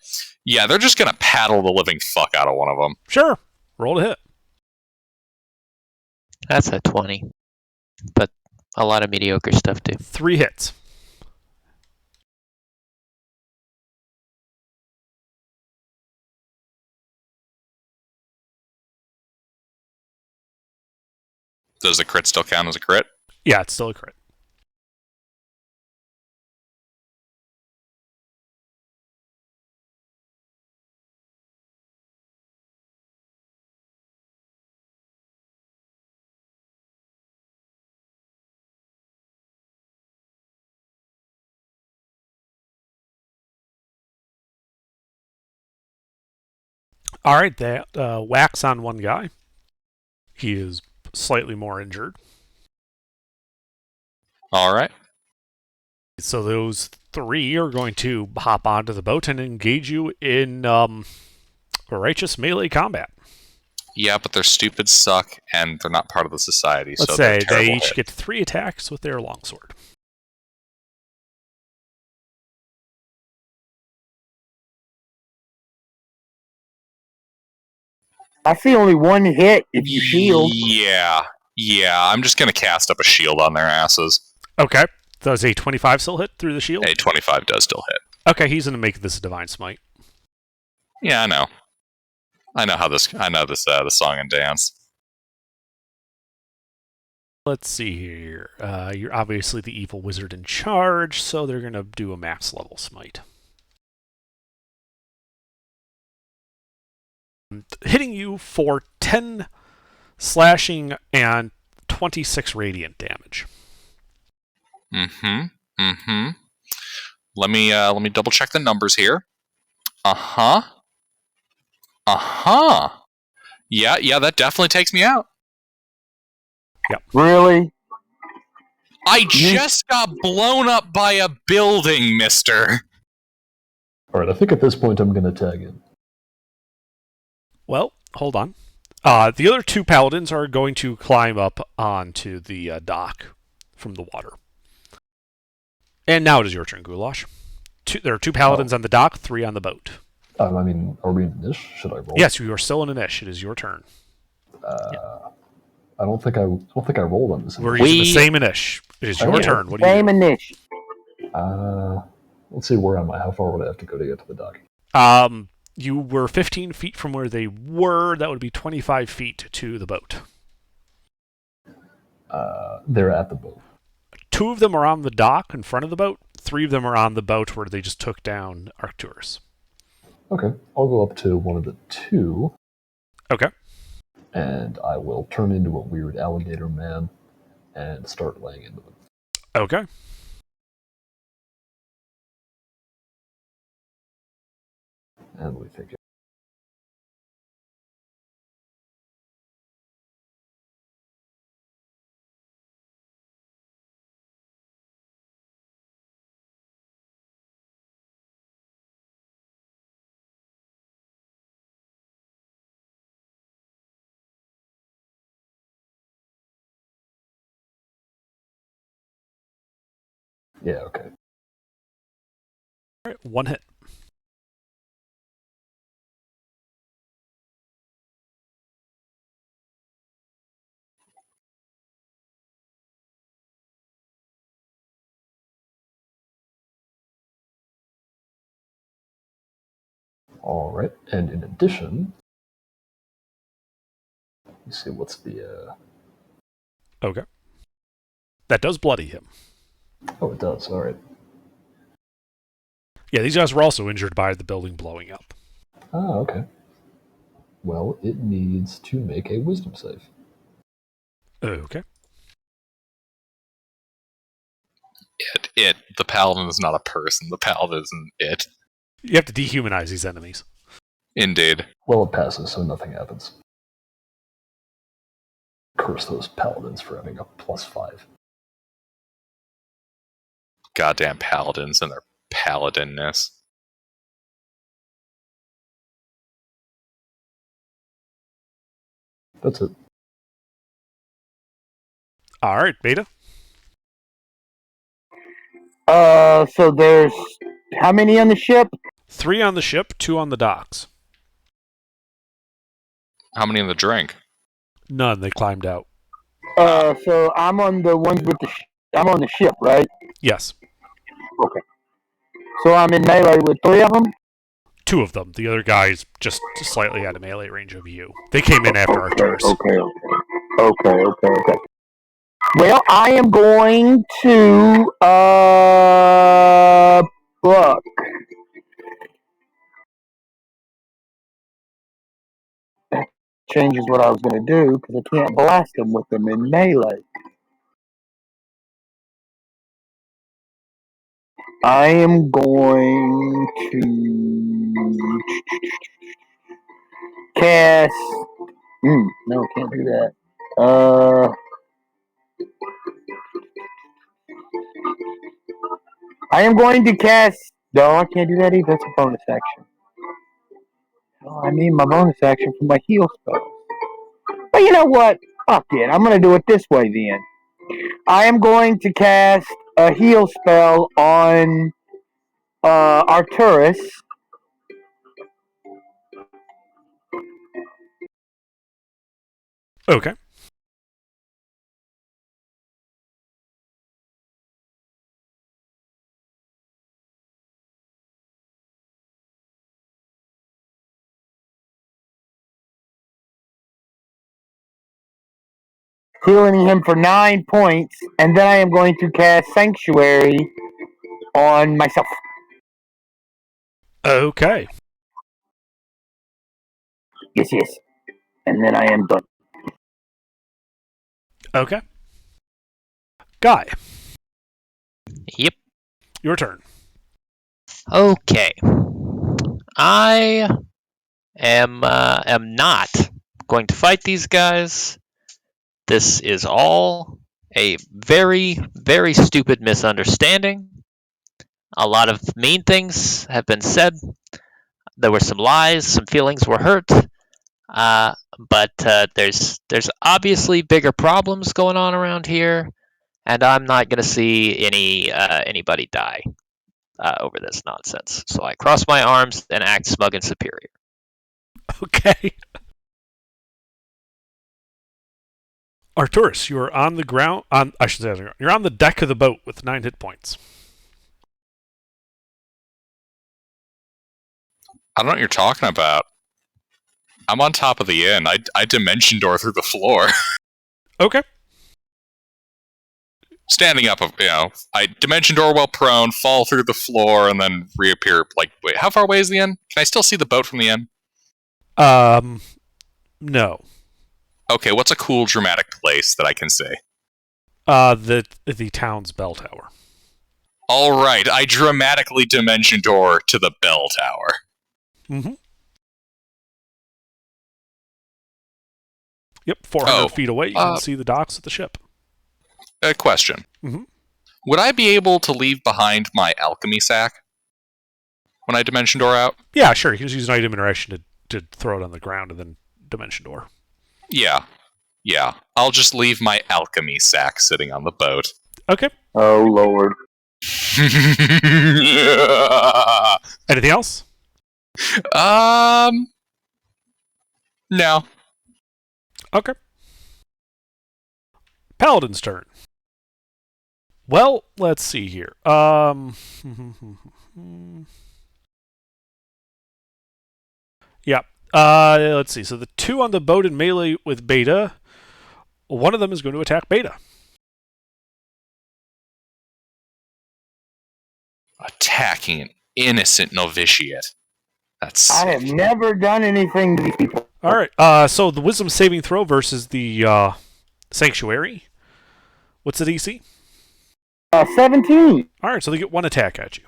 Yeah, they're just gonna paddle the living fuck out of one of them. Sure. Roll to hit. That's a 20. But a lot of mediocre stuff, too. 3 hits. Does the crit still count as a crit? Yeah, it's still a crit. All right, that whacks on one guy. He is slightly more injured. All right. So those three are going to hop onto the boat and engage you in righteous melee combat. Yeah, but they're stupid, suck, and they're not part of the society. Let's so they're say they terrible each hit. get 3 attacks with their longsword. I see only one hit if you shield. Yeah. I'm just gonna cast up a shield on their asses. Okay. Does a 25 still hit through the shield? A 25 does still hit. Okay, he's going to make this a divine smite. Yeah, I know. I know the song and dance. Let's see here. You're obviously the evil wizard in charge, so they're going to do a max level smite. Hitting you for 10 slashing and 26 radiant damage. Let me double check the numbers here. Yeah, that definitely takes me out. Really? I just got blown up by a building, mister. Alright, I think at this point I'm going to tag in. Well, hold on. The other 2 paladins are going to climb up onto the dock from the water. And now it is your turn, Goulash. There are 2 paladins on the dock, 3 on the boat. I mean, are we in this? Should I roll? Yes, you are still in an ish. It is your turn. I don't think I rolled on this. We're using the same inish. It is your turn. What do you Same do? initiative. Let's see, where am I? How far would I have to go to get to the dock? You were 15 feet from where they were. That would be 25 feet to the boat. They're at the boat. 2 of them are on the dock in front of the boat. 3 of them are on the boat where they just took down Arcturus. Okay, I'll go up to one of the 2. Okay. And I will turn into a weird alligator man and start laying into them. Okay. And we think. Yeah, okay. All right, 1 hit. Alright, and in addition, let me see, what's the, Okay. That does bloody him. Oh, it does, alright. Yeah, these guys were also injured by the building blowing up. Ah, okay. Well, it needs to make a wisdom save. Okay. The paladin is not a person. The paladin isn't it. You have to dehumanize these enemies. Indeed. Well, it passes, so nothing happens. Curse those paladins for having a +5. Goddamn paladins and their paladinness. That's it. All right, Beta. So there's how many on the ship? 3 on the ship, 2 on the docks. How many in the drink? None. They climbed out. So I'm on the ones with the. I'm on the ship, right? Yes. Okay. So I'm in melee with 3 of them. 2 of them. The other guy's just slightly out of melee range of you. They came in after Arcturus. Okay. Well, I am going to look. That changes what I was going to do because I can't blast them with them in melee. I am going to cast. No, can't do that. I am going to cast. No, I can't do that either. That's a bonus action. Oh, I need my bonus action for my heal spell. But you know what? Fuck it. I'm going to do it this way then. I am going to cast a heal spell on Arcturus. Okay. Healing him for 9 points, and then I am going to cast Sanctuary on myself. Okay. Yes. And then I am done. Okay. Guy, Yep. your turn. Okay. I am not going to fight these guys. This is all a very, very stupid misunderstanding. A lot of mean things have been said. There were some lies, some feelings were hurt. But there's obviously bigger problems going on around here, and I'm not going to see anybody die over this nonsense. So I cross my arms and act smug and superior. Okay. Arcturus, you are on the ground. I should say on the ground. You're on the deck of the boat with 9 hit points. I don't know what you're talking about. I'm on top of the inn. I dimension door through the floor. Okay. Standing up, I dimension door while prone, fall through the floor, and then reappear. Wait, how far away is the inn? Can I still see the boat from the inn? No. Okay, what's a cool, dramatic place that I can see? The town's bell tower. All right, I dramatically dimension door to the bell tower. Mm-hmm. Yep, 400 feet away, you can see the docks of the ship. A question. Mm-hmm. Would I be able to leave behind my alchemy sack when I dimension door out? Yeah, sure. He was using item interaction to throw it on the ground and then dimension door. Yeah. I'll just leave my alchemy sack sitting on the boat. Okay. Oh, Lord. Anything else? No. Okay. Paladin's turn. Well, let's see here. Yeah. Let's see. So the 2 on the boat in melee with Beta, one of them is going to attack Beta. Attacking an innocent novitiate. I have never done anything to these people. All right. So the Wisdom saving throw versus the Sanctuary. What's the DC? 17. All right. So they get 1 attack at you.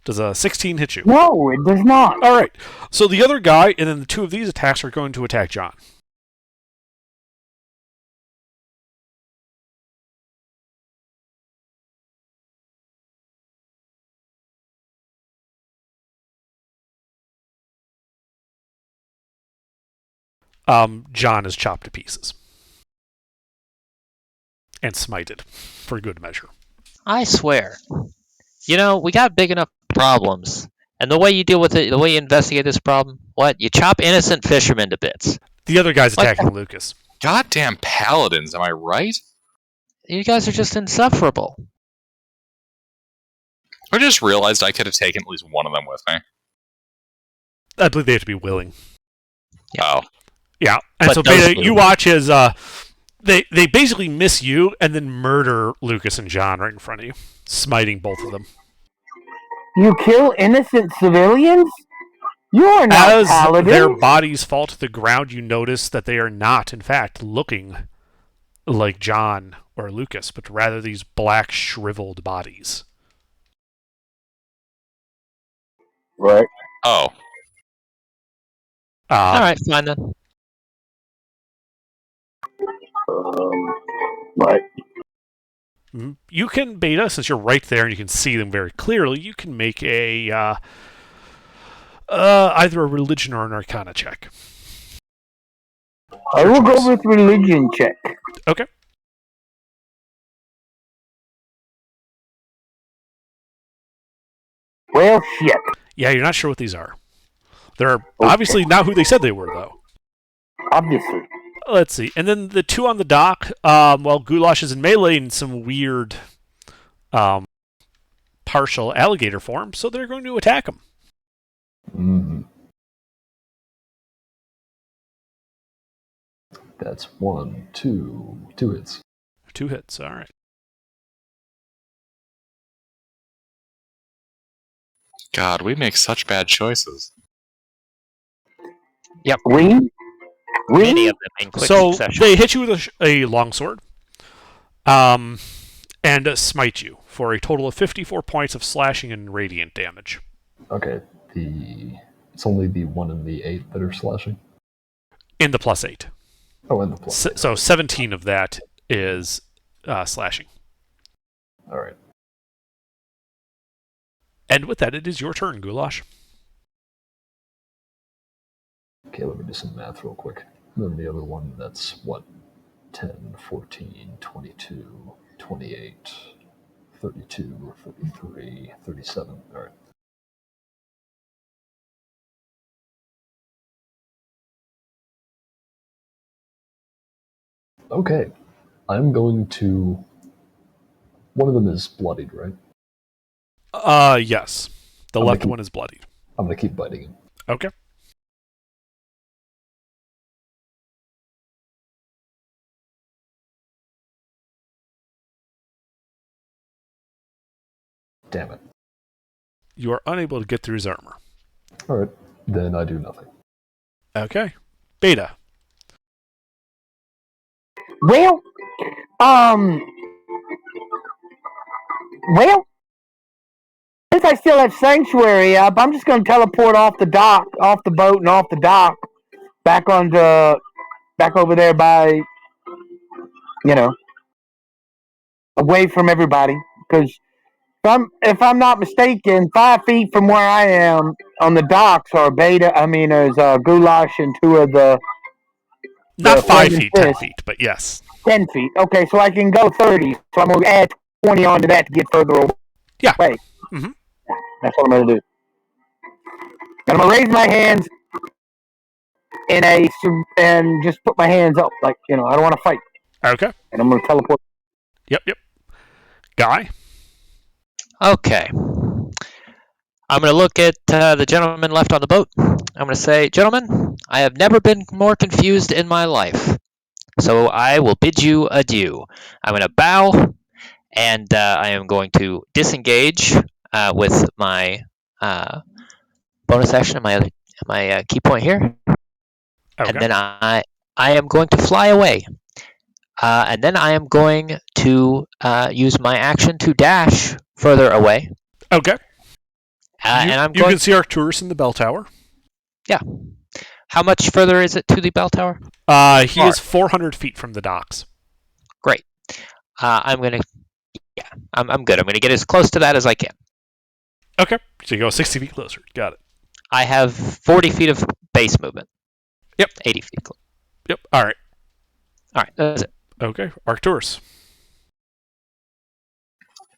Does a 16 hit you? No, it does not. All right. So the other guy, and then the 2 of these attacks are going to attack John. John is chopped to pieces and smited for good measure. I swear. We got big enough problems. And the way you deal with it, the way you investigate this problem, you chop innocent fishermen to bits. The other guy's attacking Lucas. Goddamn paladins, am I right? You guys are just insufferable. I just realized I could have taken at least one of them with me. I believe they have to be willing. Yeah. Oh. Yeah. And so Beta, you watch as they basically miss you and then murder Lucas and John right in front of you, smiting both of them. You kill innocent civilians? You are not As paladins. their bodies fall to the ground, you notice that they are not, in fact, looking like John or Lucas, but rather these black, shriveled bodies. Right. Oh. All right, fine then. What? You can, Beta, since you're right there and you can see them very clearly, you can make a either a religion or an arcana check. I will go with religion check. Okay. Well, shit. Yeah, you're not sure what these are. They're obviously not who they said they were, though. Obviously. Let's see. And then the two on the dock, well, Goulash is in melee in some weird partial alligator form, so they're going to attack him. That's 1, 2 hits. 2 hits, all right. God, we make such bad choices. Yep. We? Many of them in quick So succession. they hit you with a longsword, and smite you for a total of 54 points of slashing and radiant damage. Okay, it's only the 1 and the 8 that are slashing. In the +8. Oh, and the plus. So 17 of that is slashing. All right. And with that, it is your turn, Goulash. Okay, let me do some math real quick. And then the other one, that's what? 10, 14, 22, 28, 32, 33, 37. All right. Okay, I'm going to... One of them is bloodied, right? Yes. The I'm left gonna one is bloodied. I'm going to keep biting him. Okay. Damn it. You are unable to get through his armor. All right, then I do nothing. Okay. Beta. Well, since I still have sanctuary up, I'm just going to teleport off the dock, off the boat, and off the dock, back over there by, away from everybody. Because if I'm not mistaken, 5 feet from where I am on the docks are there's Goulash and 2 of the Not 5 flaming feet, 10 fists. feet, but yes. 10 feet. Okay, so I can go 30. So I'm going to add 20 onto that to get further away. Yeah. Mm-hmm. That's what I'm going to do. And I'm going to raise my hands and just put my hands up. Like, I don't want to fight. Okay. And I'm going to teleport. Yep. Guy? Okay. I'm going to look at the gentleman left on the boat. I'm going to say, gentlemen, I have never been more confused in my life. So I will bid you adieu. I'm going to bow, and I am going to disengage with my bonus action and my key point here. Okay. And then I am going to fly away. And then I am going to use my action to dash further away. Okay. And you can see Arcturus in the bell tower. Yeah. How much further is it to the bell tower? He is 400 feet from the docks. Great. I'm good. I'm going to get as close to that as I can. Okay. So you go 60 feet closer. Got it. I have 40 feet of base movement. Yep. 80 feet. Yep. All right. That's it. Okay. Arcturus.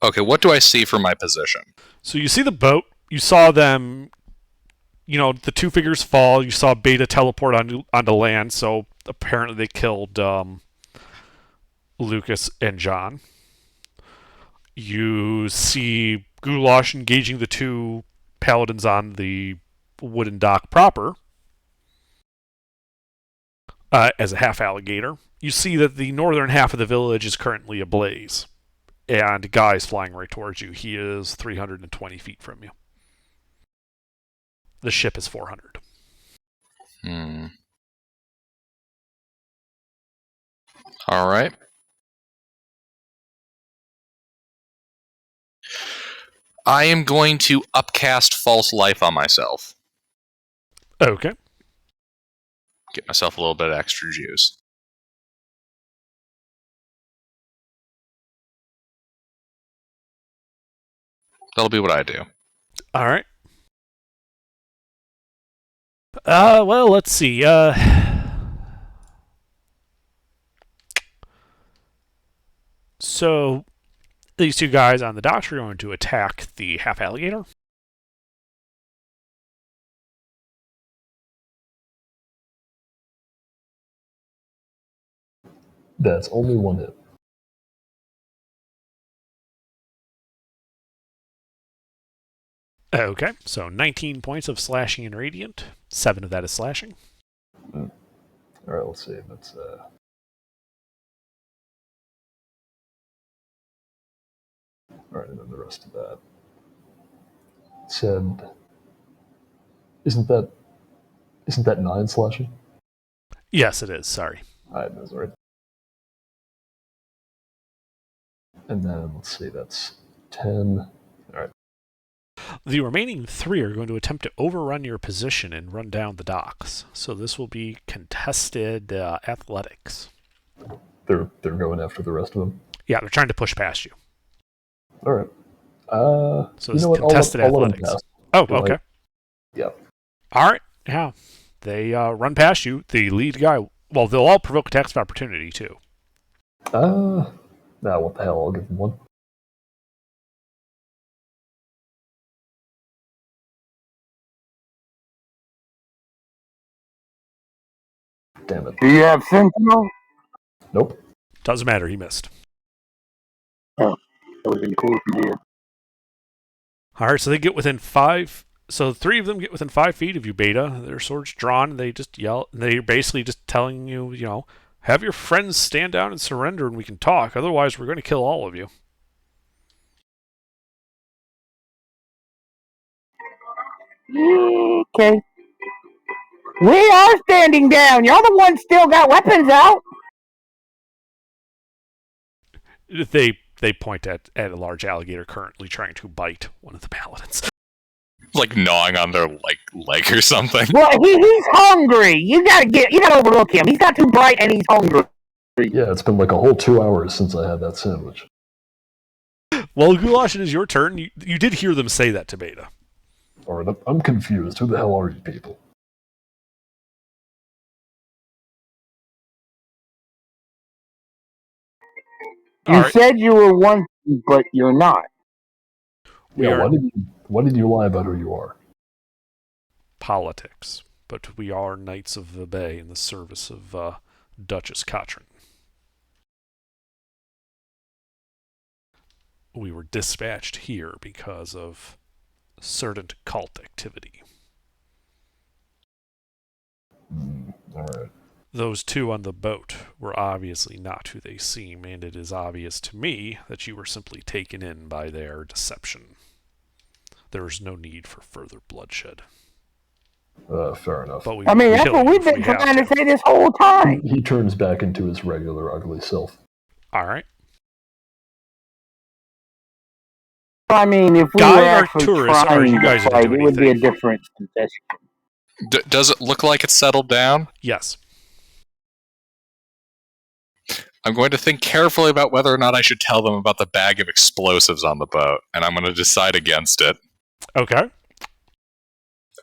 Okay, what do I see from my position? So you see the boat. You saw them, the 2 figures fall. You saw Beta teleport onto land, so apparently they killed Lucas and John. You see Goulash engaging the 2 paladins on the wooden dock proper as a half alligator. You see that the northern half of the village is currently ablaze, and Guy is flying right towards you. He is 320 feet from you. The ship is 400. All right. I am going to upcast false life on myself. Okay. Get myself a little bit of extra juice. That'll be what I do. All right. Well, let's see. So these two guys on the docks are going to attack the half alligator. That's only one hit. Okay, so 19 points of slashing and radiant. 7 of that is slashing. All right, let's see. That's all right, and then the rest of that. Said, isn't that 9 slashing? Yes, it is. Sorry. That's right. And then let's see, that's 10. All right. The remaining 3 are going to attempt to overrun your position and run down the docks. So this will be contested athletics. They're going after the rest of them. Yeah, they're trying to push past you. All right. So you it's know what? contested I'll let them athletics. pass. Oh, Go okay. ahead. Yeah. All right. Yeah. They run past you. The lead guy. Well, they'll all provoke attacks of opportunity too. Nah, what the hell? I'll give them one. Damn it. Do you have Sentinel? Nope. Doesn't matter. He missed. Oh, that would have been cool if you did. All right. So they get within 5. So 3 of them get within 5 feet of you, Beta. Their swords drawn. And they just yell. They're basically just telling you, have your friends stand down and surrender, and we can talk. Otherwise, we're going to kill all of you. Okay. We are standing down. You're the ones still got weapons out. They point at a large alligator currently trying to bite one of the paladins. Like gnawing on their leg or something. Well, he's hungry. You gotta overlook him. He's not too bright and he's hungry. Yeah, it's been like a whole 2 hours since I had that sandwich. Well, Goulash, it is your turn. You did hear them say that to Beta. All right, I'm confused. Who the hell are you people? You said you were one, but you're not. Why did you lie about who you are? Politics, but we are Knights of the Bay in the service of Duchess Katrin. We were dispatched here because of certain cult activity. All right. Those 2 on the boat were obviously not who they seem, and it is obvious to me that you were simply taken in by their deception. There is no need for further bloodshed. Fair enough. But That's what we've been trying to say this whole time. He turns back into his regular ugly self. All right. If we Guy were and actually Arcturus, trying you guys to didn't fight, do it would be a anything. different contestation. Does it look like it's settled down? Yes. I'm going to think carefully about whether or not I should tell them about the bag of explosives on the boat, and I'm going to decide against it. Okay.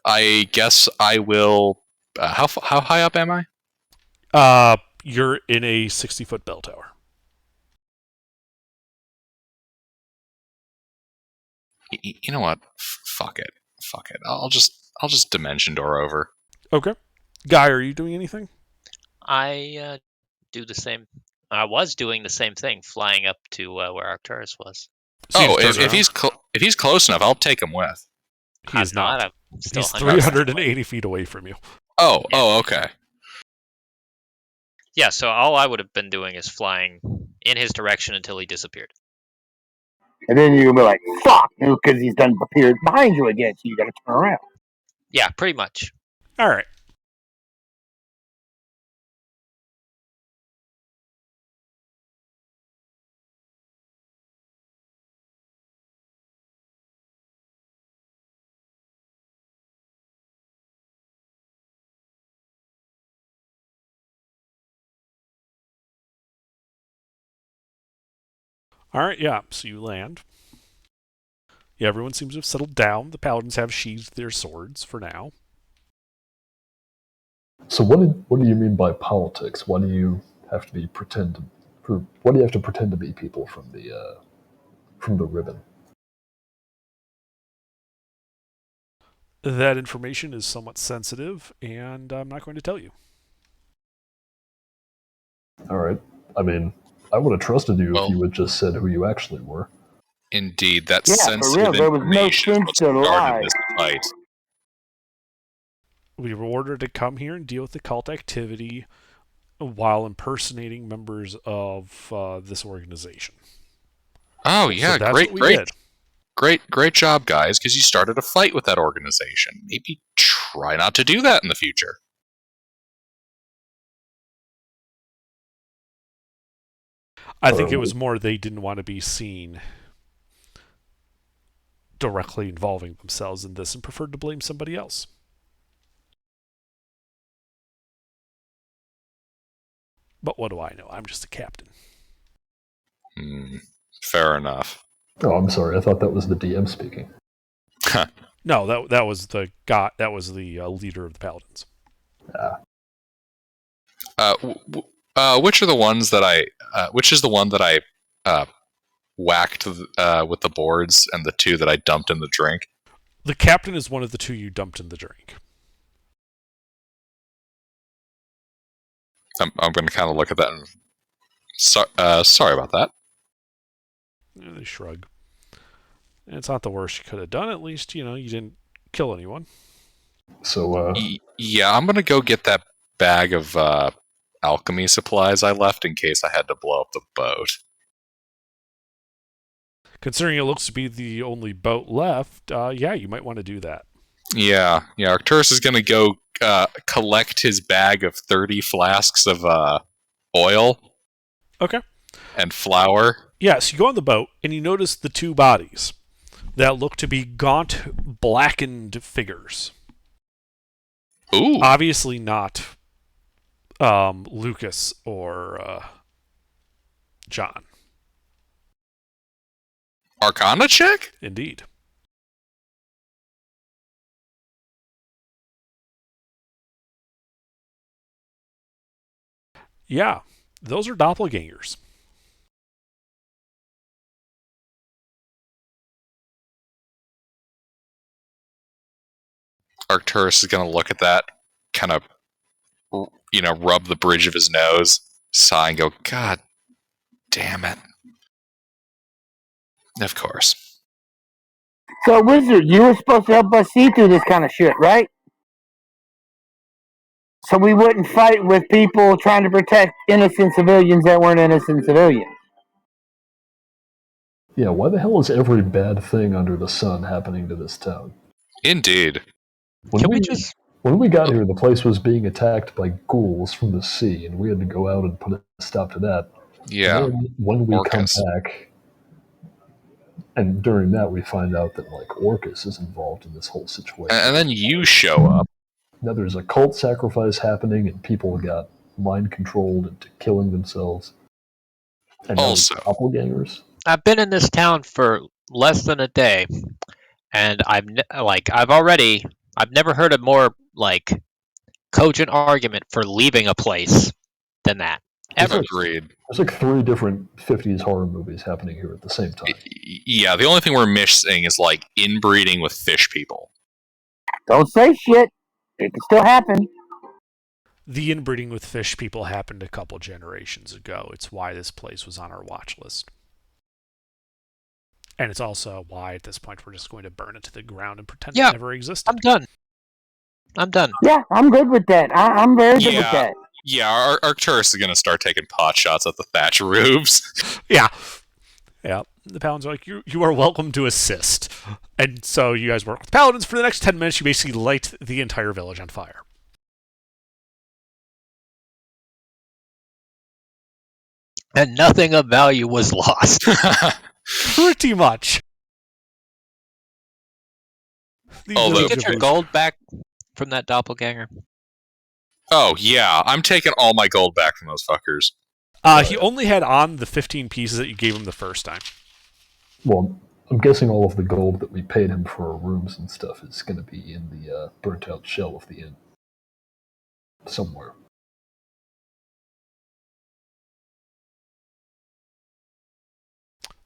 I guess I will. How high up am I? You're in a 60-foot bell tower. You know what? Fuck it. I'll just dimension door over. Okay. Guy, are you doing anything? I do the same. I was doing the same thing, flying up to where Arcturus was. So if he's close enough, I'll take him with. He is not. I'm still He's 100 380 feet away from you. Oh, okay. Yeah, so all I would have been doing is flying in his direction until he disappeared. And then you'll be like, fuck, because he's done appeared behind you again, so you gotta turn around. Yeah, pretty much. All right. All right, yeah. So you land. Yeah, everyone seems to have settled down. The paladins have sheathed their swords for now. So what do you mean by politics? Why do you have to why do you have to pretend to be people from the ribbon? That information is somewhat sensitive, and I'm not going to tell you. All right. I mean, I would have trusted you if Well- you had just said who you actually were. Indeed, that Yeah, for sensitive real, there was no information is sense what to lie. started this fight. We were ordered to come here and deal with the cult activity while impersonating members of this organization. Oh So yeah, that's great, what we great, did. great job, guys! Because you started a fight with that organization. Maybe try not to do that in the future. I think it was more they didn't want to be seen directly involving themselves in this and preferred to blame somebody else. But what do I know? I'm just a captain. Fair enough. Oh, I'm sorry. I thought that was the DM speaking. No, that was the guy. That was the leader of the paladins. Which are the ones that which is the one that I whacked with the boards, and the two that I dumped in the drink? The captain is one of the two you dumped in the drink. I'm going to kind of look at that and sorry about that. They shrug. And it's not the worst you could have done. At least, you didn't kill anyone. So, Yeah, I'm going to go get that bag of alchemy supplies I left in case I had to blow up the boat. Considering it looks to be the only boat left, yeah, you might want to do that. Yeah, Arcturus is going to go collect his bag of 30 flasks of oil. Okay. And flour. Yeah, so you go on the boat, and you notice the two bodies that look to be gaunt, blackened figures. Ooh. Obviously not Lucas or John. Arcana check? Indeed. Yeah, those are doppelgangers. Arcturus is going to look at that, kind of, rub the bridge of his nose, sigh, and go, God damn it. Of course. So, Wizard, you were supposed to help us see through this kind of shit, right? So we wouldn't fight with people trying to protect innocent civilians that weren't innocent civilians. yeah, why the hell is every bad thing under the sun happening to this town? Indeed. When we got here, the place was being attacked by ghouls from the sea, and we had to go out and put a stop to that. Yeah. And then when we Orcus. come back, and during that we find out that Orcus is involved in this whole situation. And then you show up. Now there's a cult sacrifice happening, and people got mind controlled into killing themselves. And Also, doppelgangers. I've been in this town for less than a day, and I've never heard a more cogent argument for leaving a place than that. Ever. Agreed. There's 3 different 50s horror movies happening here at the same time. Yeah, the only thing we're missing is inbreeding with fish people. Don't say shit. It can still happen. The inbreeding with fish people happened a couple generations ago. It's why this place was on our watch list. And it's also why, at this point, we're just going to burn it to the ground and pretend it never existed. I'm done. Yeah, I'm good with that. I'm very good with that. Yeah, Arcturus is going to start taking pot shots at the thatch roofs. Yeah. The paladins are like, you are welcome to assist. And so you guys work with paladins for the next 10 minutes. You basically light the entire village on fire. And nothing of value was lost. Pretty much. Although- Did you get your gold back from that doppelganger? Oh, yeah, I'm taking all my gold back from those fuckers. He only had on the 15 pieces that you gave him the first time. Well, I'm guessing all of the gold that we paid him for our rooms and stuff is going to be in the burnt-out shell of the inn. Somewhere.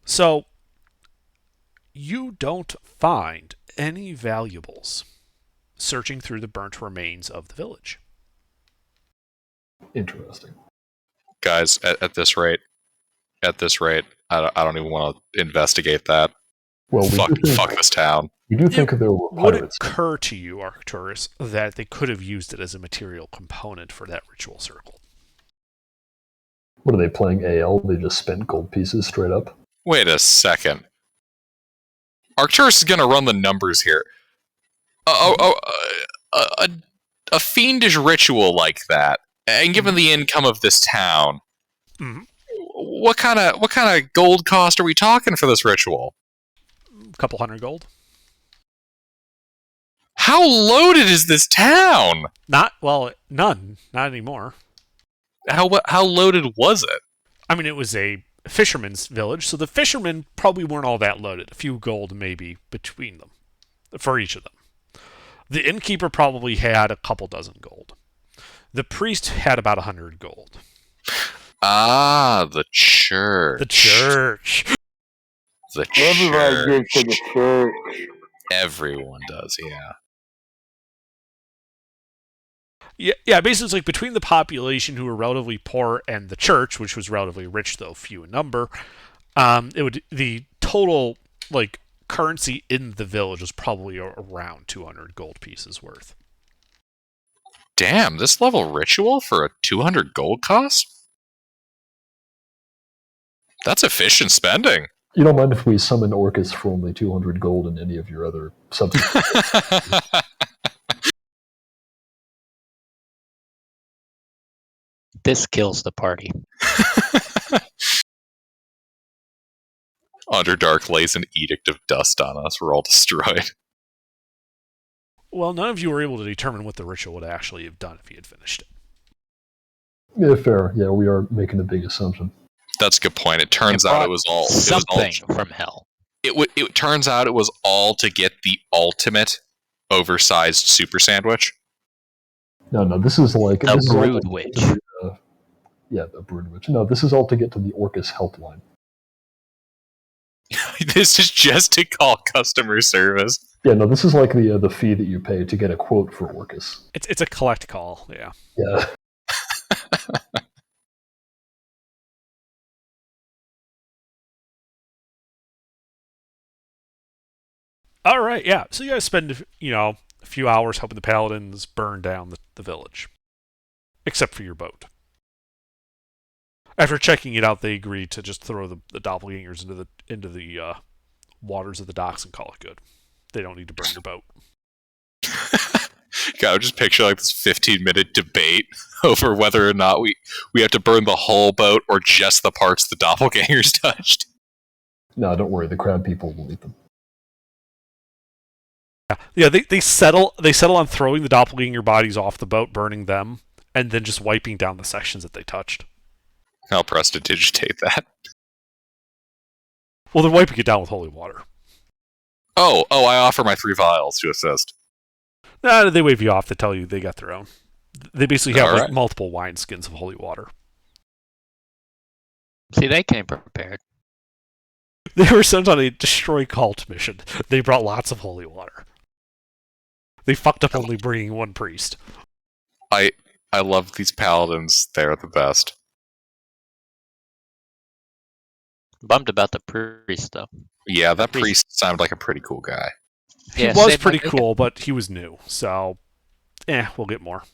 So, you don't find any valuables searching through the burnt remains of the village. Interesting. Guys, at this rate, I don't even want to investigate that. Well, Fuck this town. We do think there were Would it pirates. occur to you, Arcturus, that they could have used it as a material component for that ritual circle? What are they playing AL? They just spent gold pieces straight up? Wait a second. Arcturus is going to run the numbers here. A fiendish ritual like that, and given the income of this town, Mm-hmm. what kind of gold cost are we talking for this ritual? A couple hundred gold. How loaded is this town? None. Not anymore. How loaded was it? I mean, it was a fisherman's village, so the fishermen probably weren't all that loaded. A few gold maybe between them, for each of them. The innkeeper probably had a couple dozen gold. The priest had about 100 gold. Ah, the church. The church. The Everybody church. goes to the church. Everyone does, yeah. Yeah, basically it's like between the population who were relatively poor and the church, which was relatively rich though few in number, the total like currency in the village was probably around 200 gold pieces worth. Damn, this level ritual for a 200 gold cost? That's efficient spending. You don't mind if we summon Orcus for only 200 gold and any of your other substances? This kills the party. Underdark lays an edict of dust on us. We're all destroyed. Well, none of you were able to determine what the ritual would actually have done if he had finished it. Yeah, fair. Yeah, we are making a big assumption. That's a good point. It turns out it was all something from hell. It turns out it was all to get the ultimate oversized super sandwich. No, this is like A this is all brood to witch. get to the, yeah, the brood witch. No, this is all to get to the Orcus helpline. This is just to call customer service. Yeah, no, this is like the fee that you pay to get a quote for Orcus. It's a collect call, yeah. Yeah. All right, yeah. So you guys spend a few hours helping the paladins burn down the village, except for your boat. After checking it out, they agree to just throw the doppelgangers into the waters of the docks and call it good. They don't need to burn your boat. God, I just picture like this 15-minute debate over whether or not we have to burn the whole boat or just the parts the doppelgangers touched. No, don't worry. The crowd people will eat them. Yeah. They settle on throwing the doppelganger bodies off the boat, burning them, and then just wiping down the sections that they touched. I'll prestidigitate that. Well, they're wiping it down with holy water. Oh, I offer my 3 vials to assist. Nah, they wave you off. They tell you they got their own. They basically have Alright. multiple wineskins of holy water. See, they came prepared. They were sent on a destroy cult mission. They brought lots of holy water. They fucked up only bringing one priest. I love these paladins. They're the best. Bummed about the priest, though. Yeah, that priest sounded like a pretty cool guy. He Yeah, was save pretty my bacon. cool, but he was new, so we'll get more.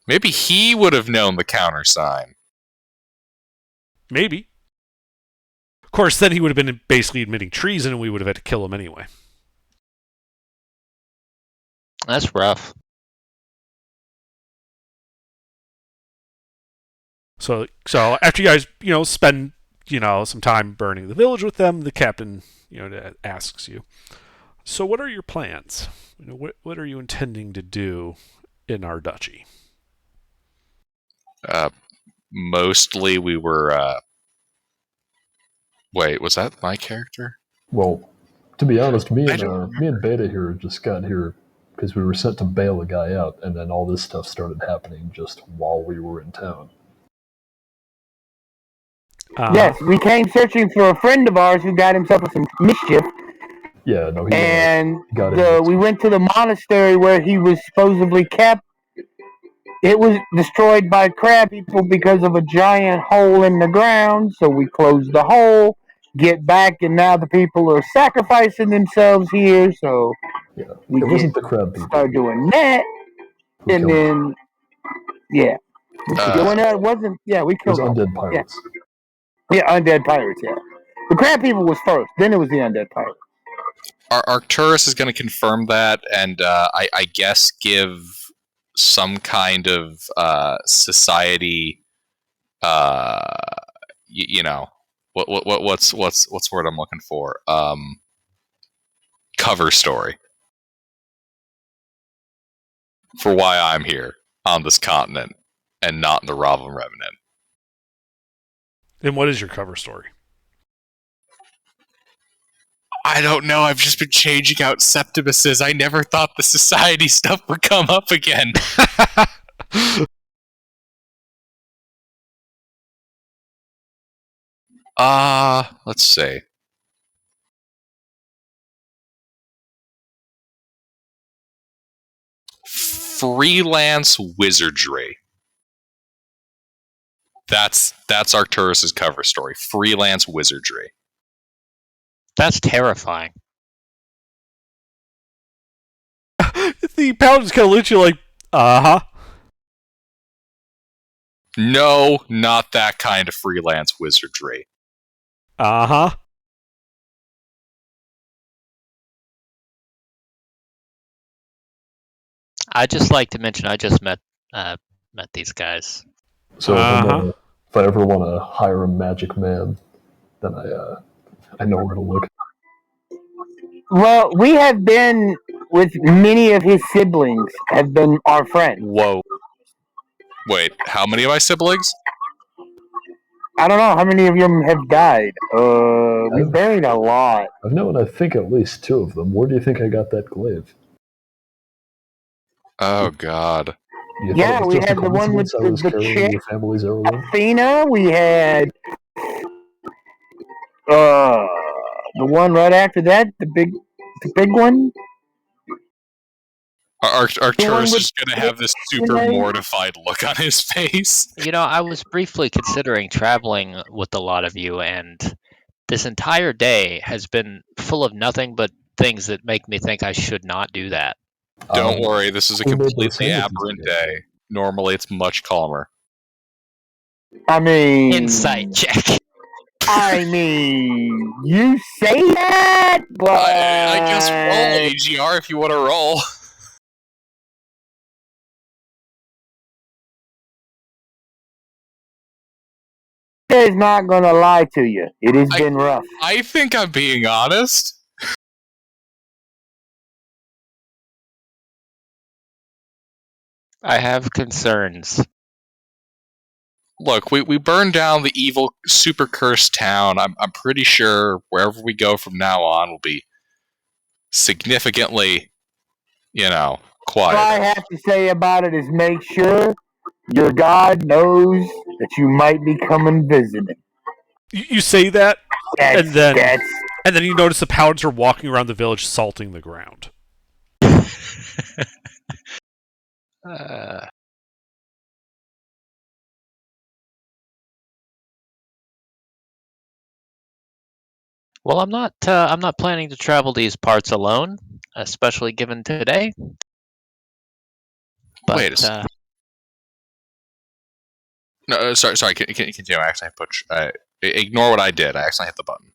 Maybe he would have known the countersign. Maybe. Of course, then he would have been basically admitting treason, and we would have had to kill him anyway. That's rough. So after you guys, spend, some time burning the village with them, the captain, asks you, so what are your plans? What are you intending to do in our duchy? mostly we were. Wait, was that my character? Well, to be honest, me I don't and Beta here just got here because we were sent to bail a guy out, and then all this stuff started happening just while we were in town. Yes, we came searching for a friend of ours who got himself in some mischief, Yeah, no, he and got it. we went to the monastery where he was supposedly kept. It was destroyed by crab people because of a giant hole in the ground, so we closed the hole, get back, and now the people are sacrificing themselves here, so Yeah, we it wasn't the crab people. start doing that, who and killed then, yeah. Uh, It wasn't, yeah, we it was killed them. undead pirates. Yeah, undead pirates, yeah. The crab people was first, then it was the undead pirates. Arcturus is going to confirm that, and I guess give some kind of society. You know, what's the word I'm looking for? Cover story for why I'm here on this continent and not in the Raven Revenant. And what is your cover story? I don't know. I've just been changing out Septimuses. I never thought the society stuff would come up again. Let's see. Freelance wizardry. That's Arcturus's cover story. Freelance wizardry. That's terrifying. The paladin's kind of look at you like, uh-huh. No, not that kind of freelance wizardry. Uh-huh. I'd just like to mention I just met these guys. So Uh-huh. if I ever want to hire a magic man, then I know where to look. Well, we have been with many of his siblings, have been our friends. Whoa. Wait, how many of my siblings? I don't know how many of them have died. We buried a lot. I've known, I think, at least 2 of them. Where do you think I got that glaive? Oh, God. You Yeah, thought it was we just had a the one with coincidence I was the carrying chick, your family's heirloom? Athena. We had the one right after that, the big one. Arcturus is going to have this super mortified look on his face. You know, I was briefly considering traveling with a lot of you, and this entire day has been full of nothing but things that make me think I should not do that. Don't worry, this is a we made those completely sandwiches aberrant together. day. Normally, it's much calmer. I mean, Insight check. I mean, you say that, but I guess roll AGR if you want to roll. is not gonna lie to you. It has been rough. I think I'm being honest. I have concerns. Look, we burned down the evil, super cursed town. I'm pretty sure wherever we go from now on will be significantly, All I quieter. have to say about it is make sure your God knows that you might be coming visiting. You say that, and then That's you notice the paladins are walking around the village salting the ground. Well, I'm not planning to travel these parts alone, especially given today. But, Wait a second. No, sorry. Can continue? I actually ignore what I did. I actually hit the button.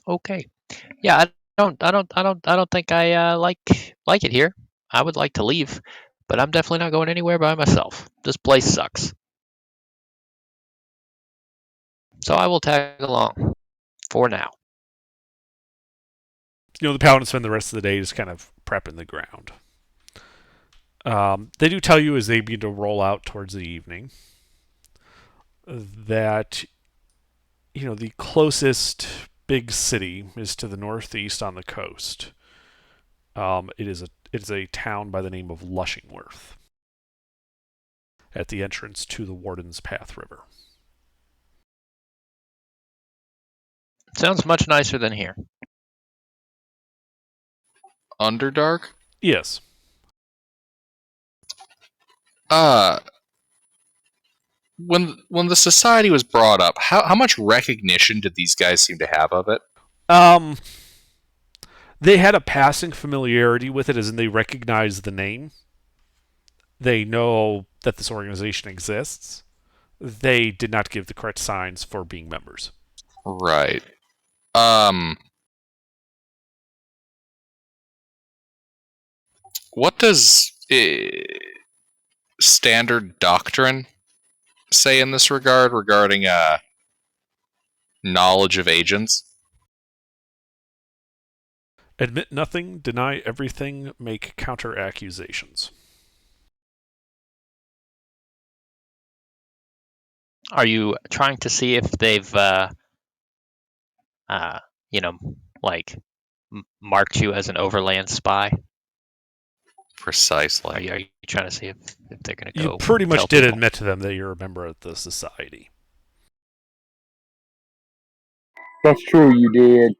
Okay. Yeah, I don't think I like it here. I would like to leave, but I'm definitely not going anywhere by myself. This place sucks. So I will tag along for now. The paladins spend the rest of the day just kind of prepping the ground. They do tell you as they begin to roll out towards the evening. that the closest big city is to the northeast on the coast. It is a town by the name of Lushingworth at the entrance to the Warden's Path River. Sounds much nicer than here. Underdark? Yes. When the society was brought up, how much recognition did these guys seem to have of it? They had a passing familiarity with it, as in they recognize the name. They know that this organization exists. They did not give the correct signs for being members. Right. What does standard doctrine say in this regard, regarding knowledge of agents? Admit nothing, deny everything, make counter accusations. Are you trying to see if they've, like, marked you as an overland spy? Precisely. Are you trying to see if they're going to go? You pretty much tell did people? admit to them that you're a member of the society. That's true, you did.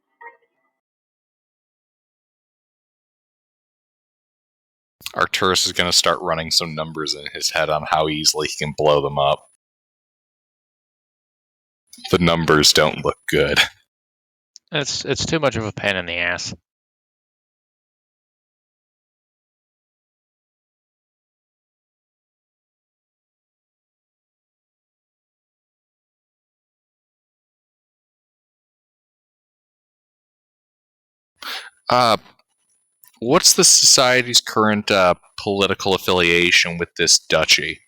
Arturus is going to start running some numbers in his head on how easily he can blow them up. The numbers don't look good. It's too much of a pain in the ass. What's the society's current political affiliation with this duchy?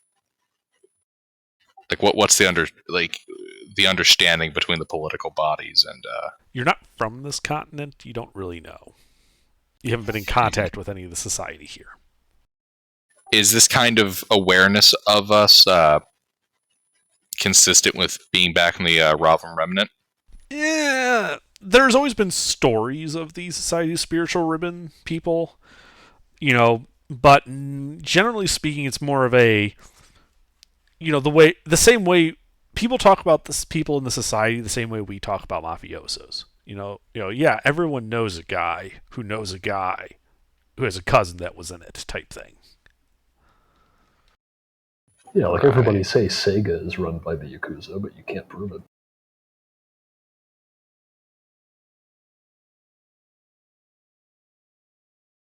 Like, what's the understanding between the political bodies and? You're not from this continent. You don't really know. You haven't been in contact with any of the society here. Is this kind of awareness of us consistent with being back in the Ravum Remnant? Yeah, there's always been stories of the Society's Spiritual Ribbon people, but generally speaking, it's more of a, the same way people talk about this people in the society, the same way we talk about mafiosos. Yeah, everyone knows a guy who knows a guy who has a cousin that was in it, type thing. Yeah, like everybody say Sega is run by the Yakuza, but you can't prove it.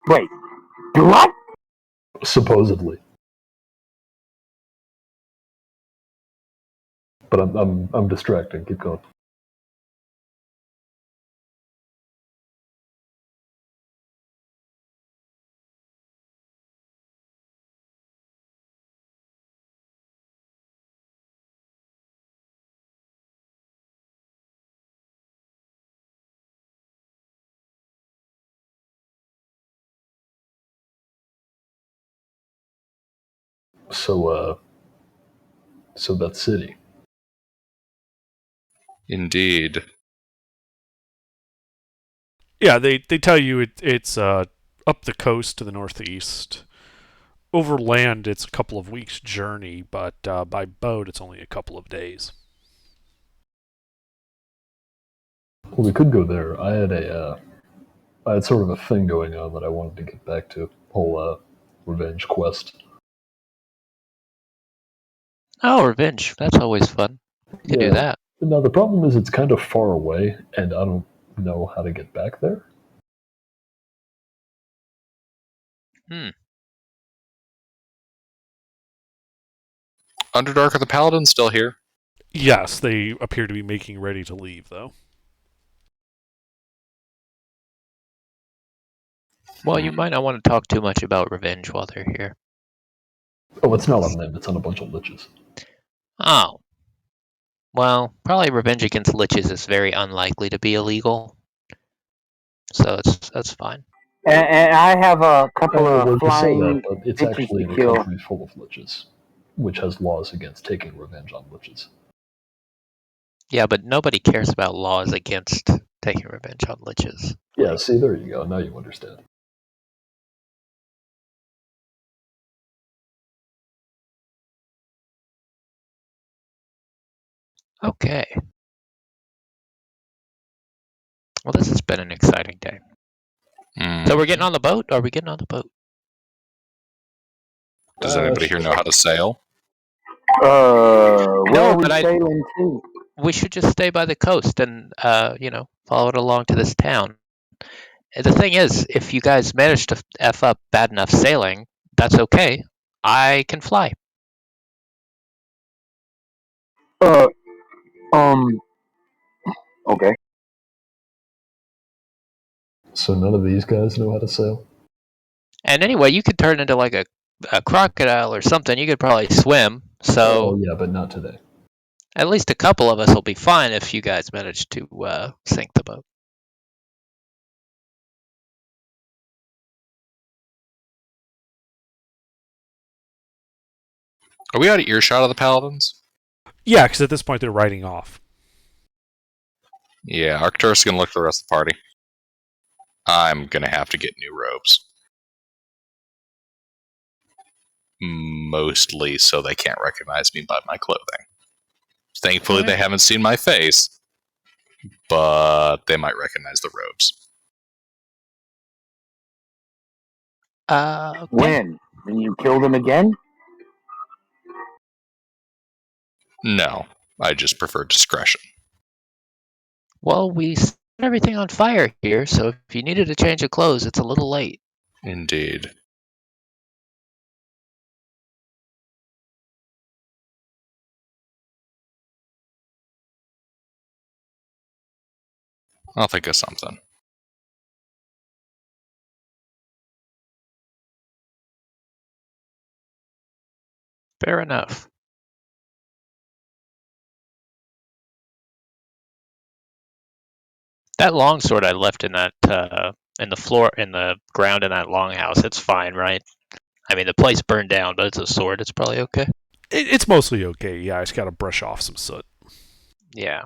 Wait, what? Supposedly. But I'm distracting. Keep going. So that city. Indeed. Yeah, they tell you it's up the coast to the northeast. Over land, it's a couple of weeks' journey, but by boat, it's only a couple of days. Well, we could go there. I had sort of a thing going on that I wanted to get back to. Whole revenge quest. Oh, revenge. That's always fun. You can do that. Now, the problem is it's kind of far away, and I don't know how to get back there. Underdark, are the Paladins still here? Yes, they appear to be making ready to leave, though. Well, you might not want to talk too much about revenge while they're here. Oh, it's not on them. It's on a bunch of liches. Oh. Well, probably revenge against liches is very unlikely to be illegal. So that's fine. And I have a couple of flying that, but it's liches actually to in a kill. country full of liches, which has laws against taking revenge on liches. Yeah, but nobody cares about laws against taking revenge on liches. Yeah, see, there you go. Now you understand. Okay. Well, this has been an exciting day. Mm. So we're getting on the boat? Are we getting on the boat? Does anybody here know how to sail? Where No, are we but sailing to? we should just stay by the coast and, follow it along to this town. And the thing is, if you guys manage to F up bad enough sailing, that's okay. I can fly. Uh, um, okay. So none of these guys know how to sail? And anyway, you could turn into like a crocodile or something. You could probably swim. So Oh, yeah, but not today. at least a couple of us will be fine if you guys manage to sink the boat. Are we out of earshot of the paladins? Yeah, because at this point they're riding off. Yeah, Arcturus is gonna look at the rest of the party. I'm gonna have to get new robes. Mostly so they can't recognize me by my clothing. Thankfully, they haven't seen my face, but they might recognize the robes. Okay. When? When you killed him again? No, I just prefer discretion. Well, we set everything on fire here, so if you needed a change of clothes, it's a little late. Indeed. I'll think of something. Fair enough. That longsword I left in that in the ground in that longhouse, it's fine, right? I mean, the place burned down, but it's a sword. It's probably okay. It's mostly okay. Yeah, I just got to brush off some soot. Yeah.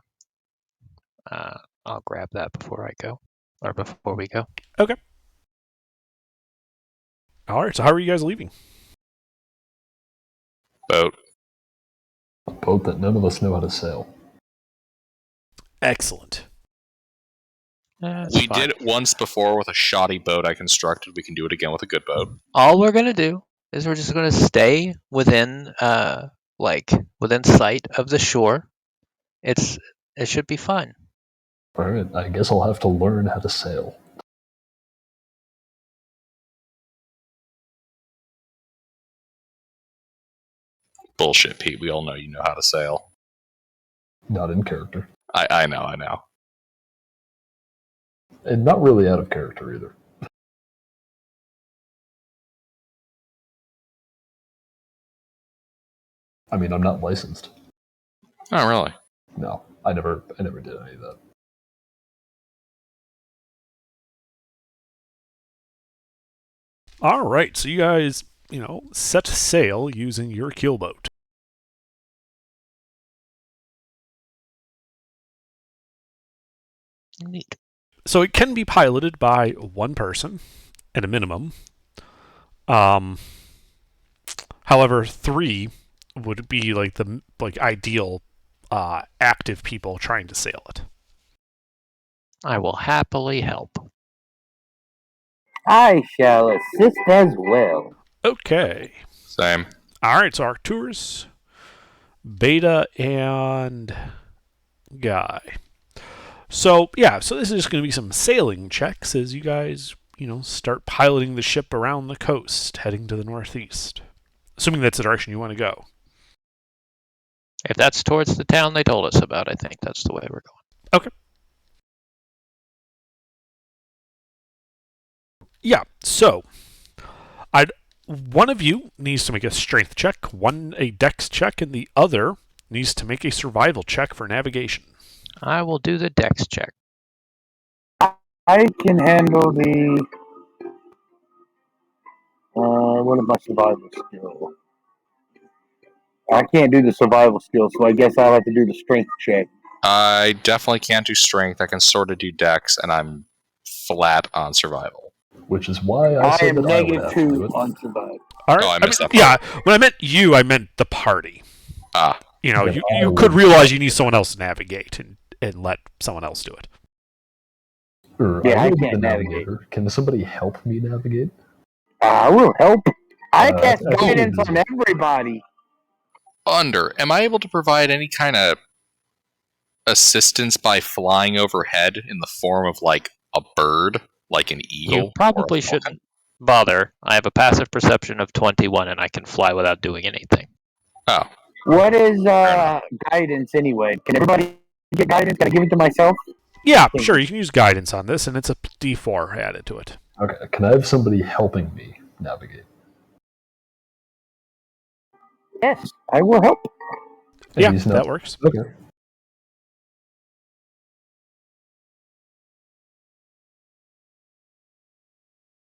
I'll grab that before I go, or before we go. Okay. All right. So how are you guys leaving? Boat. A boat that none of us know how to sail. Excellent. We did it once before with a shoddy boat I constructed. We can do it again with a good boat. All we're gonna do is we're just gonna stay within within sight of the shore. It should be fine. Alright, I guess I'll have to learn how to sail. Bullshit, Pete. We all know you know how to sail. Not in character. I know. And not really out of character either. I mean, I'm not licensed. Oh, really? No, I never did any of that. All right. So you guys, set sail using your keelboat. Neat. So it can be piloted by one person at a minimum. However, 3 would be like the ideal active people trying to sail it. I will happily help. I shall assist as well. Okay. Same. All right. So Arcturus, Beta, and Guy. So this is just going to be some sailing checks as you guys, start piloting the ship around the coast, heading to the northeast. Assuming that's the direction you want to go. If that's towards the town they told us about, I think that's the way we're going. Okay. Yeah. So, one of you needs to make a strength check, one a dex check, and the other needs to make a survival check for navigation. I will do the dex check. I can handle the. What about survival skill? I can't do the survival skill, so I guess I'll have to do the strength check. I definitely can't do strength. I can sort of do dex, and I'm flat on survival. Which is why I I said am that I would have to do -2 it. on survival. All right. Oh, I missed that Yeah, part. when I meant you, I meant the party. Ah, You know, Then I you could would- realize you need someone else to navigate and let someone else do it. Sure, Yeah, I will be can't the navigate. navigator. Can somebody help me navigate? I will help. I cast I think guidance it is- on everybody. am I able to provide any kind of assistance by flying overhead in the form of like a bird, like an eagle? You probably or a falcon? shouldn't bother. I have a passive perception of 21, and I can fly without doing anything. Oh, What is enough. guidance anyway? Can everybody get guidance? Can I give it to myself? Yeah, sure. You can use guidance on this, and it's a D4 added to it. Okay, can I have somebody helping me navigate? Yes, I will help. And Yeah, he's not- that works. Okay.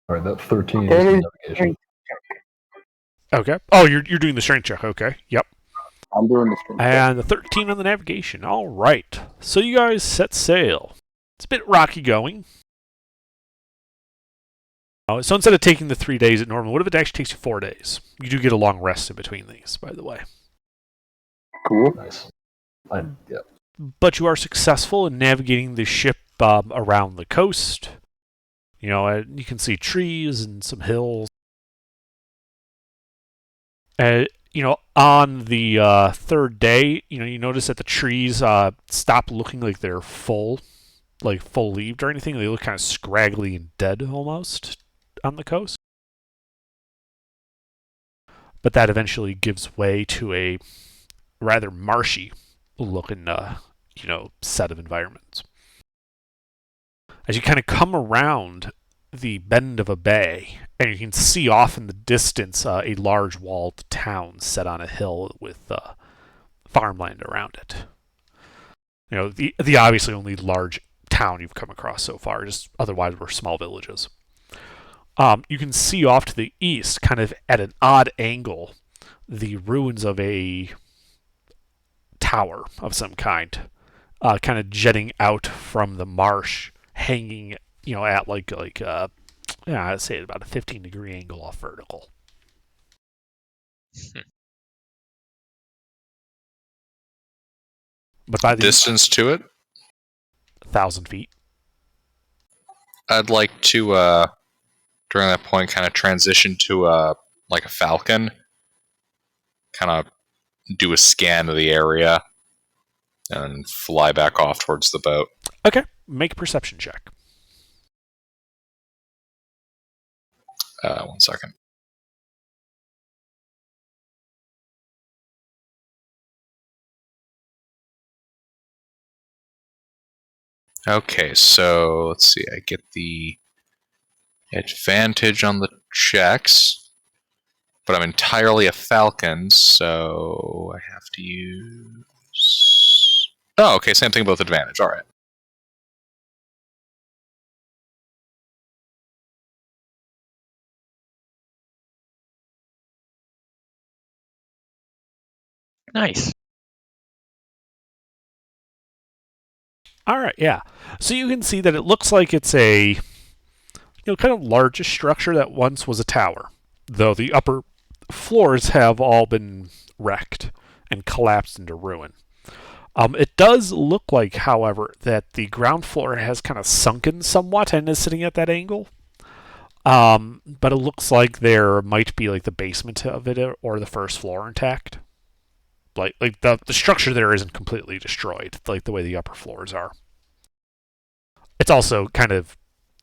All right, that 13 That is is the navigation. Okay. Oh, you're doing the strength check. Okay. Yep. I'm doing this thing. And the 13 on the navigation. All right. So you guys set sail. It's a bit rocky going. So instead of taking the 3 days it normally would have, it actually takes you 4 days. You do get a long rest in between these, by the way. Cool. Nice. Yeah. But you are successful in navigating the ship around the coast. You know, you can see trees and some hills. You know, on the third day, you know, you notice that the trees stop looking like they're full leaved or anything. They look kind of scraggly and dead almost on the coast. But that eventually gives way to a rather marshy looking, you know, set of environments. As you kind of come around the bend of a bay, and you can see off in the distance a large walled town set on a hill with farmland around it. You know, the obviously only large town you've come across so far, just otherwise we're small villages. You can see off to the east, kind of at an odd angle, the ruins of a tower of some kind, kind of jetting out from the marsh, hanging, you know, at I'd say at about a 15-degree angle off vertical. But by the Distance to it? 1,000 feet. I'd like to, during that point, kind of transition to like a falcon. Kind of do a scan of the area and fly back off towards the boat. Okay, make a perception check. 1 second. Okay, so let's see. I get the advantage on the checks, but I'm entirely a falcon, so I have to use... Oh, okay, same thing, both advantage. All right. Nice. All right, yeah. So you can see that it looks like it's a, you know, kind of largish structure that once was a tower, though the upper floors have all been wrecked and collapsed into ruin. It does look like, however, that the ground floor has kind of sunken somewhat and is sitting at that angle. But it looks like there might be like the basement of it or the first floor intact. Like the structure there isn't completely destroyed, like the way the upper floors are. It's also kind of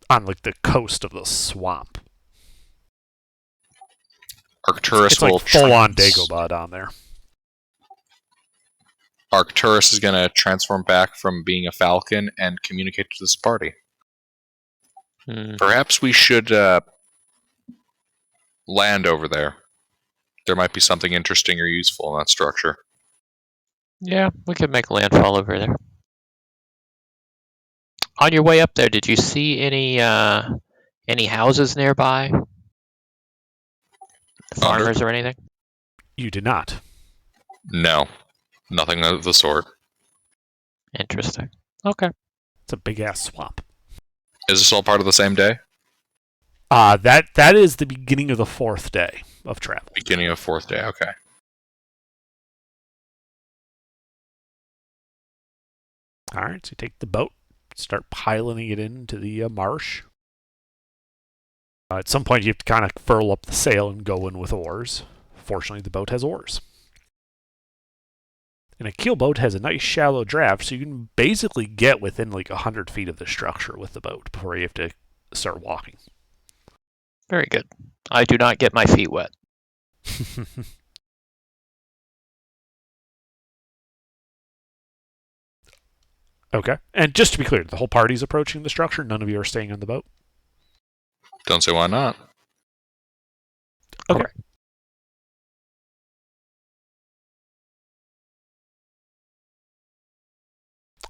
on like the coast of the swamp. Arcturus It's like will full on Dagobah on there. Arcturus is going to transform back from being a falcon and communicate to this party. Perhaps we should land over there. There might be something interesting or useful in that structure. Yeah, we could make landfall over there. On your way up there, did you see any houses nearby? Farmers or anything? You did not. No, nothing of the sort. Interesting. Okay. It's a big ass swamp. Is this all part of the same day? That is the beginning of the 4th day of travel. Beginning of 4th day, okay. All right, so you take the boat, start piloting it into the marsh. At some point, you have to kind of furl up the sail and go in with oars. Fortunately, the boat has oars. And a keelboat has a nice shallow draft, so you can basically get within like 100 feet of the structure with the boat before you have to start walking. Very good. I do not get my feet wet. Okay. And just to be clear, the whole party's approaching the structure. None of you are staying on the boat. Don't say why not. Okay.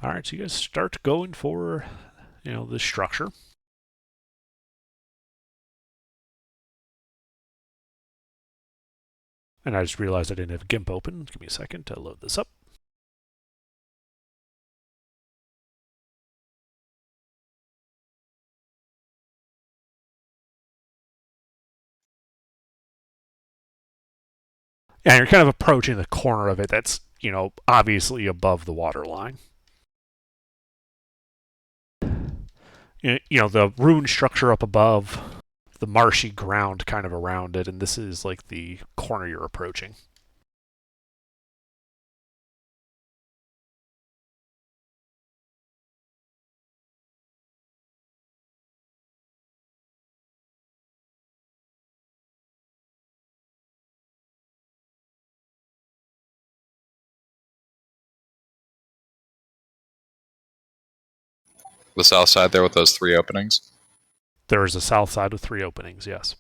All right, so you guys start going for, the structure. And I just realized I didn't have GIMP open. Give me a second to load this up. And you're kind of approaching the corner of it that's, obviously above the water line. The ruined structure up above, the marshy ground kind of around it, and this is like the corner you're approaching. The south side there with those 3 openings? There is a south side with 3 openings, yes.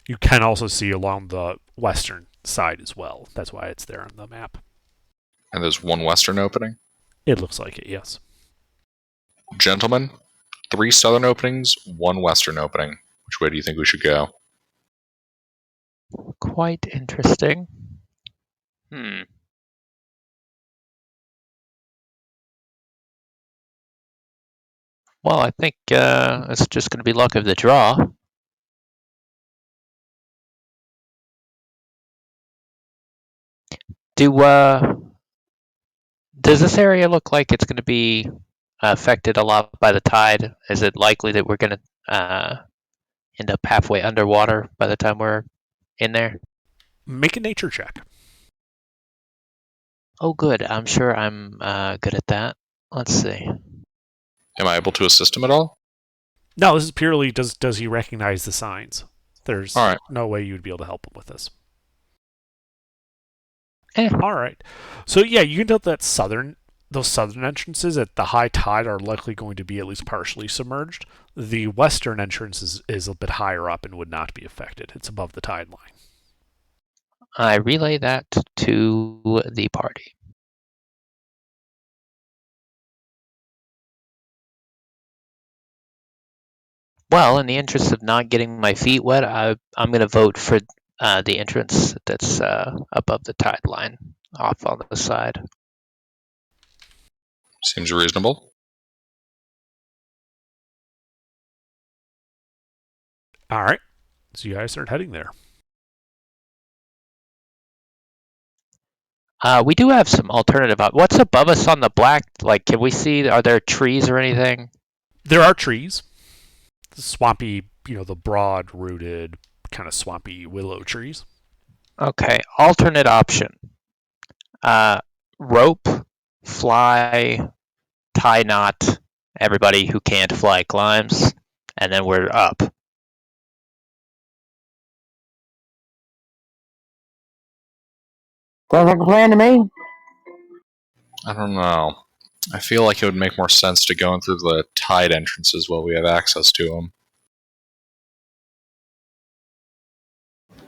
You can also see along the western side as well. That's why it's there on the map. And there's 1 western opening? It looks like it, yes. Gentlemen, 3 southern openings, 1 western opening. Which way do you think we should go? Quite interesting. Well, I think it's just going to be luck of the draw. Does this area look like it's going to be affected a lot by the tide? Is it likely that we're going to end up halfway underwater by the time we're in there? Make a nature check. Oh, good. I'm sure I'm good at that. Let's see. Am I able to assist him at all? No, this is purely does he recognize the signs? There's All right. no way you'd be able to help him with this. Eh. All right. So yeah, you can tell that those southern entrances at the high tide are likely going to be at least partially submerged. The western entrance is a bit higher up and would not be affected. It's above the tide line. I relay that to the party. Well, in the interest of not getting my feet wet, I'm going to vote for the entrance that's above the tide line, off on the side. Seems reasonable. All right. So you guys start heading there. We do have some alternative. What's above us on the black? Like, can we see? Are there trees or anything? There are trees. The swampy, the broad-rooted, kind of swampy willow trees. Okay. Alternate option. Rope, fly, tie knot. Everybody who can't fly climbs, and then we're up. Sounds like a plan to me. I don't know. I feel like it would make more sense to go in through the tide entrances while we have access to them.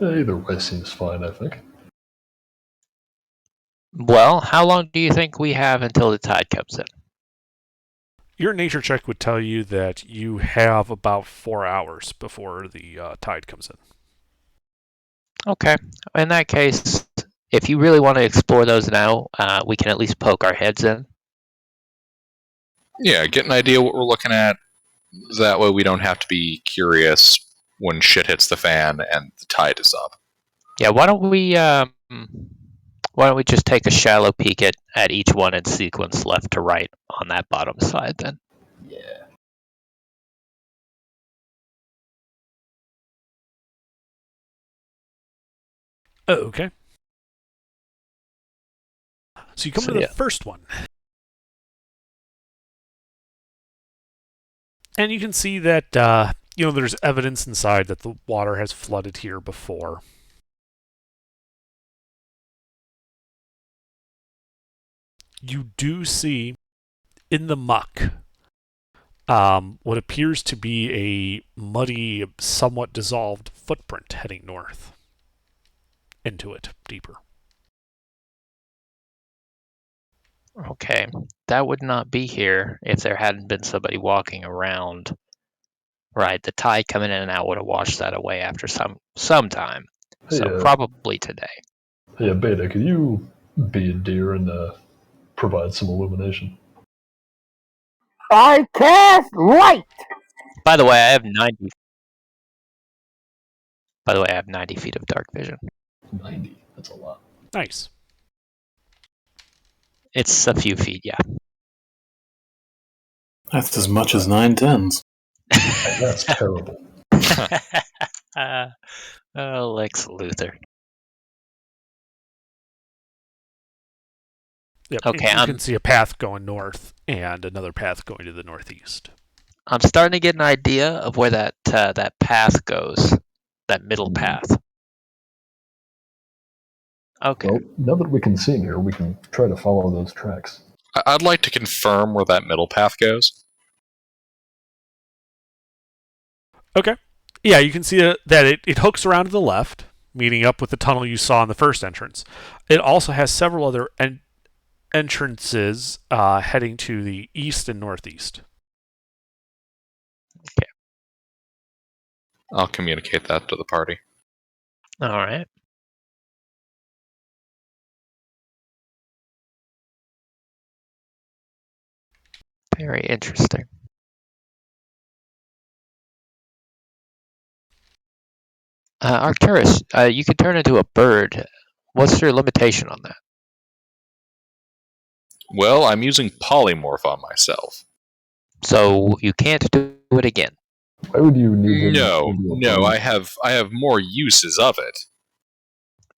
Either way seems fine, I think. Well, how long do you think we have until the tide comes in? Your nature check would tell you that you have about 4 hours before the tide comes in. Okay. In that case, if you really want to explore those now, we can at least poke our heads in. Yeah, get an idea what we're looking at. That way we don't have to be curious when shit hits the fan and the tide is up. Yeah, why don't we just take a shallow peek at each one in sequence, left to right, on that bottom side then? Yeah. Oh, okay. So you come to the first one. And you can see that, there's evidence inside that the water has flooded here before. You do see in the muck what appears to be a muddy, somewhat dissolved footprint heading north into it deeper. Okay, that would not be here if there hadn't been somebody walking around. Right, the tide coming in and out would have washed that away after some time. Hey, So probably today. Hey, Beta, could you be a deer and provide some illumination? I cast light. By the way, I have 90. By the way, I have 90 feet of dark vision. 90. That's a lot. Nice. It's a few feet, yeah. That's as much as 9 tens. That's terrible. Oh, Lex Luthor. Yep. Okay, you can see a path going north and another path going to the northeast. I'm starting to get an idea of where that path goes, that middle path. Okay. Well, now that we can see here, we can try to follow those tracks. I'd like to confirm where that middle path goes. Okay. Yeah, you can see that it hooks around to the left, meeting up with the tunnel you saw in the first entrance. It also has several other entrances heading to the east and northeast. Okay. I'll communicate that to the party. All right. Very interesting. Arcturus, you can turn into a bird. What's your limitation on that? Well, I'm using polymorph on myself. So you can't do it again. Why would you need No, I have more uses of it.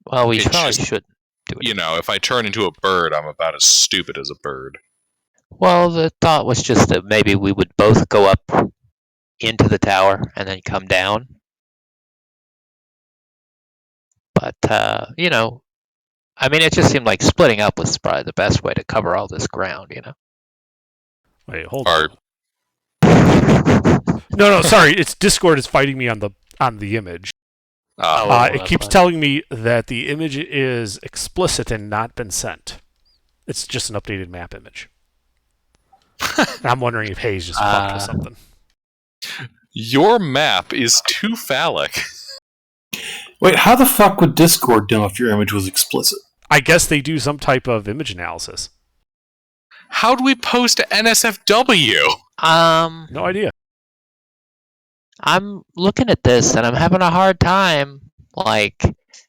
Well, we probably shouldn't do it. You know, if I turn into a bird, I'm about as stupid as a bird. Well, the thought was just that maybe we would both go up into the tower and then come down. But, I mean, it just seemed like splitting up was probably the best way to cover all this ground, Wait, hold on. No, sorry. It's Discord is fighting me on the image. It keeps telling me that the image is explicit and not been sent. It's just an updated map image. I'm wondering if Hayes just fucked with something. Your map is too phallic. Wait, how the fuck would Discord know if your image was explicit? I guess they do some type of image analysis. How do we post to NSFW? No idea. I'm looking at this and I'm having a hard time. Like,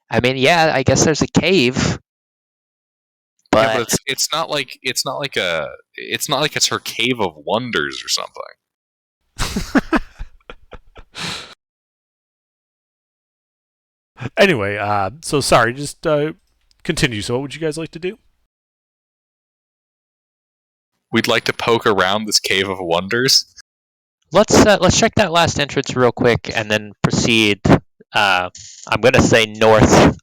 I mean, yeah, I guess there's a cave. But it's not like it's her cave of wonders or something. Anyway, so sorry, just continue. So what would you guys like to do? We'd like to poke around this cave of wonders. Let's check that last entrance real quick and then proceed. I'm going to say north,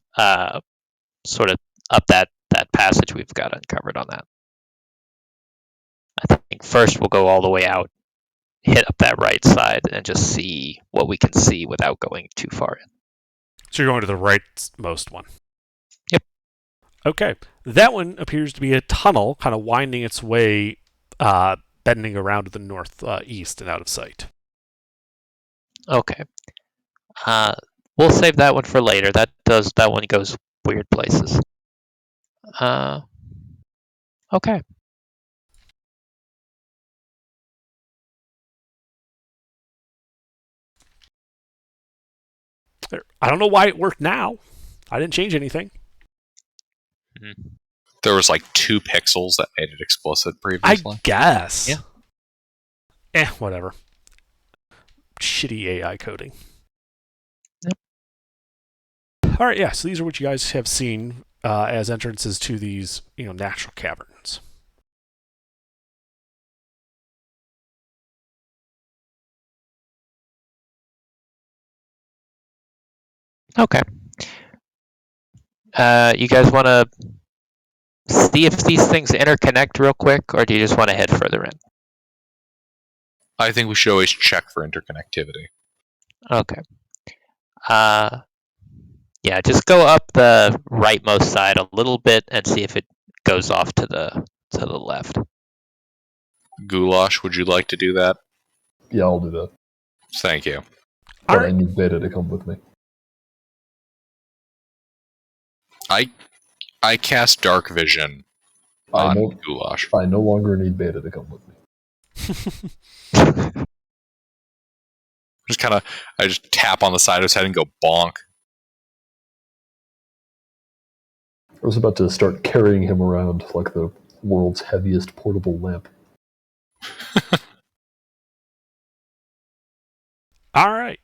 sort of up that passage we've got uncovered on that. I think first we'll go all the way out, hit up that right side, and just see what we can see without going too far in. So you're going to the rightmost one? Yep. Okay. That one appears to be a tunnel, kind of winding its way, bending around to the northeast and out of sight. Okay. We'll save that one for later. That one goes weird places. Okay. I don't know why it worked now. I didn't change anything. There was like 2 pixels that made it explicit I previously. guess. Yeah. Whatever. Shitty AI coding. Yep. All right, yeah. So these are what you guys have seen as entrances to these, natural caverns. Okay. You guys want to see if these things interconnect real quick, or do you just want to head further in? I think we should always check for interconnectivity. Okay. Yeah, just go up the rightmost side a little bit and see if it goes off to the left. Goulash, would you like to do that? Yeah, I'll do that. Thank you. All But right. I need Beta to come with me. I cast Dark Vision on Goulash. I no longer need Beta to come with me. I just tap on the side of his head and go bonk. I was about to start carrying him around like the world's heaviest portable lamp. All right.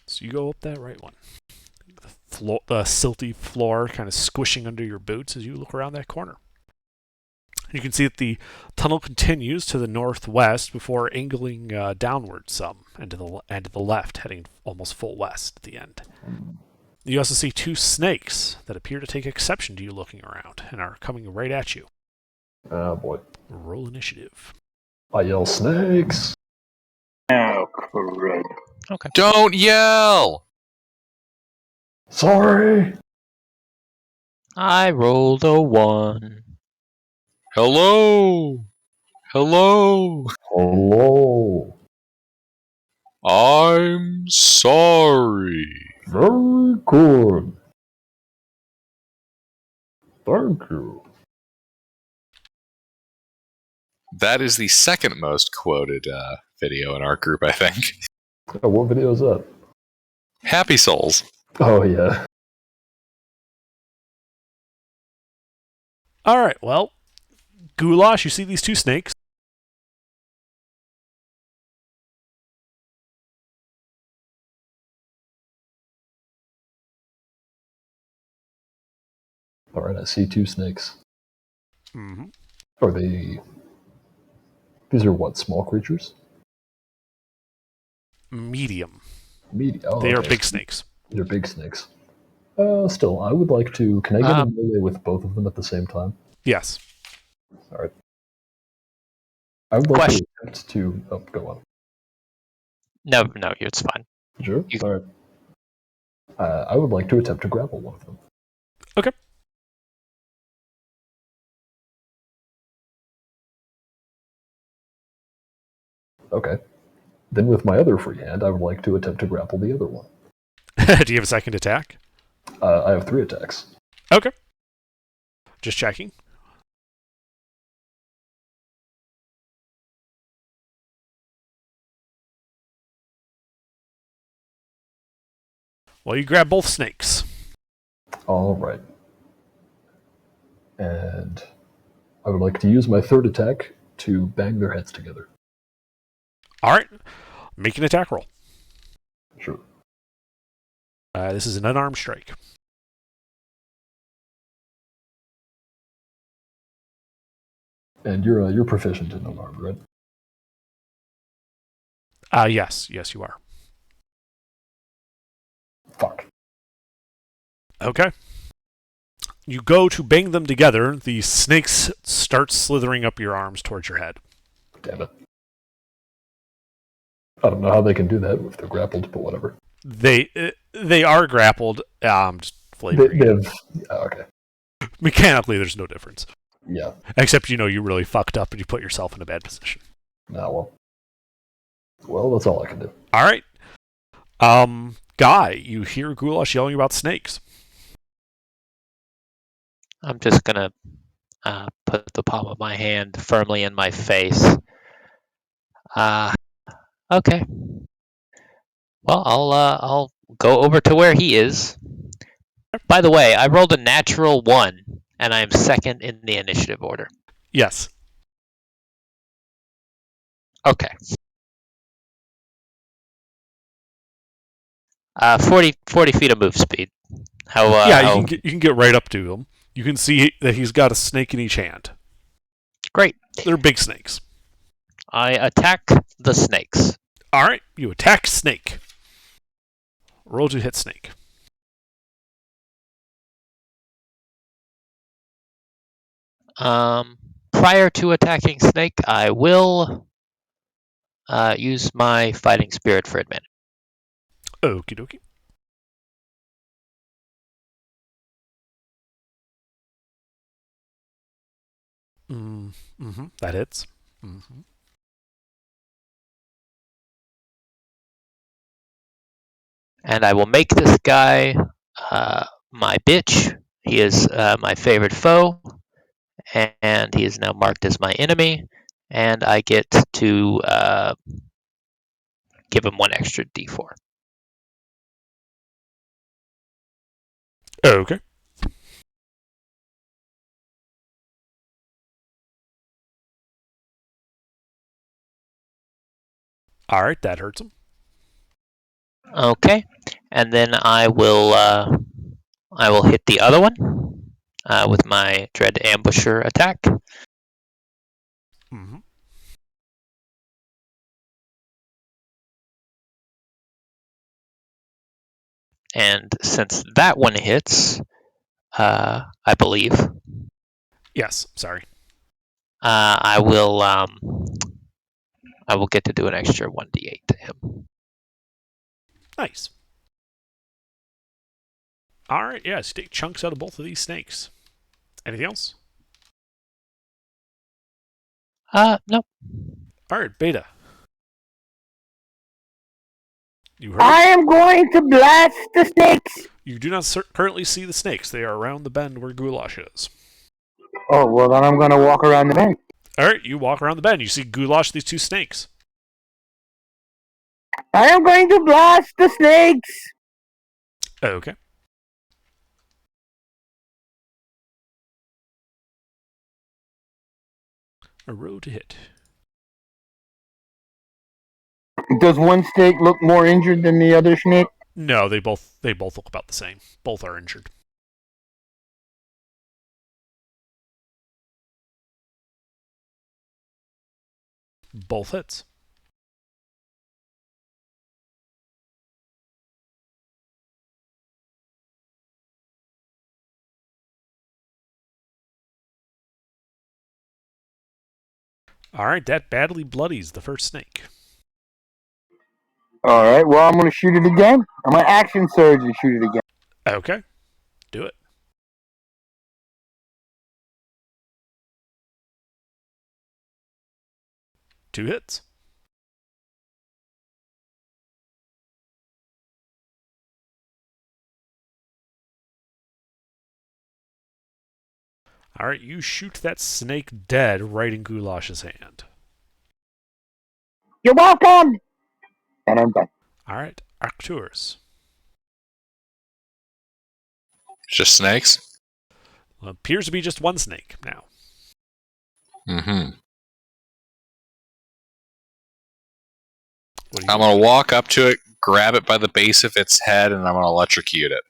So you go up that right one. The silty floor kind of squishing under your boots as you look around that corner. You can see that the tunnel continues to the northwest before angling downward some and to the left, heading almost full west at the end. You also see 2 snakes that appear to take exception to you looking around and are coming right at you. Ah, boy. Roll initiative. I yell, snakes! Oh, crud. Okay. Don't yell! Sorry! I rolled a 1. Hello! Hello! Hello! I'm sorry. Very good. Thank you. That is the second most quoted video in our group, I think. Oh, what video is that? Happy Souls. Oh, yeah. All right, well, Goulash, you see these 2 snakes. Alright, I see 2 snakes. Mm-hmm. Are they... These are what, small creatures? Medium. Oh, They are okay. big snakes. They're big snakes. Still, I would like to... Can I get a melee with both of them at the same time? Yes. Alright. I would like Question. to attempt to... Oh, go on. No, it's fine. Sure? You- Alright. I would like to attempt to grapple one of them. Okay. Okay. Then with my other free hand, I would like to attempt to grapple the other one. Do you have a second attack? I have 3 attacks. Okay. Just checking. Well, you grab both snakes. Alright. And I would like to use my 3rd attack to bang their heads together. All right. Make an attack roll. Sure. This is an unarmed strike. And you're proficient in unarmed, right? Yes, you are. Fuck. Okay. You go to bang them together. The snakes start slithering up your arms towards your head. Damn it. I don't know how they can do that if they're grappled, but whatever. They are grappled. Just They flavoring. have... Okay. Mechanically, there's no difference. Yeah. Except, you really fucked up and you put yourself in a bad position. Well, that's all I can do. All right. Guy, you hear Goulash yelling about snakes. I'm just gonna put the palm of my hand firmly in my face. Okay. Well, I'll go over to where he is. By the way, I rolled a natural 1, and I am second in the initiative order. Yes. Okay. 40 feet of move speed. You can get right up to him. You can see that he's got a snake in each hand. Great. They're big snakes. I attack the snakes. All right, you attack snake. Roll to hit snake. Prior to attacking snake, I will use my fighting spirit for advantage. Okie dokie. That hits. And I will make this guy my bitch. He is my favorite foe, and he is now marked as my enemy. And I get to give him 1 extra d4. Okay. All right, that hurts him. Okay, and then I will hit the other one with my Dread Ambusher attack. Mm-hmm. And since that one hits, I believe, Yes, sorry. I will get to do an extra 1d8 to him. Nice. All right, yeah, so take chunks out of both of these snakes. Anything else? Nope. All right, Beta. You heard? I am going to blast the snakes. You do not currently see the snakes. They are around the bend where Goulash is. Oh, well, then I'm going to walk around the bend. All right, you walk around the bend. You see Goulash, these 2 snakes. I am going to blast the snakes. Okay. A roll to hit. Does one snake look more injured than the other snake? No, they both look about the same. Both are injured. Both hits. All right, that badly bloodies the first snake. All right, well, I'm going to shoot it again. I'm going to action surge and shoot it again. Okay, do it. Two hits. All right, you shoot that snake dead right in Goulash's hand. You're welcome. And I'm done. All right, Arcturus. Just snakes? Well, appears to be just one snake now. Mm-hmm. I'm going to walk up to it, grab it by the base of its head, and I'm going to electrocute it.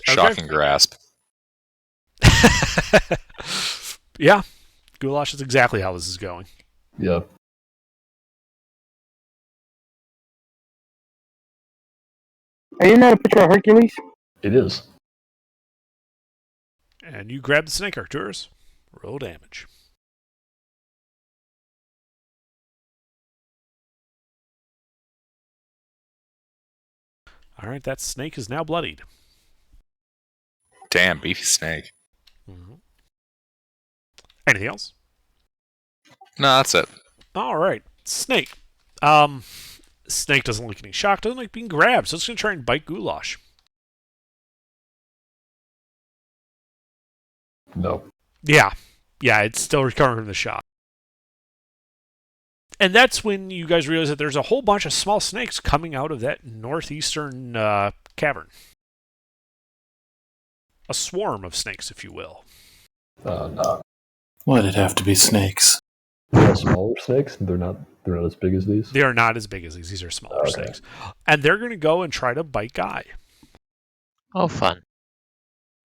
Shocking grasp. Yeah, Goulash is exactly how this is going. Yep. Isn't that a picture of Hercules? It is. And you grab the snake, Arcturus. Roll damage. All right, that snake is now bloodied. Damn, beefy snake. Mm-hmm. Anything else? No, that's it. All right, snake. Snake doesn't like getting shocked, doesn't like being grabbed, so it's going to try and bite Goulash. No. Yeah, it's still recovering from the shock. And that's when you guys realize that there's a whole bunch of small snakes coming out of that northeastern cavern. A swarm of snakes, if you will. No. Why'd it have to be snakes? They're smaller snakes. They're not as big as these. They are not as big as these. These are smaller snakes. And they're going to go and try to bite Guy. Oh, fun.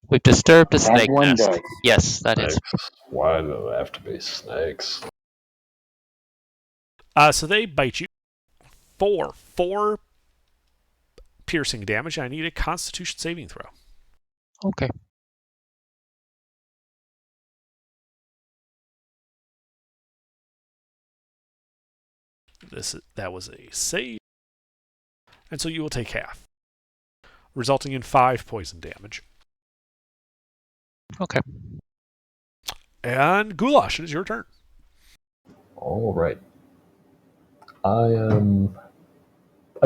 We've disturbed a As snake one nest. does. Yes, that is. Snakes. Why do they have to be snakes? So they bite you. Four piercing damage. I need a Constitution saving throw. Okay. That was a save. And so you will take half, resulting in 5 poison damage. Okay. And Goulash, it is your turn. All right. I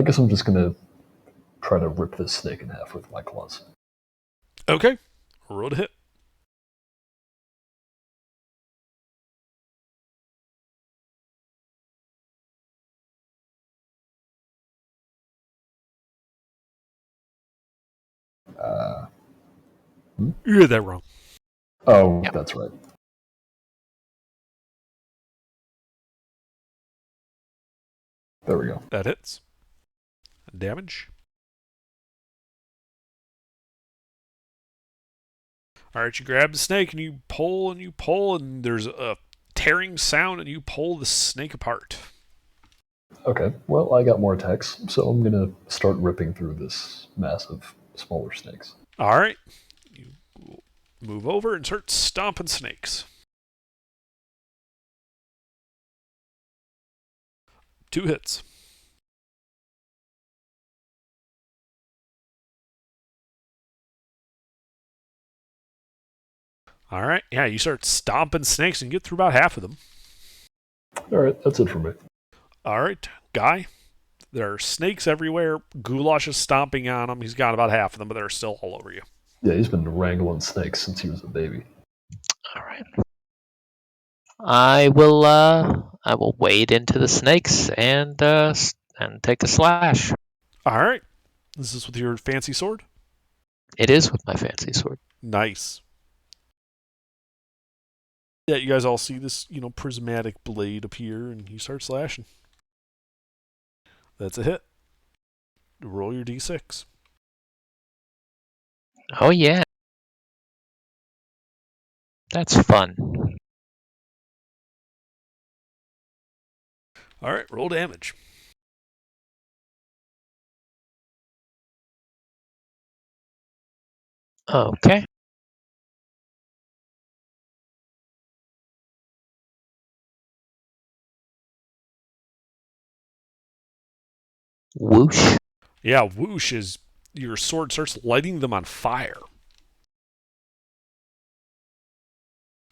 guess I'm just gonna try to rip this snake in half with my claws. Okay. Roll to hit. You did that wrong. Oh, Yep. That's right. There we go. That hits. Damage. Alright, you grab the snake and you pull, and there's a tearing sound, and you pull the snake apart. Okay, well, I got more attacks, so I'm gonna start ripping through this mass of smaller snakes. Alright. You move over and start stomping snakes. 2 hits. Alright, yeah, you start stomping snakes and get through about half of them. Alright, that's it for me. Alright, Guy. There are snakes everywhere. Goulash is stomping on them. He's got about half of them, but they're still all over you. Yeah, he's been wrangling snakes since he was a baby. All right. I will wade into the snakes and take a slash. Alright. Is this with your fancy sword? It is with my fancy sword. Nice. Yeah, you guys all see this, prismatic blade appear, and you start slashing. That's a hit. Roll your d6. Oh yeah. That's fun. Alright, roll damage. Okay. Whoosh. Yeah, whoosh is your sword starts lighting them on fire.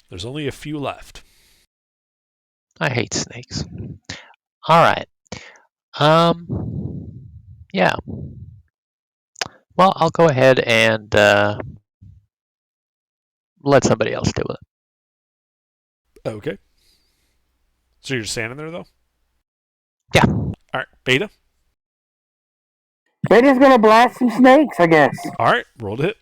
There's only a few left. I hate snakes. All right. Yeah. Well, I'll go ahead and let somebody else do it. Okay. So you're just standing there, though? Yeah. Alright, Beta. Beta's gonna blast some snakes, I guess. Alright, roll to hit.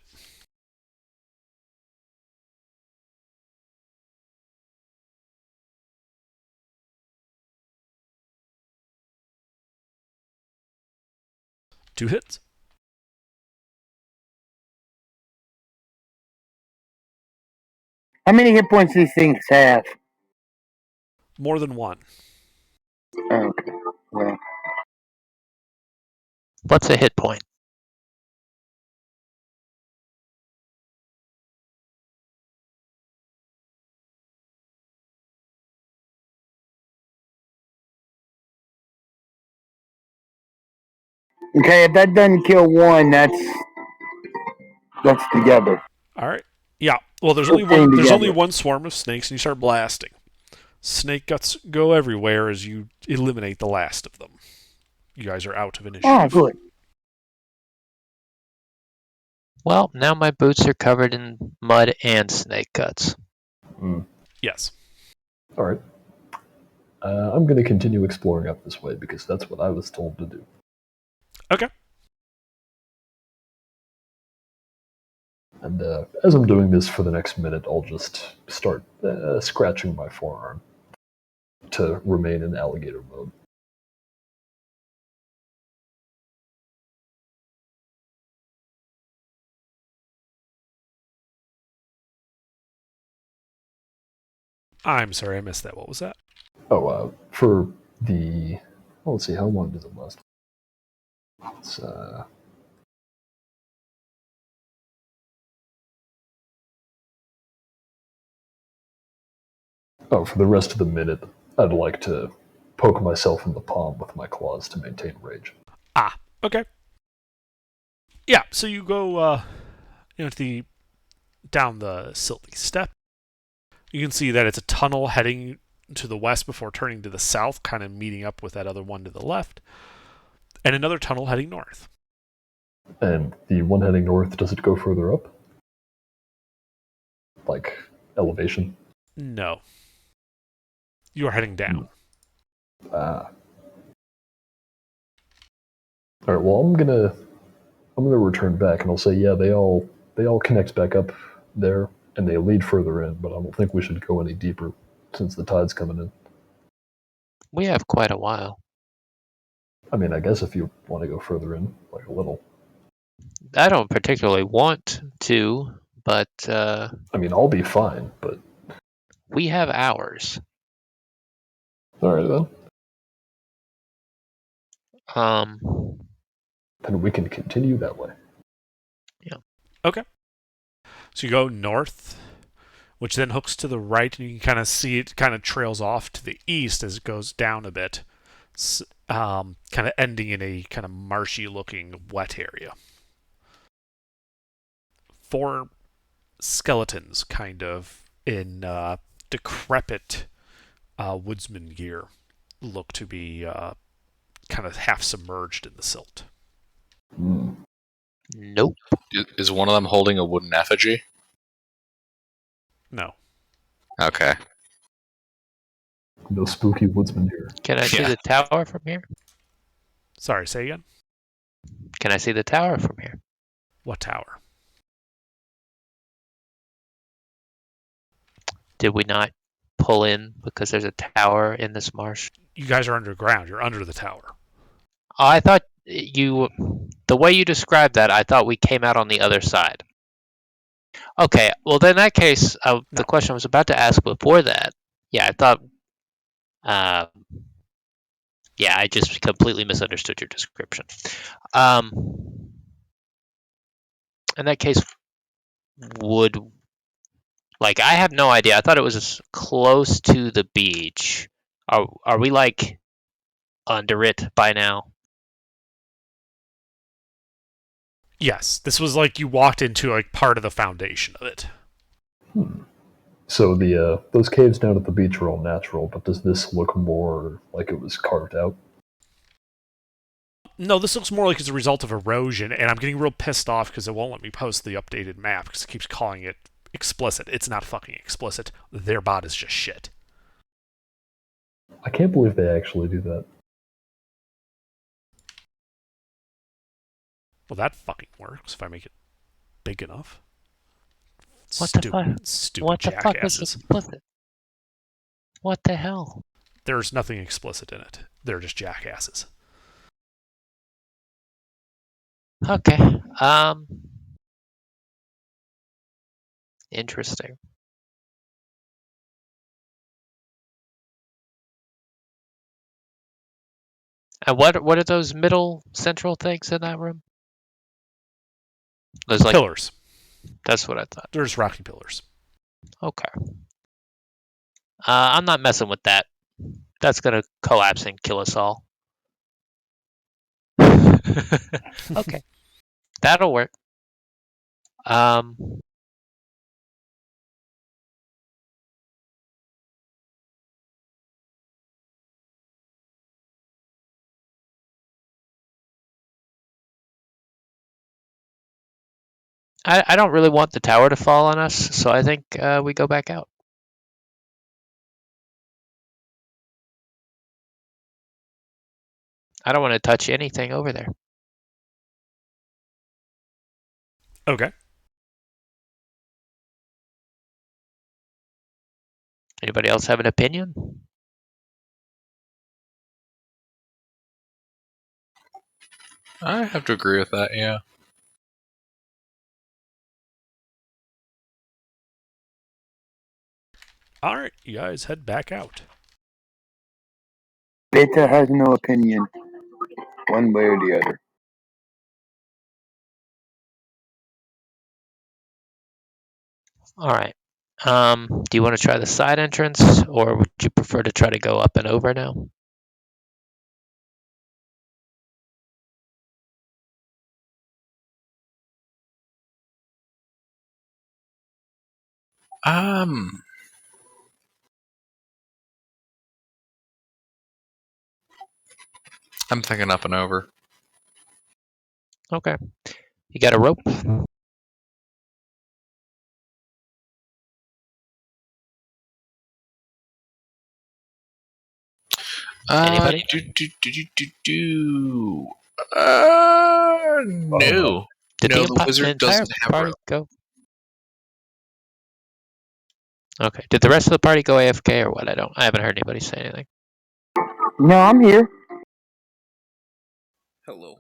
Two hits. How many hit points do these things have? More than one. Okay. Well, What's a hit point? okay, if that doesn't kill one, that's together. Alright. Yeah. Well, there's Let's only chain one. There's together. only one swarm of snakes, and you start blasting. Snake guts go everywhere as you eliminate the last of them. You guys are out of Ah, initiative. good. Well, now my boots are covered in mud and snake cuts. Yes. All right. I'm going to continue exploring up this way because that's what I was told to do. Okay. And as I'm doing this for the next minute, I'll just start scratching my forearm to remain in alligator mode. I'm sorry, I missed that. What was that? Oh, for the... Well, let's see, how long does it last? It's, for the rest of the minute, I'd like to poke myself in the palm with my claws to maintain rage. Ah, okay. Yeah, so you go down the silty step. You can see that it's a tunnel heading to the west before turning to the south, kind of meeting up with that other one to the left, and another tunnel heading north. And the one heading north, does it go further up? Like elevation? No. You are heading down. Ah. All right. Well, I'm gonna return back, and I'll say, yeah, they all connect back up there, and they lead further in. But I don't think we should go any deeper since the tide's coming in. We have quite a while. I mean, I guess if you want to go further in, like a little. I don't particularly want to, but I mean, I'll be fine, but we have hours. all right then. Then we can continue that way. Yeah. Okay. So you go north, which then hooks to the right, and you can kind of see it kind of trails off to the east as it goes down a bit, kind of ending in a kind of marshy-looking wet area. 4 skeletons, kind of in decrepit woodsman gear, look to be kind of half submerged in the silt. Nope. Is one of them holding a wooden effigy? No. Okay. No spooky woodsman here. Can I see Yeah. the tower from here? Sorry, say again? Can I see the tower from here? What tower? Did we not pull in because there's a tower in this marsh? You guys are underground. You're under the tower. Oh, I thought the way you described that, I thought we came out on the other side. Okay, well, then in that case, the question I was about to ask before that, yeah, I thought, yeah, I just completely misunderstood your description. In that case, I have no idea. I thought it was close to the beach. Are we like under it by now? Yes, this was like you walked into like part of the foundation of it. So the those caves down at the beach are all natural, but does this look more like it was carved out? No, this looks more like it's a result of erosion, and I'm getting real pissed off because it won't let me post the updated map because it keeps calling it explicit. It's not fucking explicit. Their bot is just shit. I can't believe they actually do that. Well, that fucking works if I make it big enough. What the fuck? Stupid What the fuck is jackasses. explicit? What the hell? There's nothing explicit in it. They're just jackasses. Okay. Interesting. And what are those middle central things in that room? There's Pillars. That's what I thought. There's rocky pillars. Okay. I'm not messing with that. That's gonna collapse and kill us all. Okay. That'll work. I don't really want the tower to fall on us, so I think we go back out. I don't want to touch anything over there. Okay. Anybody else have an opinion? I have to agree with that, yeah. All right, you guys head back out. Beta has no opinion, one way or the other. All right. Do you want to try the side entrance, or would you prefer to try to go up and over now? Um, I'm thinking up and over. Okay. You got a rope? Anybody? No. Did No, the the wizard entire doesn't have party rope. go? Okay. Did the rest of the party go AFK or what? I haven't heard anybody say anything. No, I'm here. Hello.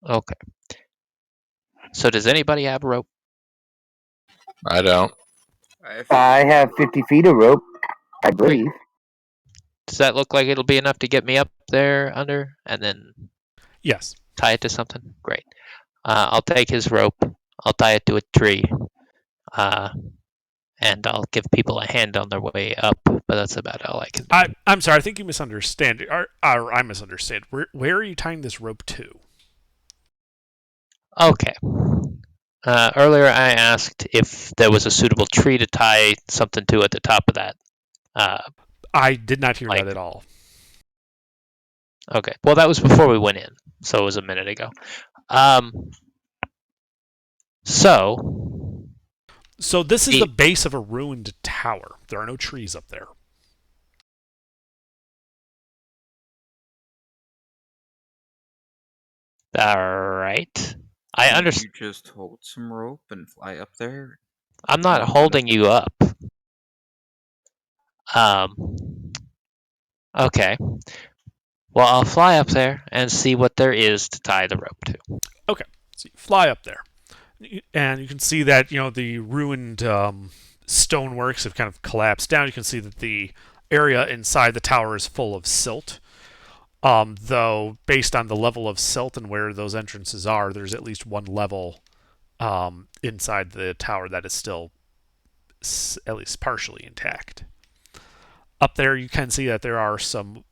Okay. So does anybody have a rope? I don't. I have 50 feet of rope, I believe. Does that look like it'll be enough to get me up there under and then Yes. tie it to something? Great. I'll take his rope. I'll tie it to a tree. And I'll give people a hand on their way up, but that's about all I can do. I'm sorry. I think you misunderstand. Or I misunderstand. Where are you tying this rope to? Okay. Earlier I asked if there was a suitable tree to tie something to at the top of that. I did not hear that at all. Okay. Well, that was before we went in, so it was a minute ago. So this is the base of a ruined tower. There are no trees up there. all right. I understand. You just hold some rope and fly up there. I'm not holding you up. Okay. Well, I'll fly up there and see what there is to tie the rope to. Okay. So you fly up there, and you can see that the ruined stoneworks have kind of collapsed down. You can see that the area inside the tower is full of silt. Though, based on the level of silt and where those entrances are, there's at least one level inside the tower that is still at least partially intact. Up there, you can see that there are some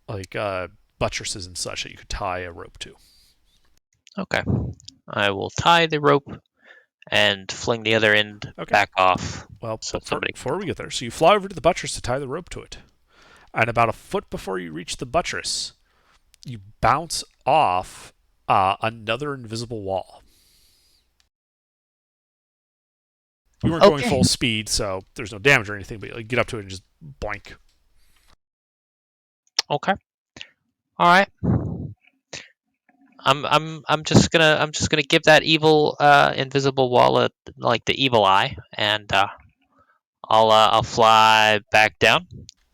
buttresses and such that you could tie a rope to. Okay. I will tie the rope and fling the other end back off. Well, so before we get there, so you fly over to the buttress to tie the rope to it. And about a foot before you reach the buttress, you bounce off another invisible wall. You weren't going full speed, so there's no damage or anything, but you get up to it and just boink. Okay. All right. I'm just gonna give that evil invisible wall the evil eye, and I'll fly back down,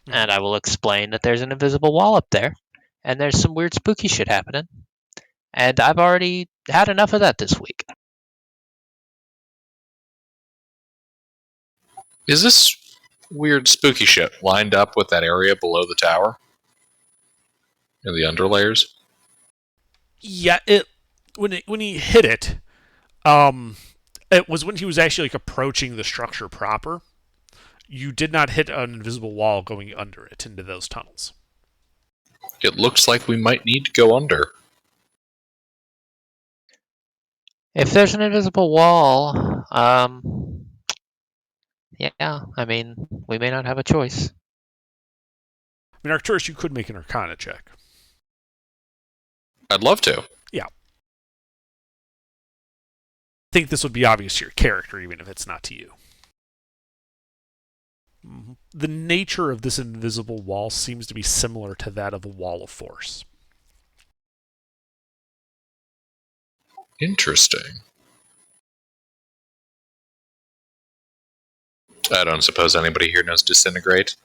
and I will explain that there's an invisible wall up there, and there's some weird spooky shit happening, and I've already had enough of that this week. Is this weird spooky shit lined up with that area below the tower? In the underlayers? Yeah, when he hit it, it was when he was actually approaching the structure proper. You did not hit an invisible wall going under it into those tunnels. It looks like we might need to go under. If there's an invisible wall, yeah, I mean, we may not have a choice. I mean, Arcturus, you could make an Arcana check. I'd love to. Yeah. think this would be obvious to your character, even if it's not to you. The nature of this invisible wall seems to be similar to that of a wall of force. Interesting. I don't suppose anybody here knows disintegrate.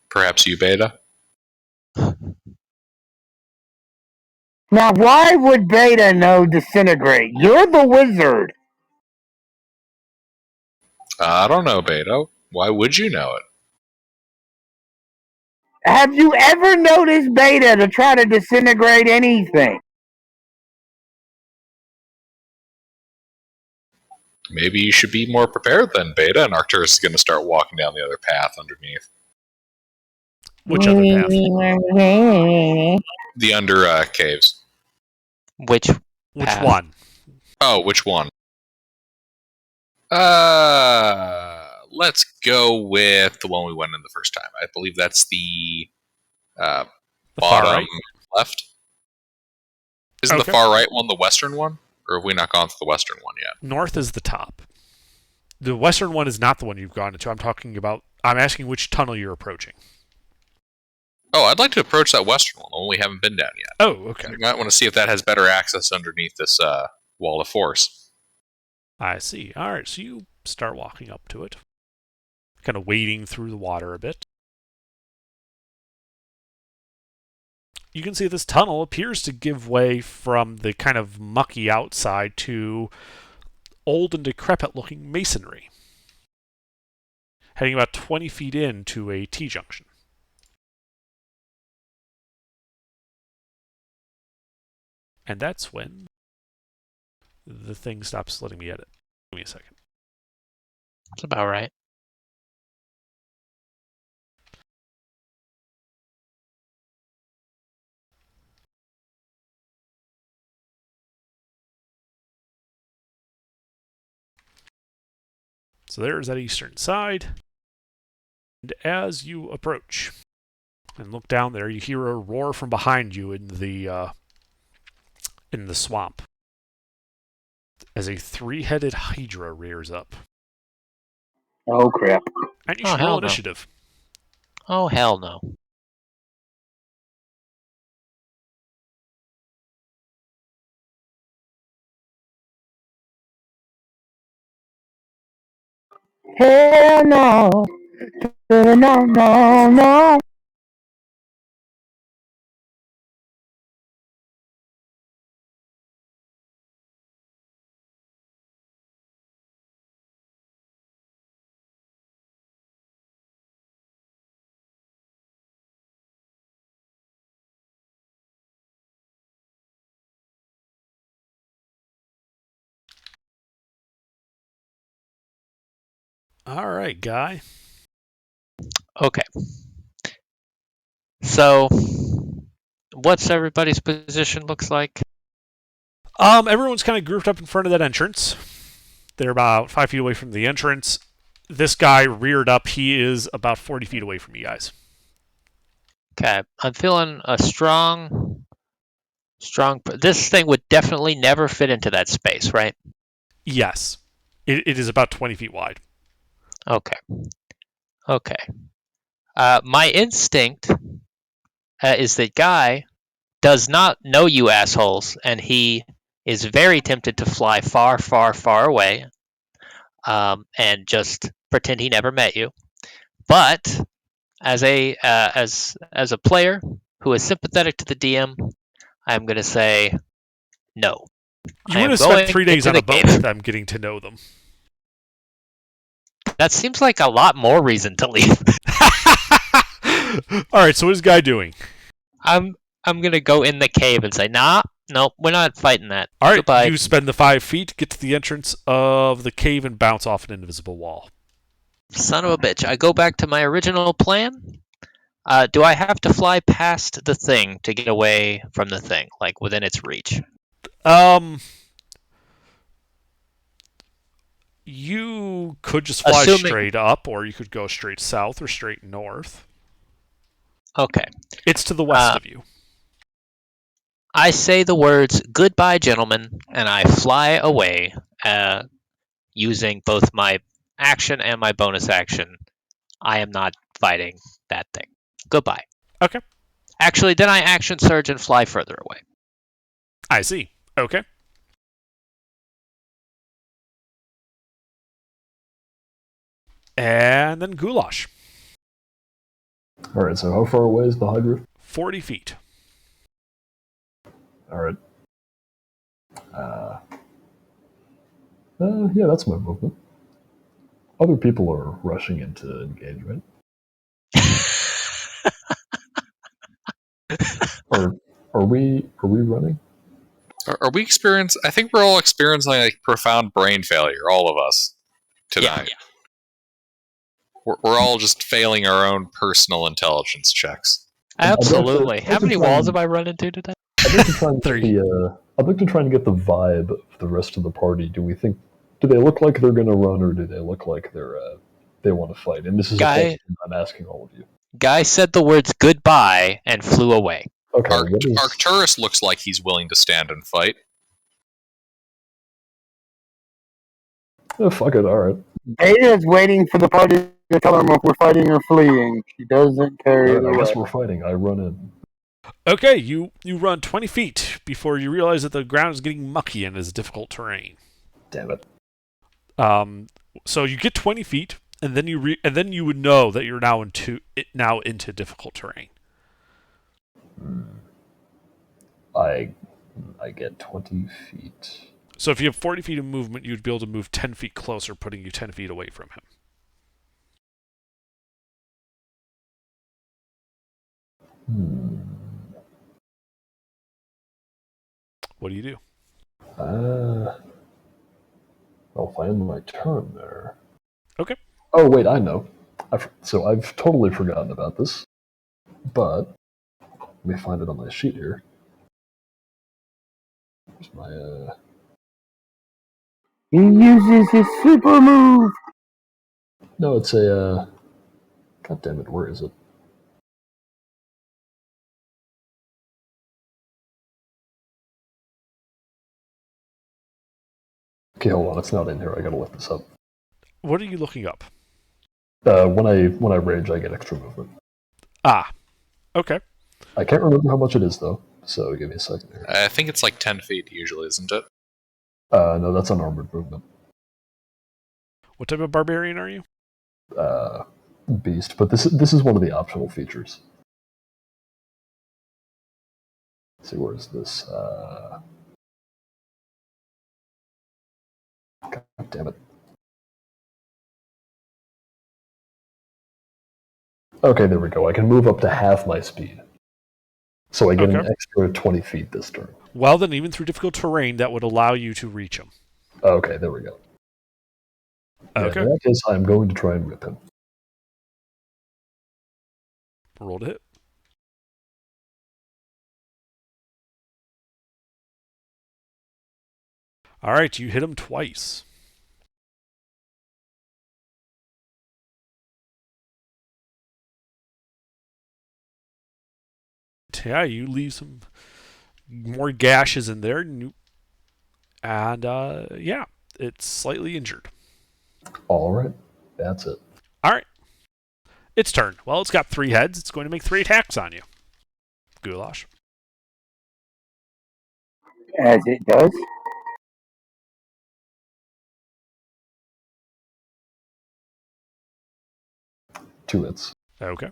Perhaps you, Beta? Now, why would Beta know disintegrate? You're the wizard. I don't know, Beta. Why would you know it? Have you ever noticed Beta to try to disintegrate anything? Maybe you should be more prepared then, Beta, and Arcturus is going to start walking down the other path underneath. Which other path? The under caves. Which path? One? Oh, which one? Let's go with the one we went in the first time. I believe that's the The bottom far right? left. Isn't Okay. the far right one the western one? Or have we not gone to the western one yet? North is the top. The western one is not the one you've gone into. I'm asking which tunnel you're approaching. Oh, I'd like to approach that western one, the one we haven't been down yet. Oh, okay. I might want to see if that has better access underneath this wall of force. I see. All right, so you start walking up to it, kind of wading through the water a bit. You can see this tunnel appears to give way from the kind of mucky outside to old and decrepit-looking masonry, heading about 20 feet into a T-junction. And that's when the thing stops letting me edit. Give me a second. That's about right. So there's that eastern side. And as you approach and look down there, you hear a roar from behind you in the swamp as a three-headed hydra rears up. Oh, crap. And you Oh, should hell roll no. initiative. Oh, hell no. Hell no. No, no, no. All right, Guy. Okay. So, what's everybody's position looks like? Everyone's kind of grouped up in front of that entrance. They're about 5 feet away from the entrance. This guy reared up. He is about 40 feet away from you guys. Okay, I'm feeling a strong. This thing would definitely never fit into that space, right? Yes. It is about 20 feet wide. Okay. My instinct is that Guy does not know you assholes, and he is very tempted to fly far, far, far away, and just pretend he never met you. But as a player who is sympathetic to the DM, I'm going to say no. You I would am have spent going 3 days into on a the boat cave. with them getting to know them. That seems like a lot more reason to leave. All right, so what is Guy doing? I'm going to go in the cave and say, nah, no, we're not fighting that. All right, Goodbye. you spend the 5 feet, get to the entrance of the cave, and bounce off an invisible wall. Son of a bitch. I go back to my original plan. Do I have to fly past the thing to get away from the thing, like within its reach? You could just fly straight up, or you could go straight south or straight north. Okay. It's to the west of you. I say the words, goodbye, gentlemen, and I fly away using both my action and my bonus action, I am not fighting that thing. Goodbye. Okay. Actually, then I action surge and fly further away. I see. Okay. And then Goulash. Alright, so how far away is the Hydra? 40 feet. Alright. Yeah, that's my movement. Other people are rushing into engagement. Are we running? Are we I think we're all experiencing like profound brain failure, all of us, tonight. Yeah. We're all just failing our own personal intelligence checks. Absolutely. I'd like How to many try walls and- have I run into today? I'd like to try and 3. I'd like to try and get the vibe of the rest of the party. Do they look like they're gonna run, or do they look like they want to fight? And this is a question I'm asking all of you. Guy said the words goodbye and flew away. Okay, what is... Arcturus looks like he's willing to stand and fight. Oh, fuck it, alright. Beta is waiting for the party to tell him if we're fighting or fleeing. She doesn't care either I way. guess we're fighting. I run in. Okay, you run 20 feet before you realize that the ground is getting mucky and is difficult terrain. Damn it. So you get 20 feet, and then you would know that you're now into difficult terrain. I get 20 feet. So if you have 40 feet of movement, you'd be able to move 10 feet closer, putting you 10 feet away from him. What do you do? I'll find my turn there. Okay. Oh, wait, I know. So I've totally forgotten about this. But, let me find it on my sheet here. Where's my, He uses his super move. No, it's a, God damn it, where is it? Okay, hold on, it's not in here. I gotta look this up. What are you looking up? When I rage, I get extra movement. Ah. Okay. I can't remember how much it is, though, so give me a second here. I think it's like 10 feet usually, isn't it? No, that's unarmored movement. What type of barbarian are you? Beast, but this is one of the optional features. Let's see, where is this? God damn it. Okay, there we go. I can move up to half my speed. So I get an extra 20 feet this turn. Well, then, even through difficult terrain, that would allow you to reach him. Okay, there we go. Okay. In that case, I'm going to try and whip him. Roll to hit. All right, you hit him twice. Yeah, you leave some more gashes in there, and yeah, it's slightly injured. All right, that's it. All right, its turn. Well, it's got 3 heads. It's going to make 3 attacks on you. Goulash. As it does. Two hits. Okay.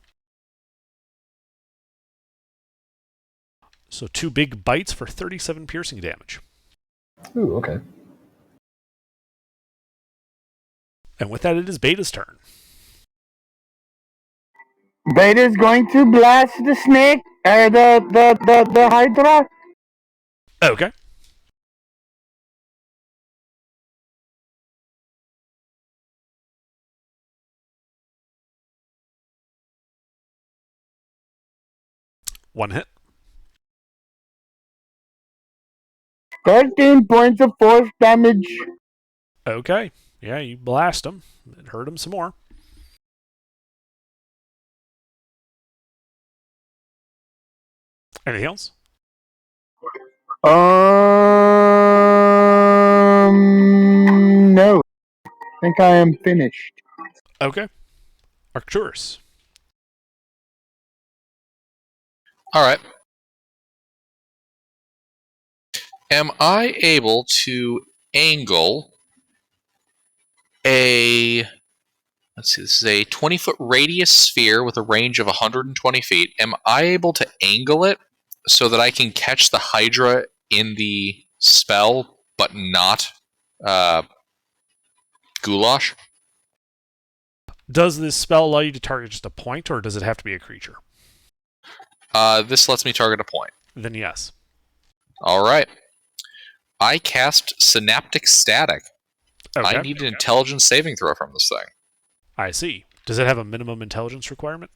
So 2 big bites for 37 piercing damage. Ooh, okay. And with that, it is Beta's turn. Beta's going to blast the snake, or the Hydra. Okay. One hit. 13 points of force damage. Okay. Yeah, you blast him. It hurt him some more. Anything else? think I am finished. Okay. Arcturus. All right. Am I able to angle a... Let's see, this is a 20-foot radius sphere with a range of 120 feet. Am I able to angle it so that I can catch the Hydra in the spell, but not Goulash? Does this spell allow you to target just a point, or does it have to be a creature? This lets me target a point. Then yes. All right. I cast Synaptic Static. Okay. I need an intelligence saving throw from this thing. I see. Does it have a minimum intelligence requirement?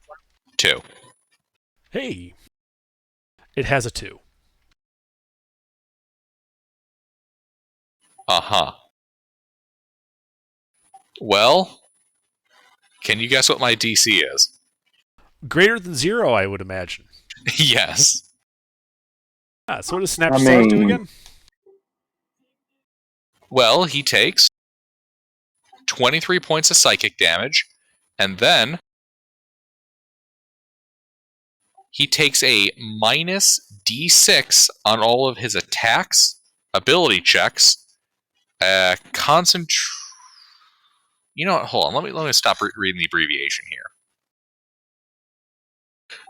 2. Hey. It has a 2. Uh-huh. Well, can you guess what my DC is? Greater than 0, I would imagine. Yes. So what does Snap Static do again? Well, he takes 23 points of psychic damage, and then he takes a minus D6 on all of his attacks, ability checks, You know what? Hold on. Let me stop reading the abbreviation here.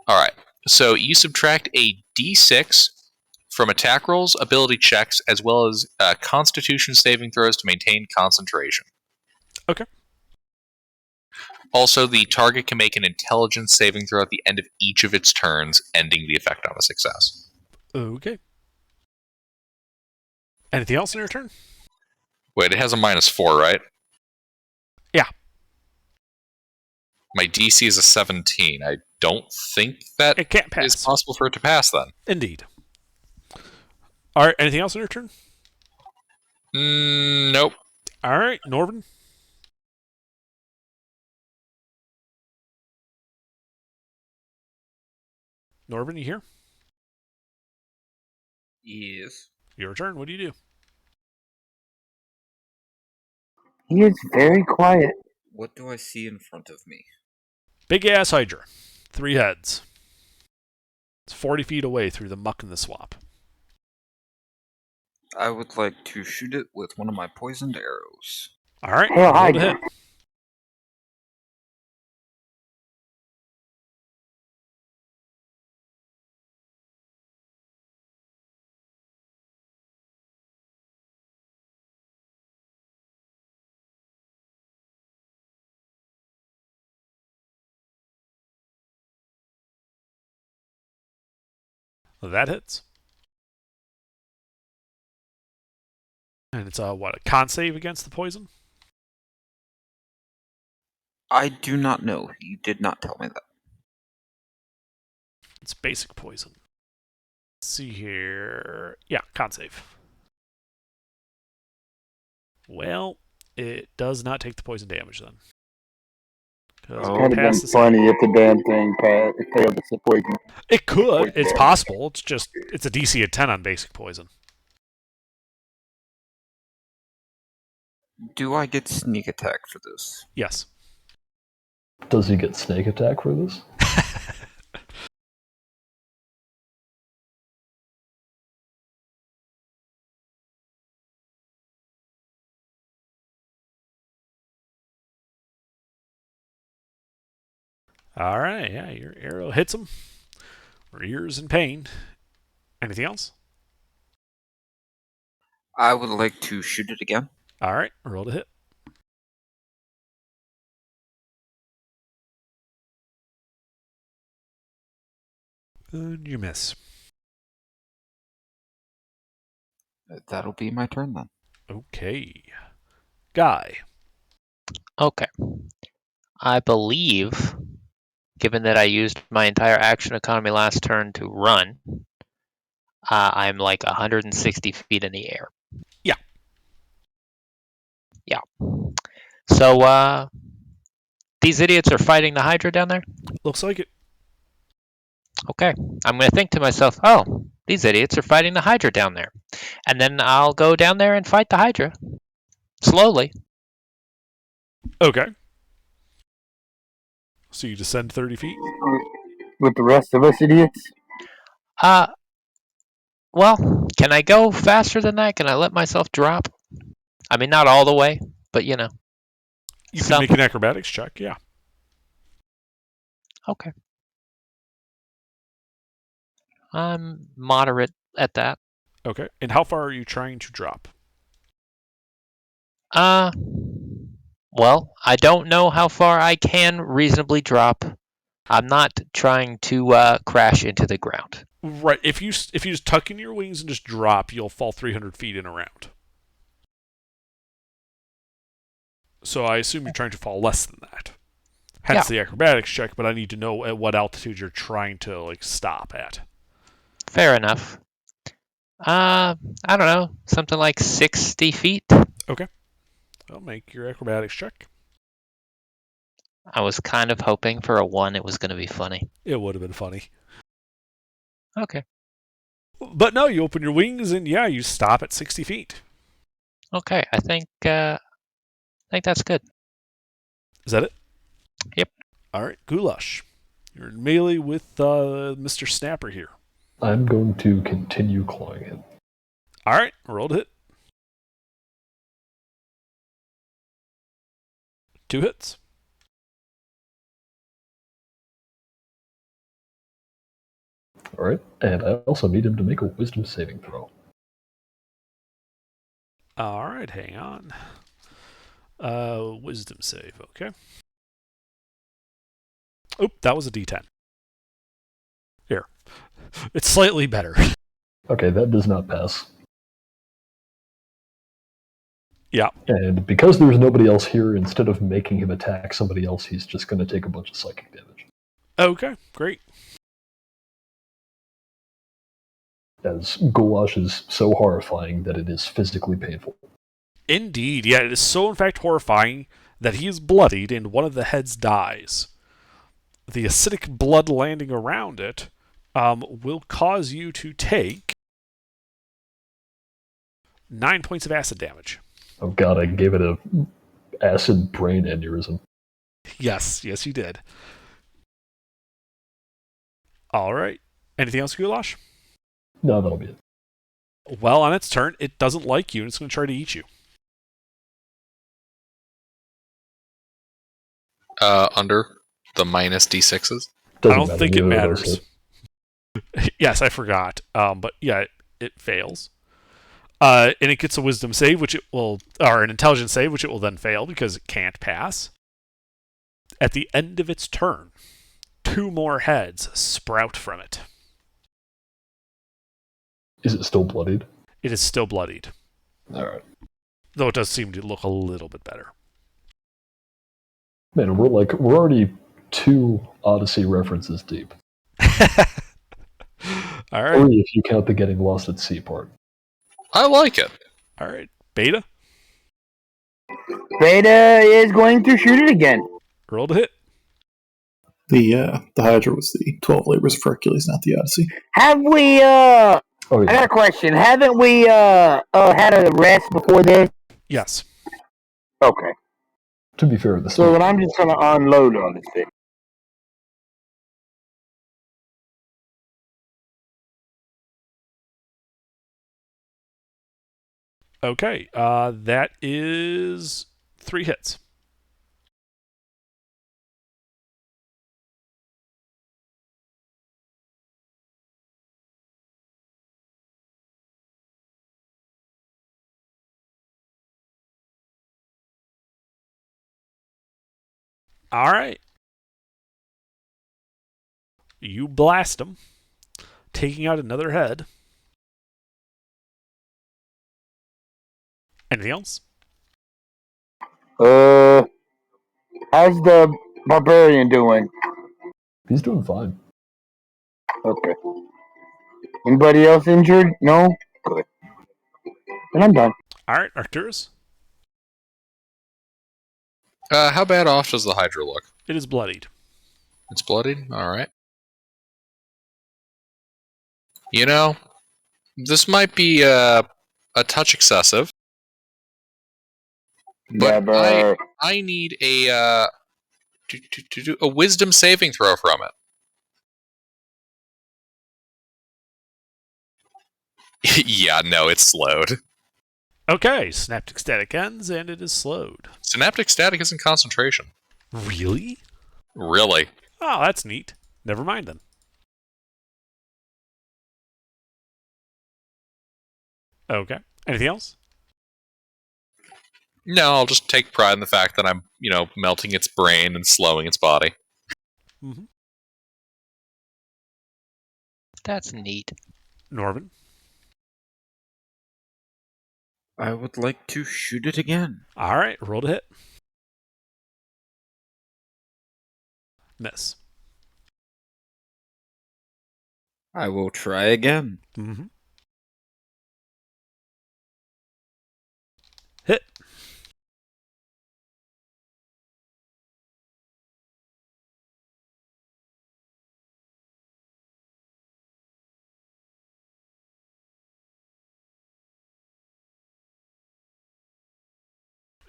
All right. So you subtract a D6 from attack rolls, ability checks, as well as Constitution saving throws to maintain concentration. Okay. Also, the target can make an intelligence saving throw at the end of each of its turns, ending the effect on a success. Okay. Anything else in your turn? Wait, it has a -4, right? Yeah. My DC is a 17. I don't think that It can't pass. is possible for it to pass then. Indeed. All right. Anything else in your turn? Nope. All right. Norvin? Norvin, you here? Yes. Your turn. What do you do? He is very quiet. What do I see in front of me? Big ass Hydra. 3 heads. It's 40 feet away through the muck in the swamp. I would like to shoot it with one of my poisoned arrows. All right. Hail Roll to Hydra. hit. That hits. And it's a con save against the poison? I do not know. You did not tell me that. It's basic poison. Let's see here. Yeah, con save. Well, it does not take the poison damage then. It would have been funny if the damn thing failed the poison. It could. Poison It's damage. possible. It's a DC of 10 on basic poison. Do I get sneak attack for this? Yes. Does he get snake attack for this? All right. Yeah, your arrow hits him. Rears in pain. Anything else? I would like to shoot it again. All right. Roll to hit. And you miss. That'll be my turn then. Okay. Guy. Okay. I believe, given that I used my entire action economy last turn to run, I'm like 160 feet in the air. Yeah. Yeah. So, these idiots are fighting the Hydra down there? Looks like it. Okay. I'm going to think to myself, oh, these idiots are fighting the Hydra down there. And then I'll go down there and fight the Hydra. Slowly. Okay. So you descend 30 feet? With the rest of us idiots? Uh, well, can I go faster than that? Can I let myself drop? I mean, not all the way, but You can some. make an acrobatics check, yeah. Okay. I'm moderate at that. Okay. And how far are you trying to drop? Uh, well, I don't know how far I can reasonably drop. I'm not trying to crash into the ground. Right. If you just tuck in your wings and just drop, you'll fall 300 feet in a round. So I assume you're trying to fall less than that. Hence the acrobatics check, but I need to know at what altitude you're trying to stop at. Fair enough. I don't know, something like 60 feet. Okay. Well, make your acrobatics check. I was kind of hoping for a 1. It was going to be funny. It would have been funny. Okay. But no, you open your wings and yeah, you stop at 60 feet. Okay, I think that's good. Is that it? Yep. All right, Goulash. You're in melee with Mr. Snapper here. I'm going to continue clawing him. All right, roll to hit. 2 hits. All right, and I also need him to make a wisdom saving throw. All right, hang on. Wisdom save, okay. Oop, that was a D10. Here. It's slightly better. Okay, that does not pass. Yeah. And because there's nobody else here, instead of making him attack somebody else, he's just going to take a bunch of psychic damage. Okay, great. As goulash is so horrifying that it is physically painful. Indeed, yeah, it is so in fact horrifying that he is bloodied and one of the heads dies. The acidic blood landing around it will cause you to take 9 points of acid damage. Oh god, I gave it a acid brain aneurysm. Yes, you did. All right. Anything else, Goulash? No, that'll be it. Well, on its turn, it doesn't like you and it's going to try to eat you. Under the minus D6s. Doesn't I don't matter, think it neither of those matters. hit. Yes, I forgot. But yeah, it fails. And it gets a wisdom save, or an intelligence save, which it will then fail because it can't pass. At the end of its turn, 2 more heads sprout from it. Is it still bloodied? It is still bloodied, Alright. though it does seem to look a little bit better. Man, we're already 2 Odyssey references deep. All right. 3 if you count the getting lost at sea part. I like it. All right. Beta, Beta is going to shoot it again. roll to hit. The Hydra was the 12 Labors of Hercules, not the Odyssey. Have we, Oh I yeah. got a question. Haven't we, had a rest before this? Yes. Okay. To be fair, the So then I'm just going to unload on this thing. Okay. That is 3 hits. All right. You blast him, taking out another head. Anything else? How's the barbarian doing? He's doing fine. Okay. Anybody else injured? No? Good. And I'm done. All right, Arcturus. How bad off does the Hydra look? It is bloodied. It's bloodied? Alright. You know, this might be a touch excessive. But Never. I need a wisdom saving throw from it. Yeah, no, it's slowed. Okay, synaptic static ends and it is slowed. Synaptic static isn't concentration. Really? Really? Oh, that's neat. Never mind then. Okay. Anything else? No, I'll just take pride in the fact that I'm, melting its brain and slowing its body. Mm-hmm. That's neat. Norman? I would like to shoot it again. All right, roll to hit. Miss. I will try again. Mm-hmm. Hit.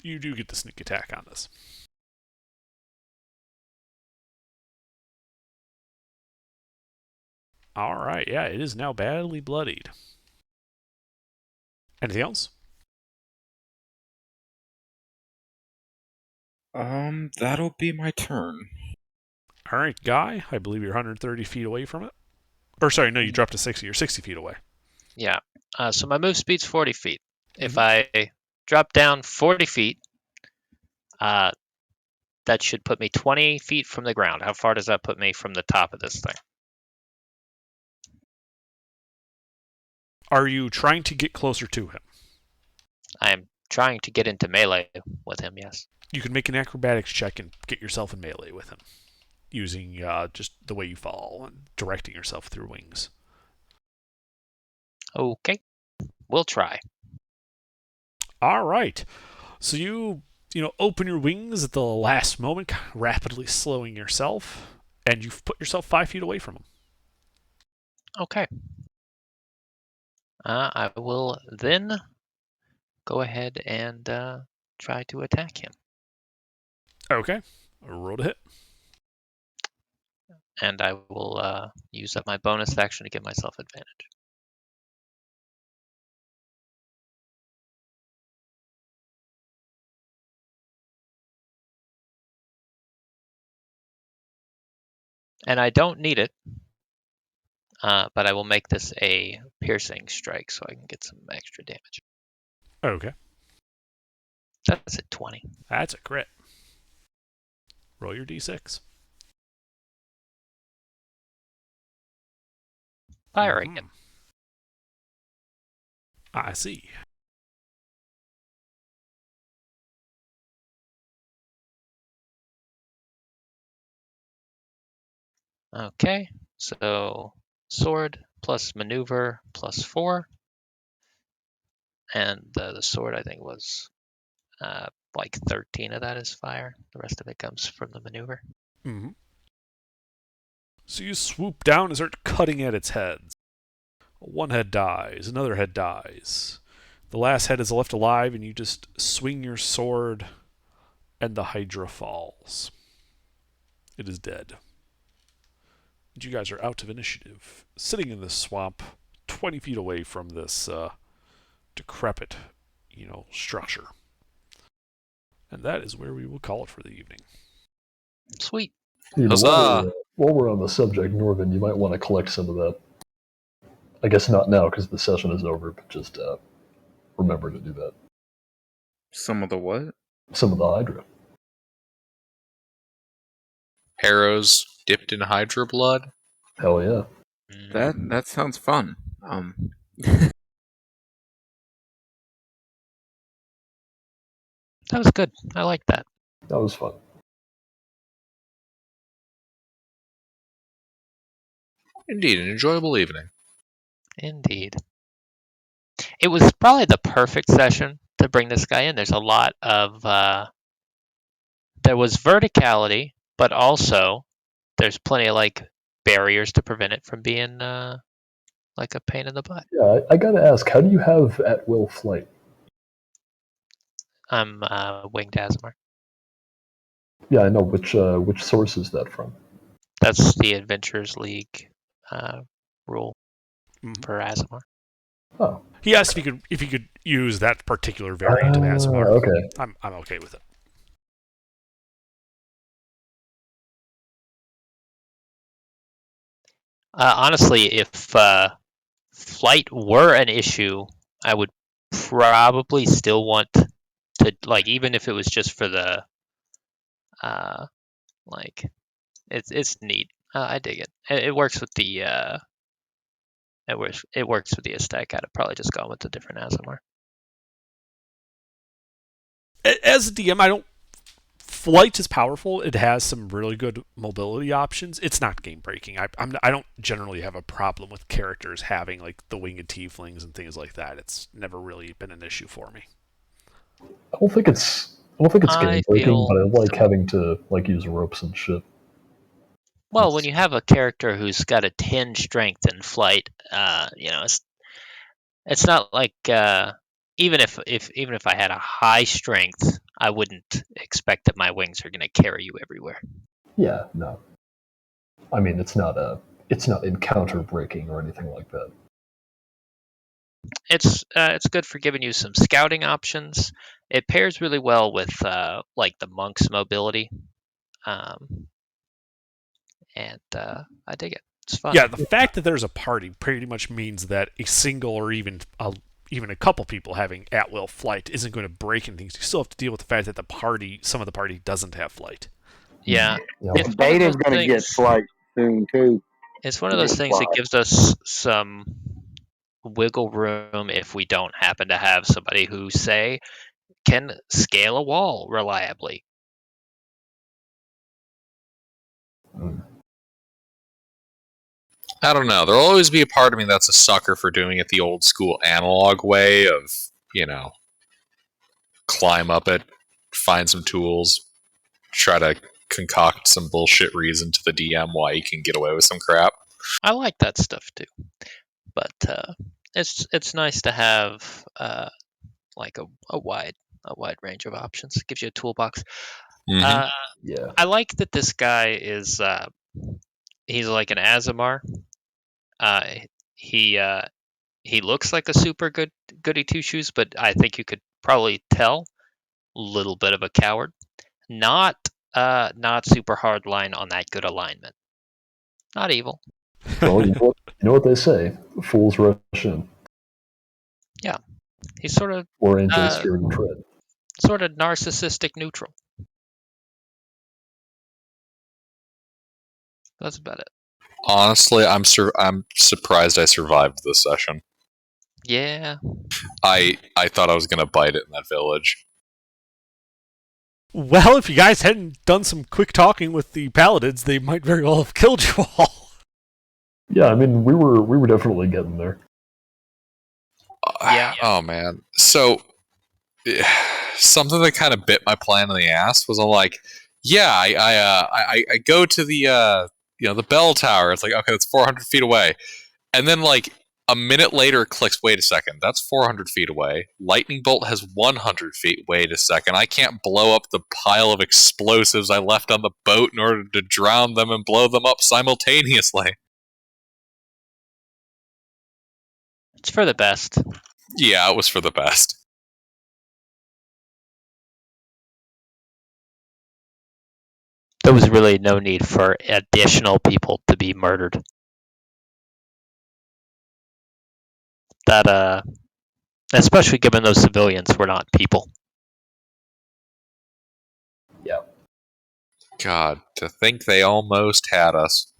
You do get the sneak attack on this. All right, yeah, it is now badly bloodied. Anything else? That'll be my turn. All right, Guy, I believe you're 130 feet away from it. Or sorry, no, you dropped to 60. You're 60 feet away. Yeah. So my move speed's 40 feet. If I drop down 40 feet, that should put me 20 feet from the ground. How far does that put me from the top of this thing? Are you trying to get closer to him? I'm trying to get into melee with him, yes. You can make an acrobatics check and get yourself in melee with him, using just the way you fall and directing yourself through wings. Okay. We'll try. All right. So you open your wings at the last moment, rapidly slowing yourself, and you've put yourself 5 feet away from him. Okay. I will then go ahead and try to attack him. Okay. Roll to hit. And I will use up my bonus action to give myself advantage. And I don't need it, but I will make this a piercing strike so I can get some extra damage. Okay. That's at 20. That's a crit. Roll your d6. Firing it. I see. Okay, so sword plus maneuver plus 4. And the sword, I think, was like 13 of that is fire. The rest of it comes from the maneuver. Mm-hmm. So you swoop down and start cutting at its heads. One head dies, another head dies. The last head is left alive, and you just swing your sword, and the Hydra falls. It is dead. And you guys are out of initiative, sitting in this swamp, 20 feet away from this decrepit, structure. And that is where we will call it for the evening. Sweet. Huzzah! While we're on the subject, Norvin, you might want to collect some of that. I guess not now because the session is over, but just remember to do that. Some of the what? Some of the Hydra. Arrows dipped in Hydra blood. Hell yeah. That sounds fun. That was good. I like that. That was fun. Indeed, an enjoyable evening. Indeed. It was probably the perfect session to bring this guy in. There's a lot of there was verticality, but also there's plenty of like barriers to prevent it from being like a pain in the butt. Yeah, I gotta ask, how do you have at-will flight? I'm Winged Azamar. Yeah, I know. Which source is that from? That's the Adventurers League rule Mhm. for Azamar. Oh, He asked if he could use that particular variant of Azamar. okay. I'm okay with it. Honestly, if flight were an issue, I would probably still want to, like, even if it was just for the like, it's neat. I dig it. It works with the it works with the aesthetic. I'd have probably just gone with a different Azamar. As a DM, I don't. Flight is powerful. It has some really good mobility options. It's not game breaking. I don't generally have a problem with characters having like the winged tieflings and things like that. It's never really been an issue for me. I don't think it's I game breaking, feel but I like similar. having to like use ropes and shit. Well, when you have a character who's got a 10 strength in flight, it's not like even if I had a high strength, I wouldn't expect that my wings are going to carry you everywhere. Yeah, no. I mean, it's not encounter breaking or anything like that. It's good for giving you some scouting options. It pairs really well with like the monk's mobility, um, and I dig it. It's fun. Yeah, the fact that there's a party pretty much means that a single or even a couple people having at will flight isn't going to break anything. You still have to deal with the fact that some of the party doesn't have flight. Yeah, Yeah, it's one of Beta's those going to get things. flight soon too. It's one of those things that gives us some wiggle room if we don't happen to have somebody who, say, can scale a wall reliably. Mm. I don't know. There'll always be a part of me that's a sucker for doing it the old school analog way of, climb up it, find some tools, try to concoct some bullshit reason to the DM why you can get away with some crap. I like that stuff too, but it's nice to have like a wide range of options. It gives you a toolbox. Mm-hmm. Yeah. I like that this guy is he's like an Azamar. Uh, he he looks like a super goody two shoes, but I think you could probably tell little bit of a coward. Not not super hard line on that good alignment. Not evil. Well, you know what they say: fools rush in, Yeah, he's sort of or angels fear to tread. narcissistic neutral. That's about it. Honestly, I'm surprised I survived this session. Yeah. I thought I was gonna bite it in that village. Well, if you guys hadn't done some quick talking with the paladins, they might very well have killed you all. Yeah, I mean, we were definitely getting there. Yeah. Oh man. So something that kind of bit my plan in the ass was I'm like, yeah, I go to the the bell tower. It's like, okay, that's 400 feet away, and then like a minute later, it clicks. Wait a second, that's 400 feet away. Lightning bolt has 100 feet. Wait a second, I can't blow up the pile of explosives I left on the boat in order to drown them and blow them up simultaneously. It's for the best. Yeah, it was for the best. There was really no need for additional people to be murdered. That especially given those civilians were not people. Yeah. God, to think they almost had us.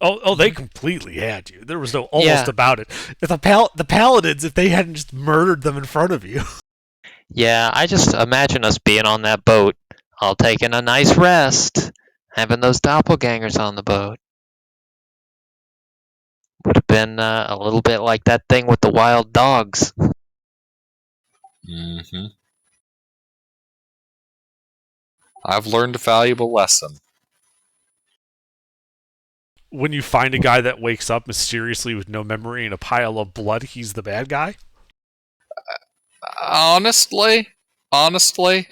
Oh, they completely had you. There was no almost Yeah. about it. If the paladins, if they hadn't just murdered them in front of you. Yeah, I just imagine us being on that boat, all taking a nice rest, having those doppelgangers on the boat. Would have been a little bit like that thing with the wild dogs. Mm-hmm. I've learned a valuable lesson. When you find a guy that wakes up mysteriously with no memory and a pile of blood, he's the bad guy? Honestly, honestly,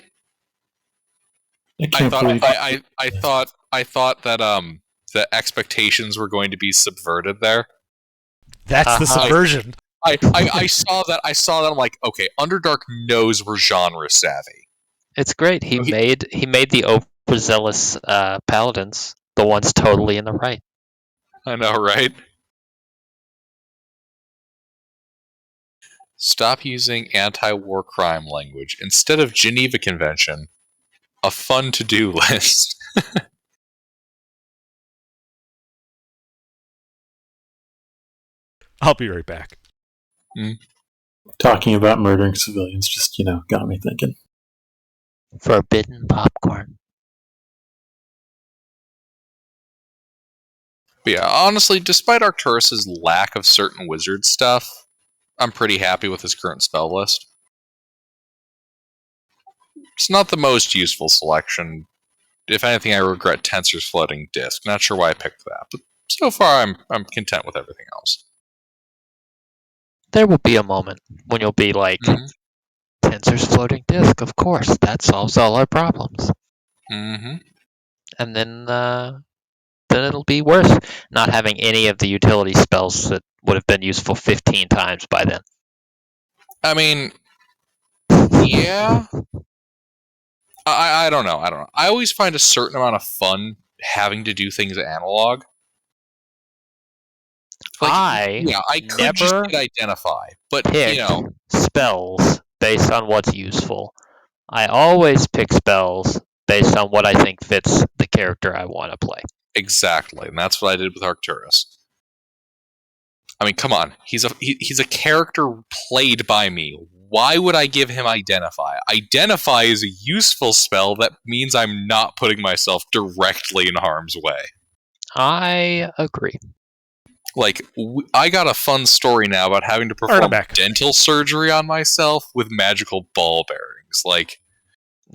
I I can't thought believe I thought that the expectations were going to be subverted there. That's the Uh-huh. subversion. I saw that. I'm like, okay, Underdark knows we're genre savvy. It's great. He made the overzealous paladins the ones totally in the right. I know, right? Stop using anti-war crime language. Instead of Geneva Convention, a fun to-do list. I'll be right back. talking about murdering civilians just, got me thinking. Forbidden popcorn. But yeah, honestly, despite Arcturus' lack of certain wizard stuff, I'm pretty happy with his current spell list. It's not the most useful selection. If anything, I regret Tensor's floating disk. Not sure why I picked that, but so far I'm content with everything else. There will be a moment when you'll be like, Tensor's floating disk, of course, that solves all our problems. Mm-hmm. And then it'll be worth not having any of the utility spells that would have been useful 15 times by then. I mean, yeah. I don't know. I always find a certain amount of fun having to do things analog. I could just never hit identify, but pick spells based on what's useful. I always pick spells based on what I think fits the character I want to play. Exactly, and that's what I did with Arcturus. I mean, come on, he's a character played by me. Why would I give him Identify? Identify is a useful spell that means I'm not putting myself directly in harm's way. I agree. Like, I got a fun story now about having to perform dental surgery on myself with magical ball bearings. Like,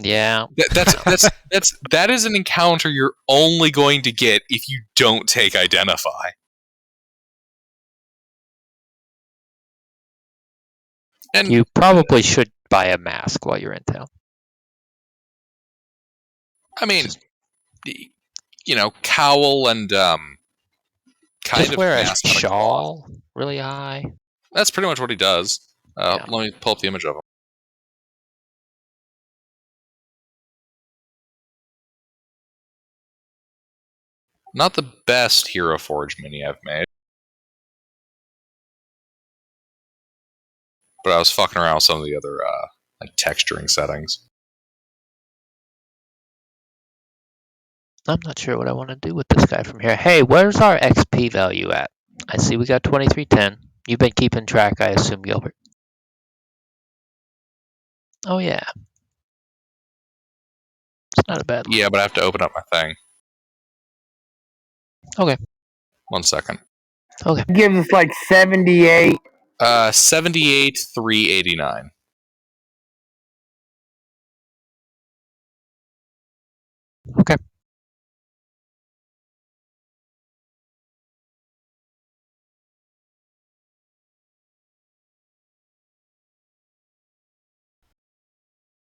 yeah, that is an encounter you're only going to get if you don't take Identify. And you probably should buy a mask while you're in town. I mean, cowl and kind just of wear a mask on shawl really high. That's pretty much what he does. Yeah. Let me pull up the image of him. Not the best Hero Forge mini I've made. But I was fucking around with some of the other texturing settings. I'm not sure what I want to do with this guy from here. Hey, where's our XP value at? I see we got 2310. You've been keeping track, I assume, Gilbert. Oh, yeah. It's not a bad one. Yeah, but I have to open up my thing. Okay. 1 second. Okay. Gives us like 78. 78,389.